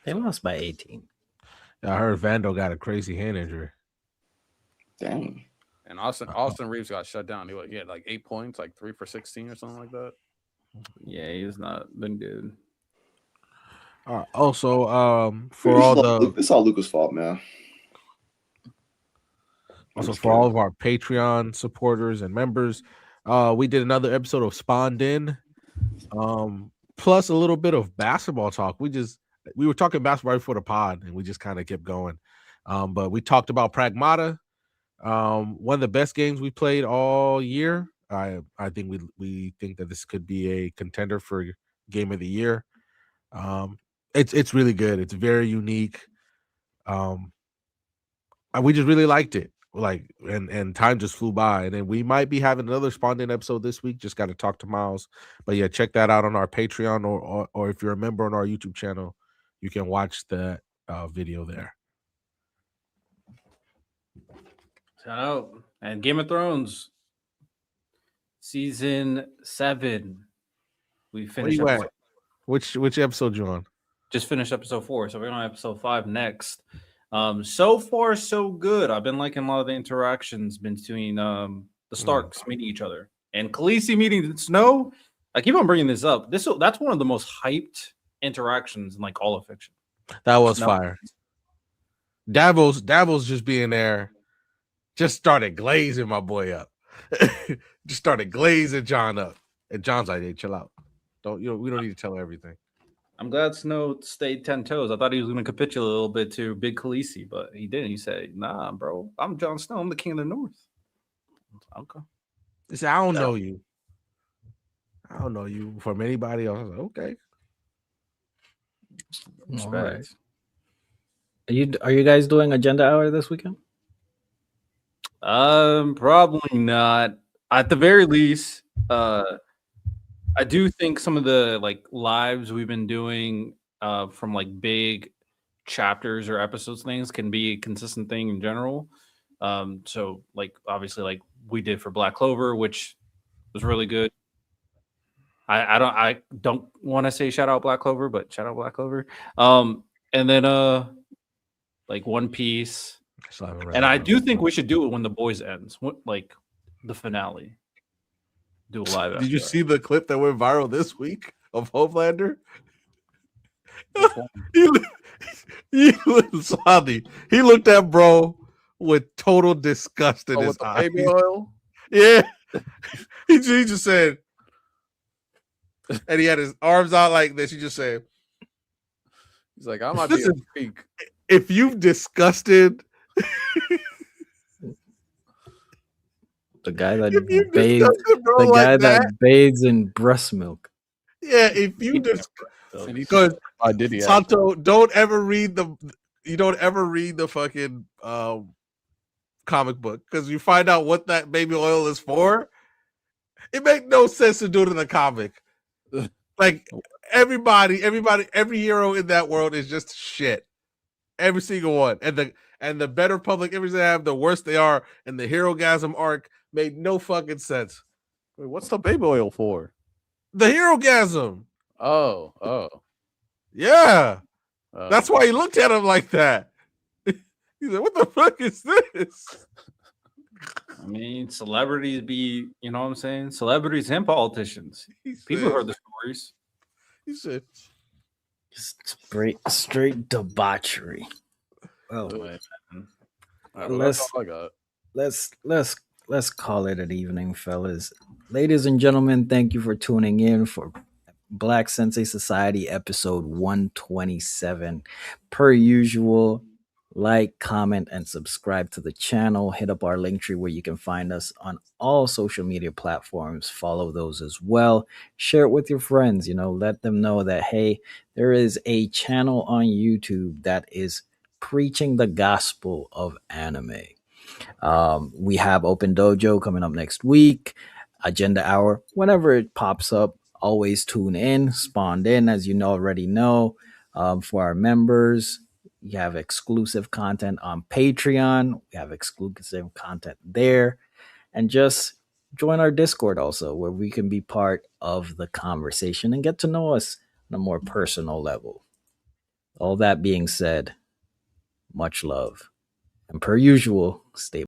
They lost by 18. I heard Vando got a crazy hand injury. Dang. And Austin Reeves got shut down. He had like 8 points, like 3 for 16 or something like that. Yeah, he's not been good. Also, for all the it's all Luca's fault, man. Also, for all of our Patreon supporters and members, we did another episode of Spawned In, plus a little bit of basketball talk. We were talking basketball before the pod, and we just kind of kept going. But we talked about Pragmata, one of the best games we played all year. I think we think that this could be a contender for Game of the Year. It's really good. It's very unique. We just really liked it. And time just flew by, and then we might be having another Spawned In episode this week. Just got to talk to Miles, but yeah, check that out on our Patreon, or if you're a member on our YouTube channel, you can watch that video there. Shout out. And Game of Thrones season 7. We finished Which episode you on? Just finished episode 4, so we're on episode 5 next. So far so good. I've been liking a lot of the interactions between the Starks meeting each other and Khaleesi meeting Snow. I keep on bringing this up. That's one of the most hyped interactions in like all of fiction. That was fire. Davos just being there just started glazing my boy up. Just started glazing John up, and John's like, "Hey, chill out. We don't need to tell her everything." I'm glad Snow stayed 10 toes. I thought he was going to capitulate a little bit to Big Khaleesi, but he didn't. He said, "Nah, bro, I'm Jon Snow. I'm the king of the North." Okay. He said, "I don't know you. I don't know you from anybody else." I was like, okay. All right. Are you guys doing agenda hour this weekend? Probably not. At the very least, I do think some of the like lives we've been doing from like big chapters or episodes things can be a consistent thing in general. So like obviously like we did for Black Clover, which was really good. I don't want to say shout out Black Clover, but shout out Black Clover. And then like One Piece. And I do think we should do it when The Boys ends, like the finale. Do a live. Did you see the clip that went viral this week of Homelander? He looked at bro with total disgust in his eyes. Baby oil? Yeah. he just said, and he had his arms out like this. He just said, he's like, I might be a freak. If you've disgusted the guy that bathes, that bathes in breast milk. Yeah, if you just And he Because I did he Santo, don't ever read the fucking comic book, because you find out what that baby oil is for. It makes no sense to do it in the comic. Like every hero in that world is just shit. Every single one. And the better public image they have, the worse they are. And the Hero Gasm arc made no fucking sense. Wait, what's the baby oil for? The Hero Gasm. Oh. Yeah. That's why he looked at him like that. He said, "What the fuck is this?" I mean, celebrities be, you know what I'm saying? Celebrities and politicians. People heard the stories. He said, Straight debauchery. Well, Right, let's that's all I got. let's call it an evening, fellas. Ladies and gentlemen, thank you for tuning in for Black Sensei Society episode 127. Per usual, like, comment, and subscribe to the channel. Hit up our link tree where you can find us on all social media platforms. Follow those as well. Share it with your friends. Let them know that, hey, there is a channel on YouTube that is preaching the gospel of anime. We have Open Dojo coming up next week, Agenda Hour, whenever it pops up. Always tune in, spawned in, as you already know. For our members, you have exclusive content on Patreon. We have exclusive content there. And just join our Discord also, where we can be part of the conversation and get to know us on a more personal level. All that being said, much love. And per usual, stay